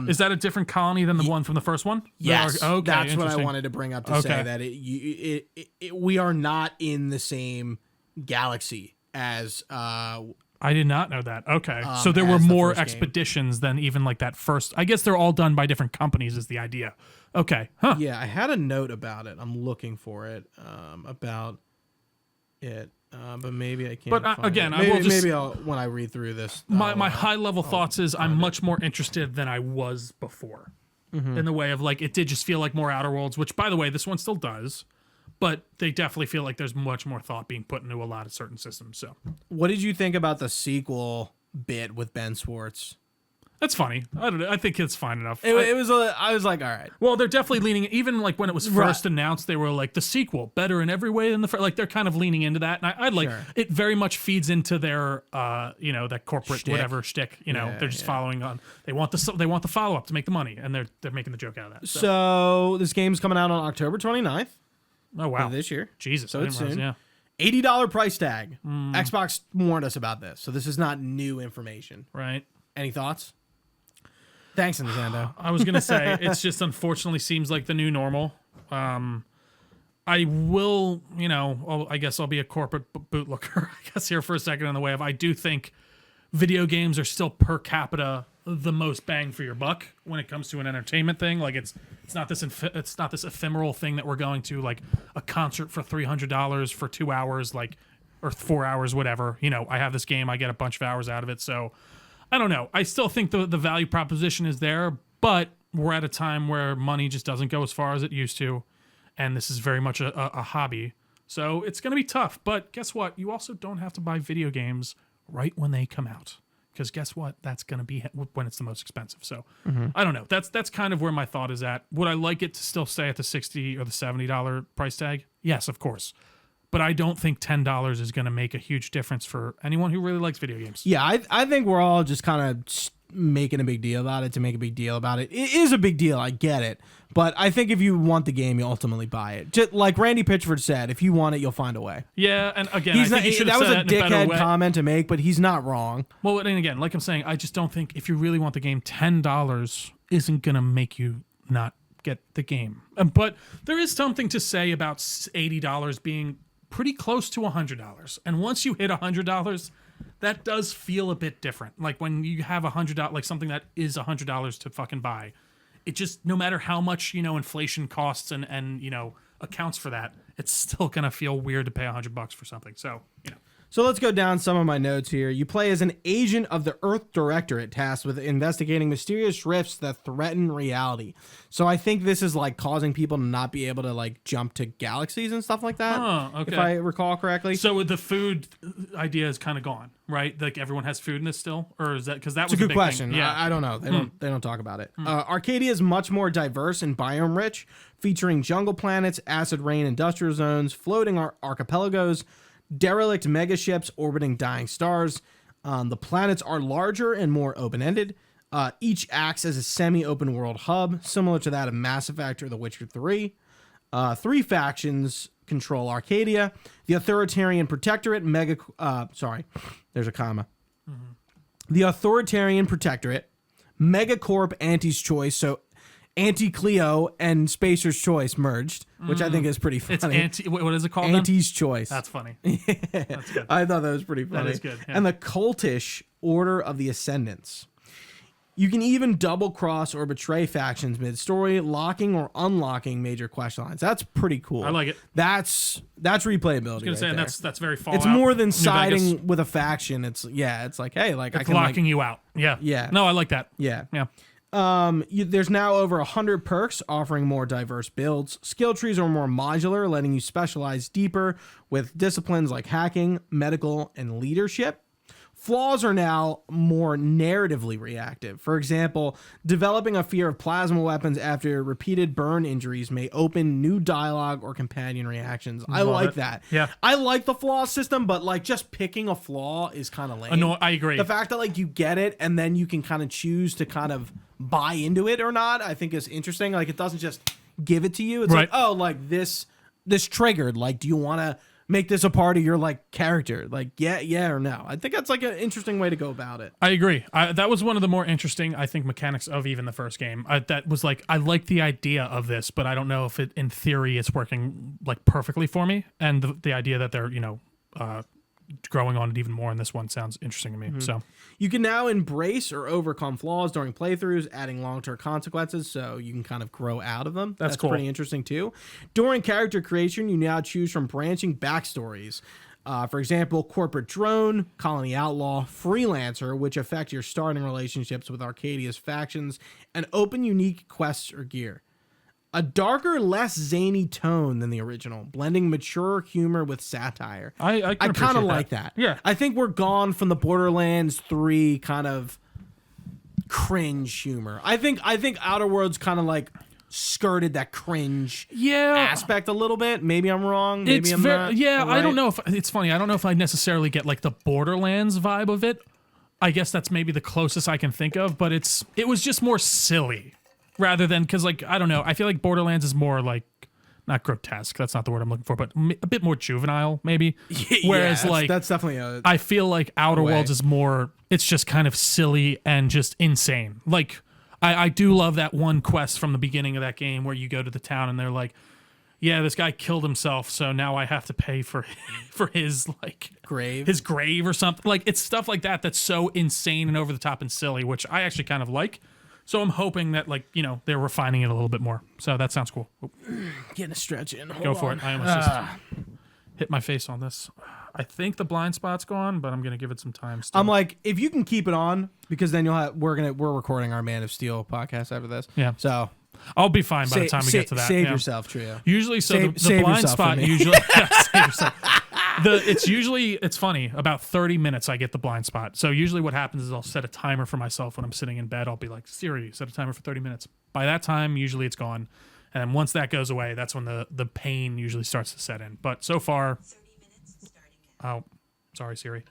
Is that a different colony than the one from the first one? Yes, Okay, that's what I interesting. wanted to bring up to say that we are not in the same galaxy as I did not know that. Okay. So there were as the more first game. expeditions than even like that first. I guess they're all done by different companies is the idea. Okay. Huh. Yeah, I had a note about it. I'm looking for it about it, but maybe I can't. But, find again, it. I maybe, will just- maybe I'll, when I read through this. My high level thoughts is I'm much more interested than I was before. In the way of like, it did just feel like more Outer Worlds, which by the way, this one still does. But they definitely feel like there's much more thought being put into a lot of certain systems. So What did you think about the sequel bit with Ben Schwartz? that's funny. I don't know. I think it's fine enough. It was. I was like, all right. Well, they're definitely leaning. Even like when it was Right. first announced, they were like the sequel better in every way than the first. Like they're kind of leaning into that, and I like Sure. it. Very much feeds into their, that corporate Shtick. whatever shtick. Yeah, They're just yeah. following on. They want the follow up to make the money, and they're making the joke out of that. So, So this game's coming out on October 29th oh wow, of this year. Jesus, So I it's didn't realize, soon. yeah, $80 price tag. Xbox warned us about this, so this is not new information. right. Any thoughts? Thanks, Nintendo. I was gonna say it's just unfortunately seems like the new normal. I will, I guess I'll be a corporate bootlicker, I guess, here for a second in the way of I do think video games are still per capita the most bang for your buck when it comes to an entertainment thing. Like it's not this ephemeral thing that we're going to like a concert for $300 for 2 hours, like or 4 hours, whatever. I have this game, I get a bunch of hours out of it, so. I don't know. I still think the value proposition is there, but we're at a time where money just doesn't go as far as it used to, and this is very much a hobby. So it's going to be tough, but guess what? You also don't have to buy video games right when they come out, because guess what? That's going to be when it's the most expensive. So I don't know. That's kind of where my thought is at. Would I like it to still stay at the $60 or the $70 price tag? Yes, of course. But I don't think $10 is going to make a huge difference for anyone who really likes video games. Yeah, I think we're all just kind of making a big deal about it to make a big deal about it. It is a big deal, I get it. But I think if you want the game, you ultimately buy it. Just like Randy Pitchford said, if you want it, you'll find a way. Yeah, and again, He's I think not, you should that have was said a that in a better dickhead way. comment to make, but he's not wrong. Well, and again, like I'm saying, I just don't think if you really want the game, $10 isn't going to make you not get the game. But there is something to say about $80 being pretty close to $100. And once you hit $100, that does feel a bit different. Like when you have $100, like something that is $100 to fucking buy, it just, no matter how much, inflation costs and accounts for that, it's still going to feel weird to pay $100 for something. So, So let's go down some of my notes here. You play as an agent of the Earth Directorate tasked with investigating mysterious rifts that threaten reality. So I think this is like causing people to not be able to like jump to galaxies and stuff like that. Oh, okay. If I recall correctly. So the food idea is kind of gone, right? Like everyone has food in this still, or is that because that was a good big question? Thing. Yeah, I don't know. They don't talk about it. Arcadia is much more diverse and biome rich, featuring jungle planets, acid rain industrial zones, floating archipelagos, derelict megaships orbiting dying stars. The planets are larger and more open-ended. Each acts as a semi-open world hub, similar to that of Mass Effect or The Witcher 3. 3 factions control Arcadia: the Authoritarian Protectorate, there's a comma. The Authoritarian Protectorate, Megacorp Anti's Choice, so Anti-Cleo and Spacer's Choice merged, which I think is pretty funny. It's what is it called? Anti's Choice. That's funny. Yeah. That's good. I thought that was pretty funny. That is good. Yeah. And the Cultish Order of the Ascendants. You can even double cross or betray factions mid-story, locking or unlocking major quest lines. That's pretty cool. I like it. That's replayability. I was gonna say, and that's very Fallout. It's more than New siding Vegas. with a faction. It's like, hey, like It's I can locking you out. Yeah. Yeah. No, I like that. Yeah. Yeah. There's now over 100 perks offering more diverse builds. Skill trees are more modular, letting you specialize deeper with disciplines like hacking, medical, and leadership. Flaws are now more narratively reactive. For example, developing a fear of plasma weapons after repeated burn injuries may open new dialogue or companion reactions. I like that. Yeah. I like the flaw system, but like just picking a flaw is kind of lame. No, I agree. The fact that like you get it and then you can kind of choose to kind of buy into it or not, I think is interesting. Like it doesn't just give it to you. It's Right. like, oh, like this triggered. Like, do you want to make this a part of your like character? Like, yeah or no? I think that's like an interesting way to go about it. I agree. That was one of the more interesting, I think, mechanics of even the first game. That was like, I like the idea of this, but I don't know if it, in theory, it's working like perfectly for me. And the idea that they're, growing on it even more in this one sounds interesting to me. So You can now embrace or overcome flaws during playthroughs, adding long-term consequences so you can kind of grow out of them. That's cool. Pretty interesting too. During character creation, you now choose from branching backstories. For example, Corporate Drone, Colony Outlaw, Freelancer, which affect your starting relationships with Arcadia's factions, and open unique quests or gear. A darker, less zany tone than the original, blending mature humor with satire. I kind of like that. Yeah. I think we're gone from the Borderlands 3 kind of cringe humor. I think Outerworlds kind of like skirted that cringe aspect a little bit. Maybe I'm wrong. Maybe I'm not. Yeah, right? I don't know if it's funny. I don't know if I necessarily get like the Borderlands vibe of it. I guess that's maybe the closest I can think of, but it was just more silly. Rather than, because like, I don't know, I feel like Borderlands is more like, not grotesque, that's not the word I'm looking for, but a bit more juvenile, maybe. Whereas that's definitely I feel like Outer Worlds is more, it's just kind of silly and just insane. Like, I do love that one quest from the beginning of that game where you go to the town and they're like, yeah, this guy killed himself, so now I have to pay for his like grave or something. Like, it's stuff like that that's so insane and over the top and silly, which I actually kind of like. So I'm hoping that, like, they're refining it a little bit more. So that sounds cool. getting a stretch in. Go for it. I almost just hit my face on this. I think the blind spot's gone, but I'm gonna give it some time. Still. I'm like, if you can keep it on, because then we're recording our Man of Steel podcast after this. Yeah. So I'll be fine by the time we get to that. Save yourself, Trio. Usually, so Save the blind yourself spot for me. usually. Save yourself. It's funny, about 30 minutes I get the blind spot. So usually what happens is I'll set a timer for myself when I'm sitting in bed. I'll be like, Siri, set a timer for 30 minutes. By that time, usually it's gone. And then once that goes away, that's when the pain usually starts to set in. But so far, 30 minutes starting now. oh, sorry, Siri.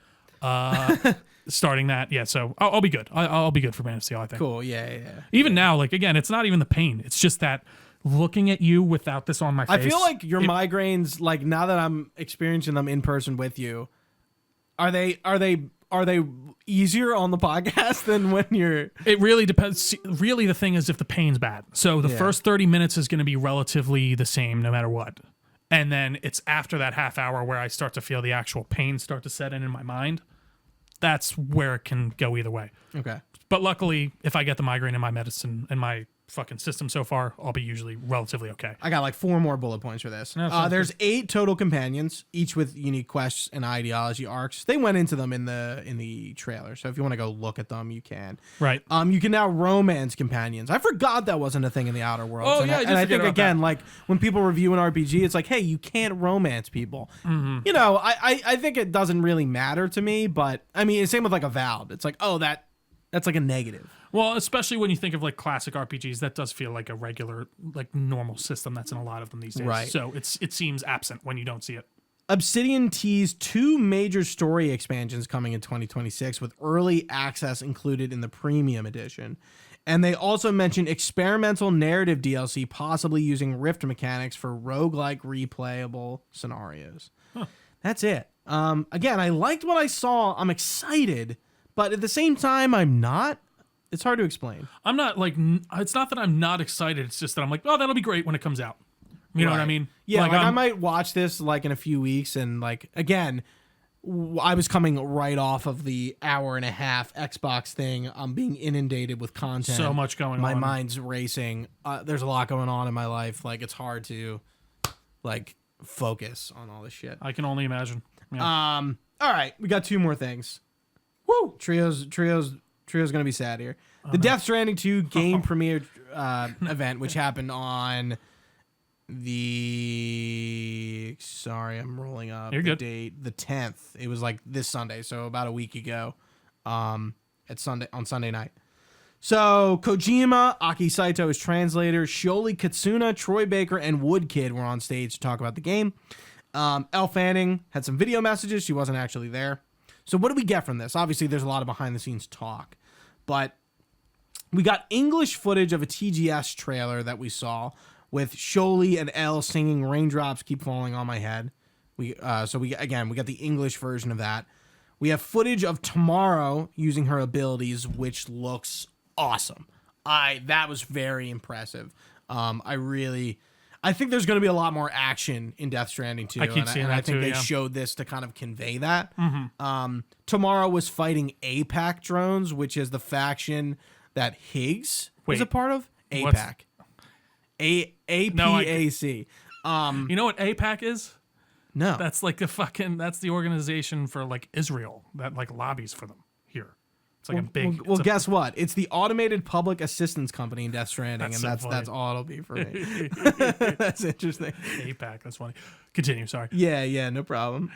Starting that, yeah. So I'll be good. I'll be good for Man of Steel, I think. Cool. Yeah. Even now, like, again, it's not even the pain. It's just that looking at you without this on my face. I feel like your migraines, like now that I'm experiencing them in person with you, are they are they easier on the podcast than when you're... It really depends. Really, the thing is if the pain's bad. So the first 30 minutes is going to be relatively the same no matter what. And then it's after that half hour where I start to feel the actual pain start to set in my mind. That's where it can go either way. Okay. But luckily, if I get the migraine in my medicine and my fucking system so far, I'll be usually relatively okay. I got like 4 more bullet points for this. No, there's 8 total companions, each with unique quests and ideology arcs. They went into them in the trailer, so if you want to go look at them, you can. Right. You can now romance companions. I forgot that wasn't a thing in the Outer Worlds. Oh, and yeah, I think again, like when people review an RPG, it's like, hey, you can't romance people. Mm-hmm. You know, I think it doesn't really matter to me, but I mean, same with like Avowed. It's like, oh, that's like a negative. Well, especially when you think of like classic RPGs, that does feel like a regular, like normal system that's in a lot of them these days. Right. So it seems absent when you don't see it. Obsidian teased 2 major story expansions coming in 2026 with early access included in the premium edition. And they also mentioned experimental narrative DLC possibly using Rift mechanics for roguelike replayable scenarios. Huh. That's it. Again, I liked what I saw. I'm excited, but at the same time, I'm not. It's hard to explain. I'm not like, it's not that I'm not excited. It's just that I'm like, oh, that'll be great when it comes out. You know what I mean? Yeah, like I might watch this like in a few weeks. And like, again, I was coming right off of the hour-and-a-half Xbox thing. I'm being inundated with content. So much going on. My mind's racing. There's a lot going on in my life. Like, it's hard to like focus on all this shit. I can only imagine. Yeah. All right, we got 2 more things. Woo! Trio's gonna be sad here. The Death Stranding 2 game premiere event, which happened on I'm rolling up You're the good. date, the 10th. It was like this Sunday, so about a week ago. On Sunday night. So Kojima, Aki Saito as translator, Shioli Katsuna, Troy Baker, and Woodkid were on stage to talk about the game. Elle Fanning had some video messages. She wasn't actually there. So what do we get from this? Obviously, there's a lot of behind-the-scenes talk. But we got English footage of a TGS trailer that we saw with Shioli and Elle singing Raindrops Keep Falling on My Head. We got the English version of that. We have footage of Tomorrow using her abilities, which looks awesome. That was very impressive. I think there's going to be a lot more action in Death Stranding 2. I keep seeing that I think too, they showed this to kind of convey that. Mm-hmm. Tomorrow was fighting APAC drones, which is the faction that Higgs is a part of. APAC. APAC. You know what APAC is? No. That's like that's the organization for like Israel that like lobbies for them here. It's like a big. Well, guess what? It's the Automated Public Assistance Company in Death Stranding, That's and so that's all it'll be for me. That's interesting. APAC. That's funny. Continue. Sorry. Yeah, no problem.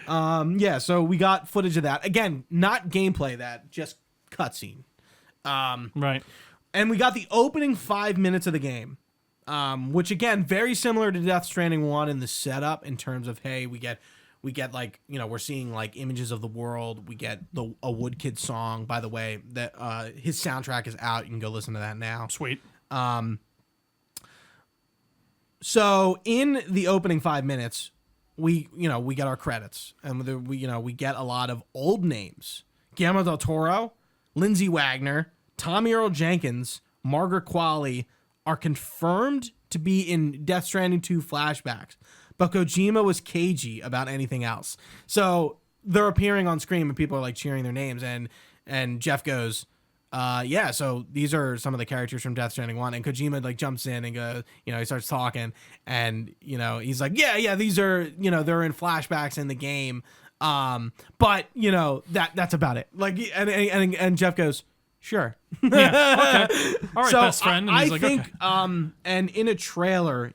So we got footage of that. Again, not gameplay, just cutscene. Right. And we got the opening 5 minutes of the game, which again, very similar to Death Stranding 1 in the setup in terms of, hey, we get like, you know, we're seeing like images of the world. We get a Woodkid song, by the way, that his soundtrack is out. You can go listen to that now. Sweet. So in the opening 5 minutes, we get our credits, and we get a lot of old names: Guillermo del Toro, Lindsay Wagner, Tommy Earl Jenkins, Margaret Qualley are confirmed to be in Death Stranding 2 flashbacks. But Kojima was cagey about anything else. So they're appearing on screen and people are like cheering their names. And Geoff goes, so these are some of the characters from Death Stranding 1. And Kojima like jumps in and goes, he starts talking. And, he's like, these are, they're in flashbacks in the game. But, that's about it. Like, and Geoff goes, sure. Yeah. Okay. All right, so best friend. And he's like, think, okay. And in a trailer,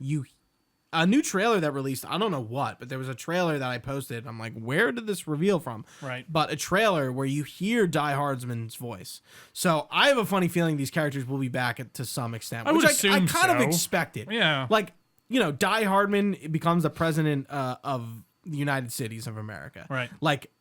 a new trailer that released, I don't know what, but there was a trailer that I posted. I'm like, where did this reveal from? Right. But a trailer where you hear Die Hardsman's voice. So I have a funny feeling these characters will be back to some extent, I which would assume I kind of so. expected. Yeah. Like, Die Hardman becomes the president of the United Cities of America. Right. Like,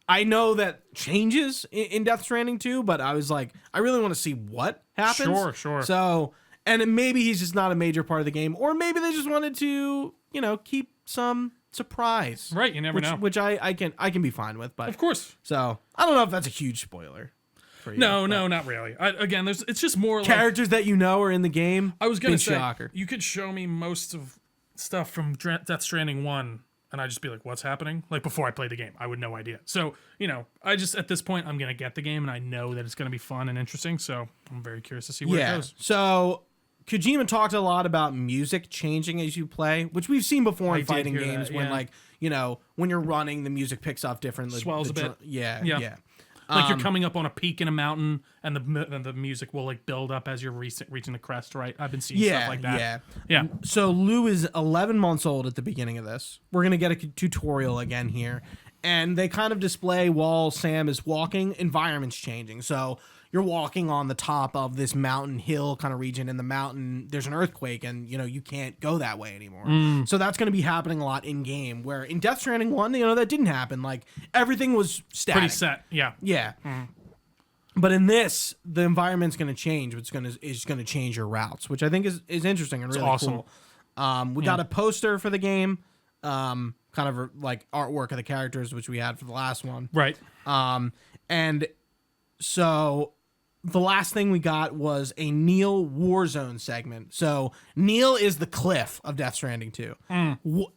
I know that changes in Death Stranding 2, but I was like, I really want to see what happens. Sure. So, and maybe he's just not a major part of the game, or maybe they just wanted to, keep some surprise. Right, you never know. Which I can be fine with, but Of course. So I don't know if that's a huge spoiler for you. No, but not really. Again, it's just more like characters that you know are in the game. I was gonna big say shocker. you could show me most of stuff from Death Stranding 1 and I'd just be like, what's happening? Like before I play the game, I would no idea. So, I just at this point I'm gonna get the game and I know that it's gonna be fun and interesting. So I'm very curious to see where it goes. So Kojima talked a lot about music changing as you play, which we've seen before in fighting hear games that, when yeah. when you're running, the music picks up differently. Swells a bit. Yeah. Like you're coming up on a peak in a mountain, and the music will like build up as you're reaching the crest. Right? I've been seeing stuff like that. Yeah. So Lou is 11 months old at the beginning of this. We're gonna get a tutorial again here, and they kind of display while Sam is walking, environments changing. So you're walking on the top of this mountain hill kind of region. In the mountain, there's an earthquake, and you can't go that way anymore. So that's going to be happening a lot in game. Where in Death Stranding 1, that didn't happen. Like everything was static. Pretty set. Yeah. Yeah. But in this, the environment's going to change. It's going to change your routes, which I think is interesting and really awesome. Cool. We got a poster for the game, kind of like artwork of the characters, which we had for the last one. Right. And so the last thing we got was a Neil Warzone segment. So Neil is the Cliff of Death Stranding 2.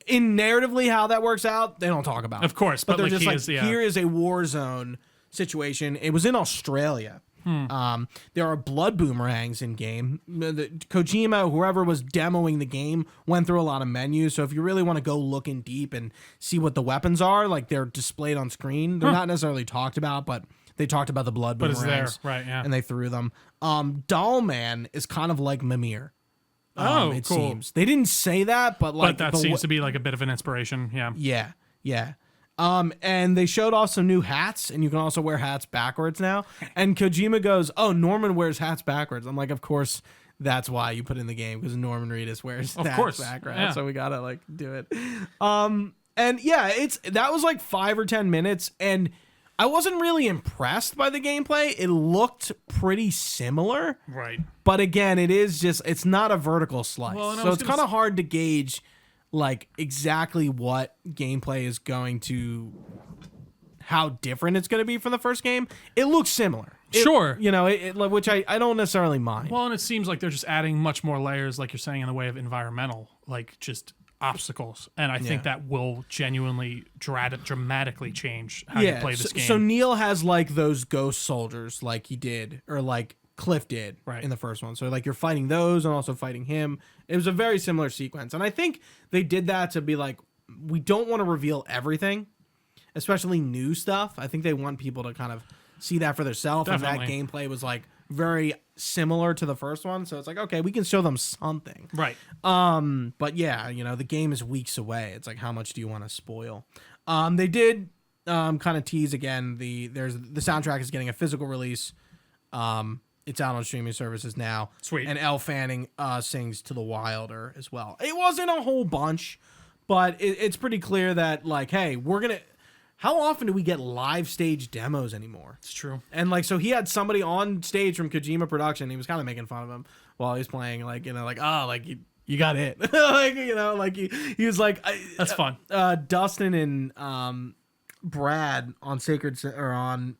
In narratively how that works out, they don't talk about it. Of course, but they're like just here is a Warzone situation. It was in Australia. There are blood boomerangs in game. Kojima, whoever was demoing the game, went through a lot of menus. So if you really want to go look in deep and see what the weapons are, like they're displayed on screen. They're not necessarily talked about, but they talked about the blood boomerangs. But it's there, right? Yeah. And they threw them. Dollman is kind of like Mimir. It cool. seems they didn't say that, but like that seems to be like a bit of an inspiration. Yeah. Yeah. And they showed off some new hats, and you can also wear hats backwards now. And Kojima goes, "Oh, Norman wears hats backwards." I'm like, of course, that's why you put in the game, because Norman Reedus wears hats backwards. Yeah. So we gotta do it. And yeah, that was like 5 or 10 minutes, and I wasn't really impressed by the gameplay. It looked pretty similar. Right. But again, it's not a vertical slice. Well, so it's kind of hard to gauge like exactly what gameplay is going to, how different it's going to be from the first game. It looks similar. Sure. Which I don't necessarily mind. Well, and it seems like they're just adding much more layers, like you're saying, in the way of environmental, like just obstacles, and I think that will genuinely dramatically change how you play this game. So Neil has like those ghost soldiers, like he did, or like Cliff did in the first one. So like you're fighting those and also fighting him. It was a very similar sequence, and I think they did that to be like, we don't want to reveal everything, especially new stuff. I think they want people to kind of see that for themselves, and that gameplay was like very similar to the first one, so it's like, okay, we can show them something, right? But yeah, the game is weeks away. It's like, how much do you want to spoil? They did kind of tease again. The soundtrack is getting a physical release. It's out on streaming services now. Sweet. And Elle Fanning sings "To the Wilder" as well. It wasn't a whole bunch, but it's pretty clear that like, hey, we're gonna. How often do we get live stage demos anymore? It's true. And like, so he had somebody on stage from Kojima Production. He was kind of making fun of him while he was playing, like, you got it. He was like, that's fun. Dustin and Brad on on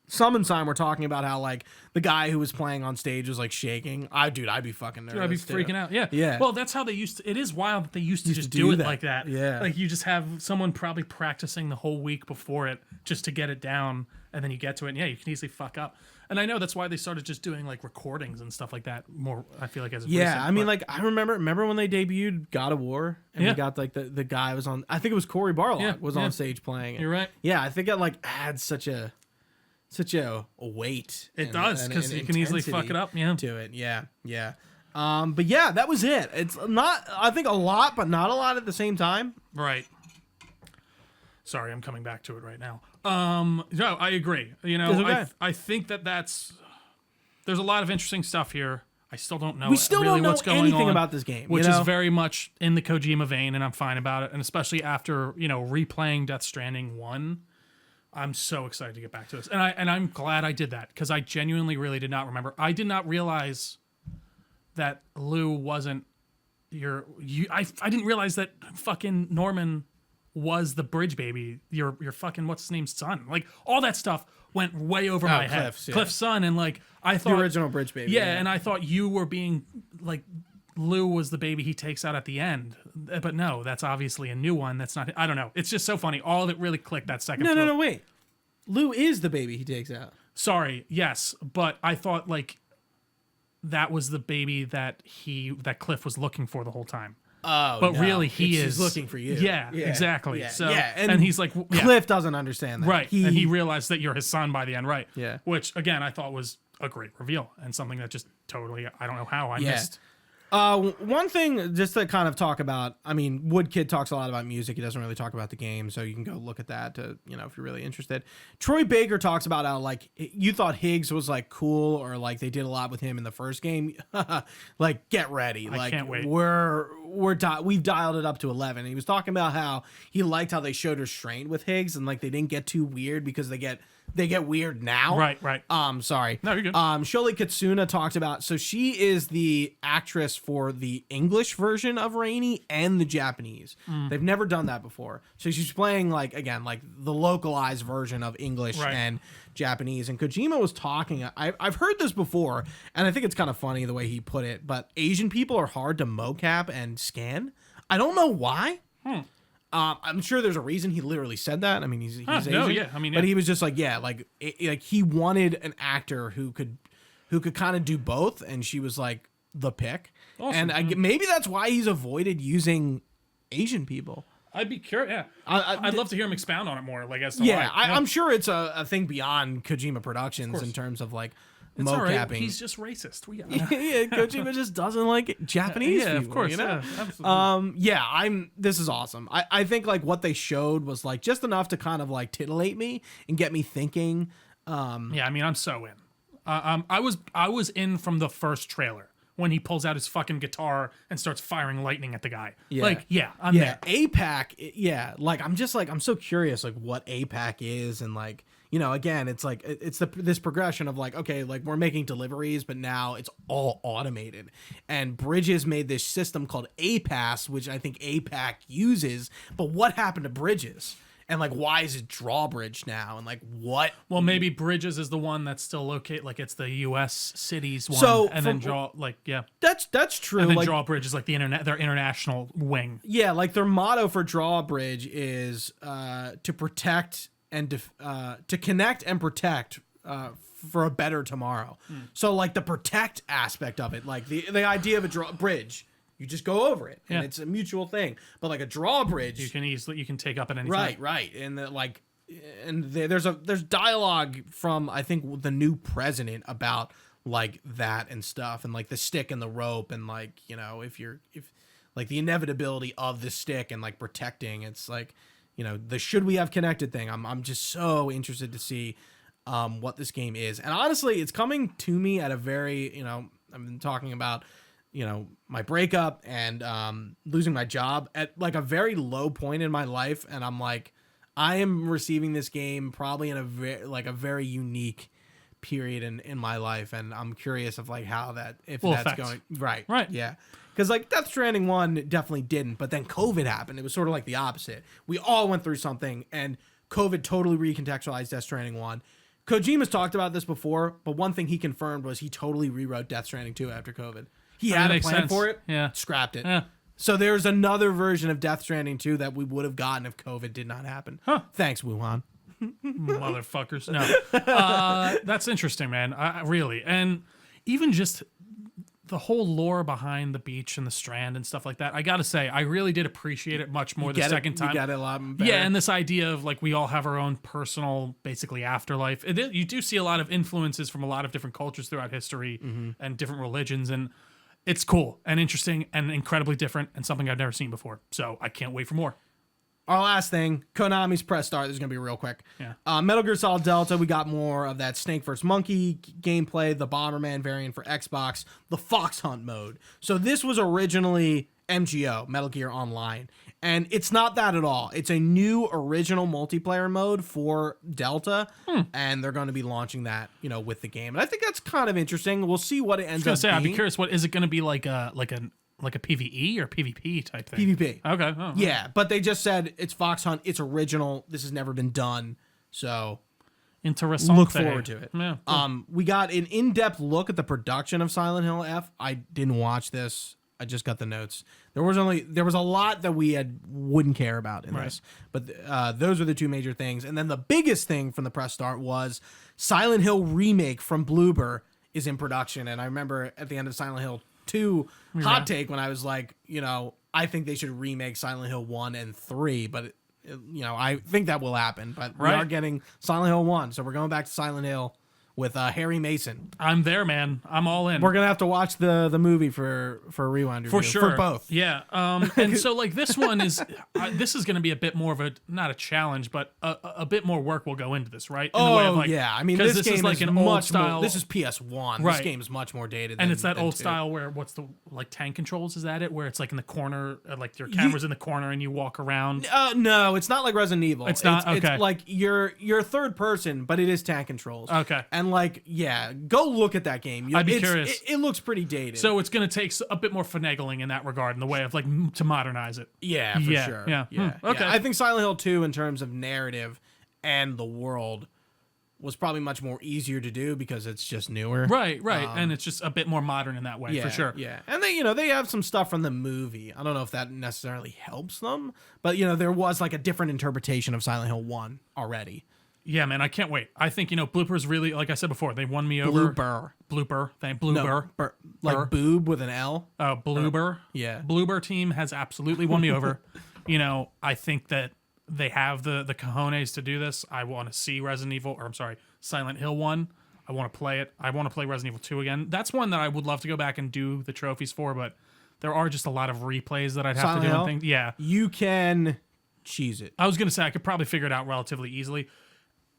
Summonsime were talking about how like the guy who was playing on stage was like shaking. I'd be fucking nervous. I'd be freaking out. Yeah. Yeah. Well, that's how they used to. It is wild that they used to just do it like that. Yeah. Like you just have someone probably practicing the whole week before it just to get it down, and then you get to it, and you can easily fuck up. And I know that's why they started just doing like recordings and stuff like that more. I feel like as I mean, like I remember when they debuted God of War, and we got like the guy was on. I think it was Cory Barlog was on stage playing it. You're right. Yeah, I think it like adds such a weight. It does, because you can easily fuck it up. Yeah. To it. Yeah. But yeah, that was it. It's not, I think, a lot, but not a lot at the same time. Right. Sorry, I'm coming back to it right now. No, I agree. Okay. I think there's a lot of interesting stuff here. I still don't know. We still really don't know what's going anything on, about this game, which is very much in the Kojima vein, and I'm fine about it. And especially after replaying Death Stranding 1. I'm so excited to get back to this, and I'm glad I did that, because I genuinely really did not remember. I did not realize that Lou wasn't I didn't realize that fucking Norman was the bridge baby, your fucking what's his name's son. Like all that stuff went way over my head. Cliff's, yeah. Cliff's son, and like I thought The original bridge baby. Yeah, and I thought you were being like Lou was the baby he takes out at the end, but no, that's obviously a new one. That's not. I don't know. It's just so funny. All that really clicked that second. No, wait. Lou is the baby he takes out. Sorry, yes, but I thought like that was the baby that Cliff was looking for the whole time. Oh, but really he's looking for you. Yeah, exactly. Yeah. So yeah. and he's like Cliff doesn't understand that. Right, and he realized that you're his son by the end, right? Yeah. Which again I thought was a great reveal and something that just totally I don't know how I missed. One thing just to kind of talk about, I mean, Woodkid talks a lot about music. He doesn't really talk about the game, so you can go look at that to, if you're really interested. Troy Baker talks about how, like, you thought Higgs was, like, cool or, like, they did a lot with him in the first game. Like, get ready. I can't wait. We've dialed it up to 11. And he was talking about how he liked how they showed restraint with Higgs and, like, they didn't get too weird because they get weird now. Right. Sorry. No, you're good. Sholi Katsuna talked about, so she is the actress for the English version of Rainy and the Japanese. They've never done that before. So she's playing like the localized version of English and Japanese. And Kojima was talking, I've heard this before, and I think it's kind of funny the way he put it, but Asian people are hard to mocap and scan. I don't know why. I'm sure there's a reason he literally said that. I mean, he's Asian. No, yeah. I mean, but he was just like, he wanted an actor who could kind of do both, and she was like the pick. Awesome. And maybe that's why he's avoided using Asian people. I'd be curious. Yeah, I'd love to hear him expound on it more. Like as to yeah, why. I'm sure it's a thing beyond Kojima Productions in terms of like it's mocapping. all right. He's just racist. We got yeah, Kojima just doesn't like Japanese yeah, people, of course. you know? Yeah, absolutely. This is awesome. I think like what they showed was like just enough to kind of like titillate me and get me thinking. Yeah, I mean, I'm so in. I was in from the first trailer when he pulls out his fucking guitar and starts firing lightning at the guy. Yeah. Like, I'm there. APAC, like I'm so curious like what APAC is, and like, again, it's like it's this progression of like, okay, like we're making deliveries, but now it's all automated. And Bridges made this system called APAS, which I think APAC uses, but what happened to Bridges? And like, why is it Drawbridge now? And like, what? Well, maybe Bridges is the one that's still located, like it's the U.S. cities one, So and then That's true. And then like, Drawbridge is like their international wing. Yeah, like their motto for Drawbridge is to protect and to connect and protect for a better tomorrow. So like the protect aspect of it, like the idea of a bridge. You just go over it, and it's a mutual thing. But like a drawbridge, you can take up at any time. Right, and there's dialogue from I think the new president about like that and stuff, and like the stick and the rope, and like if like the inevitability of the stick and like protecting. It's like the should we have connected thing. I'm just so interested to see what this game is, and honestly, it's coming to me at a very I've been talking about. My breakup and losing my job at like a very low point in my life, and I'm like, I am receiving this game probably in a very unique period in my life, and I'm curious of like how that's affect. going. Right, yeah, because like Death Stranding 1 definitely didn't, but then COVID happened. It was sort of like the opposite. We all went through something, and COVID totally recontextualized Death Stranding 1. Kojima's talked about this before, but one thing he confirmed was he totally rewrote Death Stranding 2 after COVID. He had a plan for it, scrapped it. Yeah. So there's another version of Death Stranding 2 that we would have gotten if COVID did not happen. Thanks, Wuhan. Motherfuckers. No. That's interesting, man. Really. And even just the whole lore behind the beach and the strand and stuff like that, I gotta say, I really did appreciate it much more the second time. You got it a lot better. Yeah, and this idea of like we all have our own personal, basically afterlife. You do see a lot of influences from a lot of different cultures throughout history and different religions, and it's cool and interesting and incredibly different and something I've never seen before. So I can't wait for more. Our last thing, Konami's press start. This is going to be real quick. Yeah. Metal Gear Solid Delta, we got more of that Snake vs. Monkey gameplay, the Bomberman variant for Xbox, the Fox Hunt mode. So this was originally MGO, Metal Gear Online. And it's not that at all. It's a new original multiplayer mode for Delta, and they're going to be launching that, with the game. And I think that's kind of interesting. We'll see what it ends up being. I'd be curious. What is it going to be like? Like an like a PvE or PvP type thing? PvP. Okay. Oh, Yeah, but they just said it's Fox Hunt. It's original. This has never been done. So Interesting. look forward to it. Yeah. Cool. We got an in-depth look at the production of Silent Hill F. I didn't watch this. I just got the notes. There was a lot that we wouldn't care about in this, but those are the two major things. And then the biggest thing from the press start was Silent Hill remake from Bloober is in production. And I remember at the end of Silent Hill 2 hot take when I was like, I think they should remake Silent Hill 1 and 3, but I think that will happen. But we are getting Silent Hill 1, so we're going back to Silent Hill with Harry Mason. I'm there, man. I'm all in. We're gonna have to watch the movie for a rewind review. For sure. For both. Yeah. And so like this one is this is going to be a bit more of a not a challenge, but a bit more work will go into this, right? In the way of, like, yeah. I mean, 'cause this game is like an old style. This is PS1. Right. This game is much more dated. And it's that old 2. style where what's the like tank controls? Is that it? Where it's like in the corner, like your camera's in the corner and you walk around. No, it's not like Resident Evil. It's not? Okay. It's like you're third person, but it is tank controls. Okay. And like, go look at that game. I'd be curious. It looks pretty dated. So it's going to take a bit more finagling in that regard, in the way of like to modernize it. Yeah, for sure. Yeah. Okay. I think Silent Hill 2, in terms of narrative and the world, was probably much more easier to do because it's just newer. Right. And it's just a bit more modern in that way, for sure. Yeah. And they have some stuff from the movie. I don't know if that necessarily helps them, but there was like a different interpretation of Silent Hill 1 already. Yeah, man, I can't wait. I think, Bloopers really, like I said before, they won me over. Blooper. Bloober. Like boob with an L. Oh, Bloober. Yeah. Bloober team has absolutely won me over. I think that they have the cojones to do this. I want to see Silent Hill 1. I want to play it. I want to play Resident Evil 2 again. That's one that I would love to go back and do the trophies for, but there are just a lot of replays that I'd have to do and things. Yeah. You can cheese it. I was going to say I could probably figure it out relatively easily.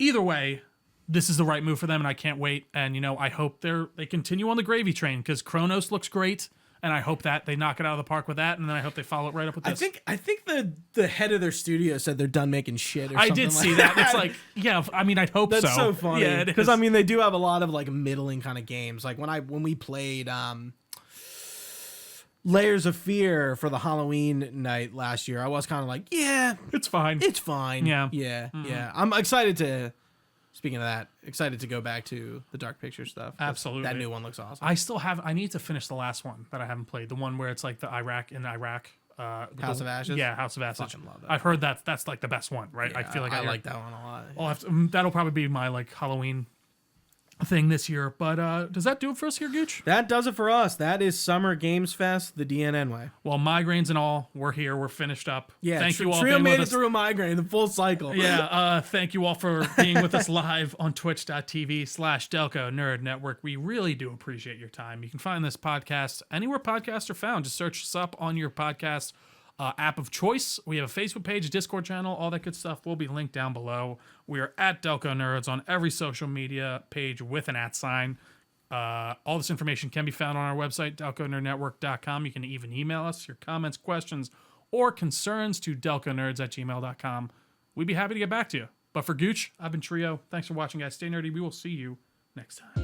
Either way, this is the right move for them, and I can't wait. And I hope they continue on the gravy train, because Chronos looks great, and I hope that they knock it out of the park with that, and then I hope they follow it right up with this. I think the head of their studio said they're done making shit. Or something. I did see that. It's like, yeah, I mean, I'd hope so. That's so funny. Yeah, because I mean, they do have a lot of like middling kind of games. Like when we played Layers of Fear for the Halloween night last year, I was kind of like, yeah, it's fine. It's fine. Yeah. Yeah. I'm excited to. Speaking of that, excited to go back to the Dark Picture stuff. Absolutely. That new one looks awesome. I need to finish the last one that I haven't played. The one where it's like the Iraq. House of Ashes? Yeah, House of Ashes. Fucking love that. I've heard that's like the best one, right? Yeah, I feel like I like that one a lot. I'll have to, that'll probably be my like Halloween thing this year. But does that do it for us here, Gooch? That does it for us. That is Summer Games Fest, the DNN way. Well, migraines and all, we're here. We're finished up. Yeah, thank you all. Trio being made with it us. through a migraine, the full cycle. Yeah, thank you all for being with us live on twitch.tv/Delco Nerd Network. We really do appreciate your time. You can find this podcast anywhere podcasts are found. Just search us up on your podcast app of choice. We have a Facebook page, Discord channel, all that good stuff will be linked down below. We are at Delco Nerds on every social media page with an @sign. All this information can be found on our website, delconerdnetwork.com. You can even email us your comments, questions, or concerns to delconerds@gmail.com. We'd be happy to get back to you. But for Gooch, I've been Trio. Thanks for watching, guys. Stay nerdy. We will see you next time.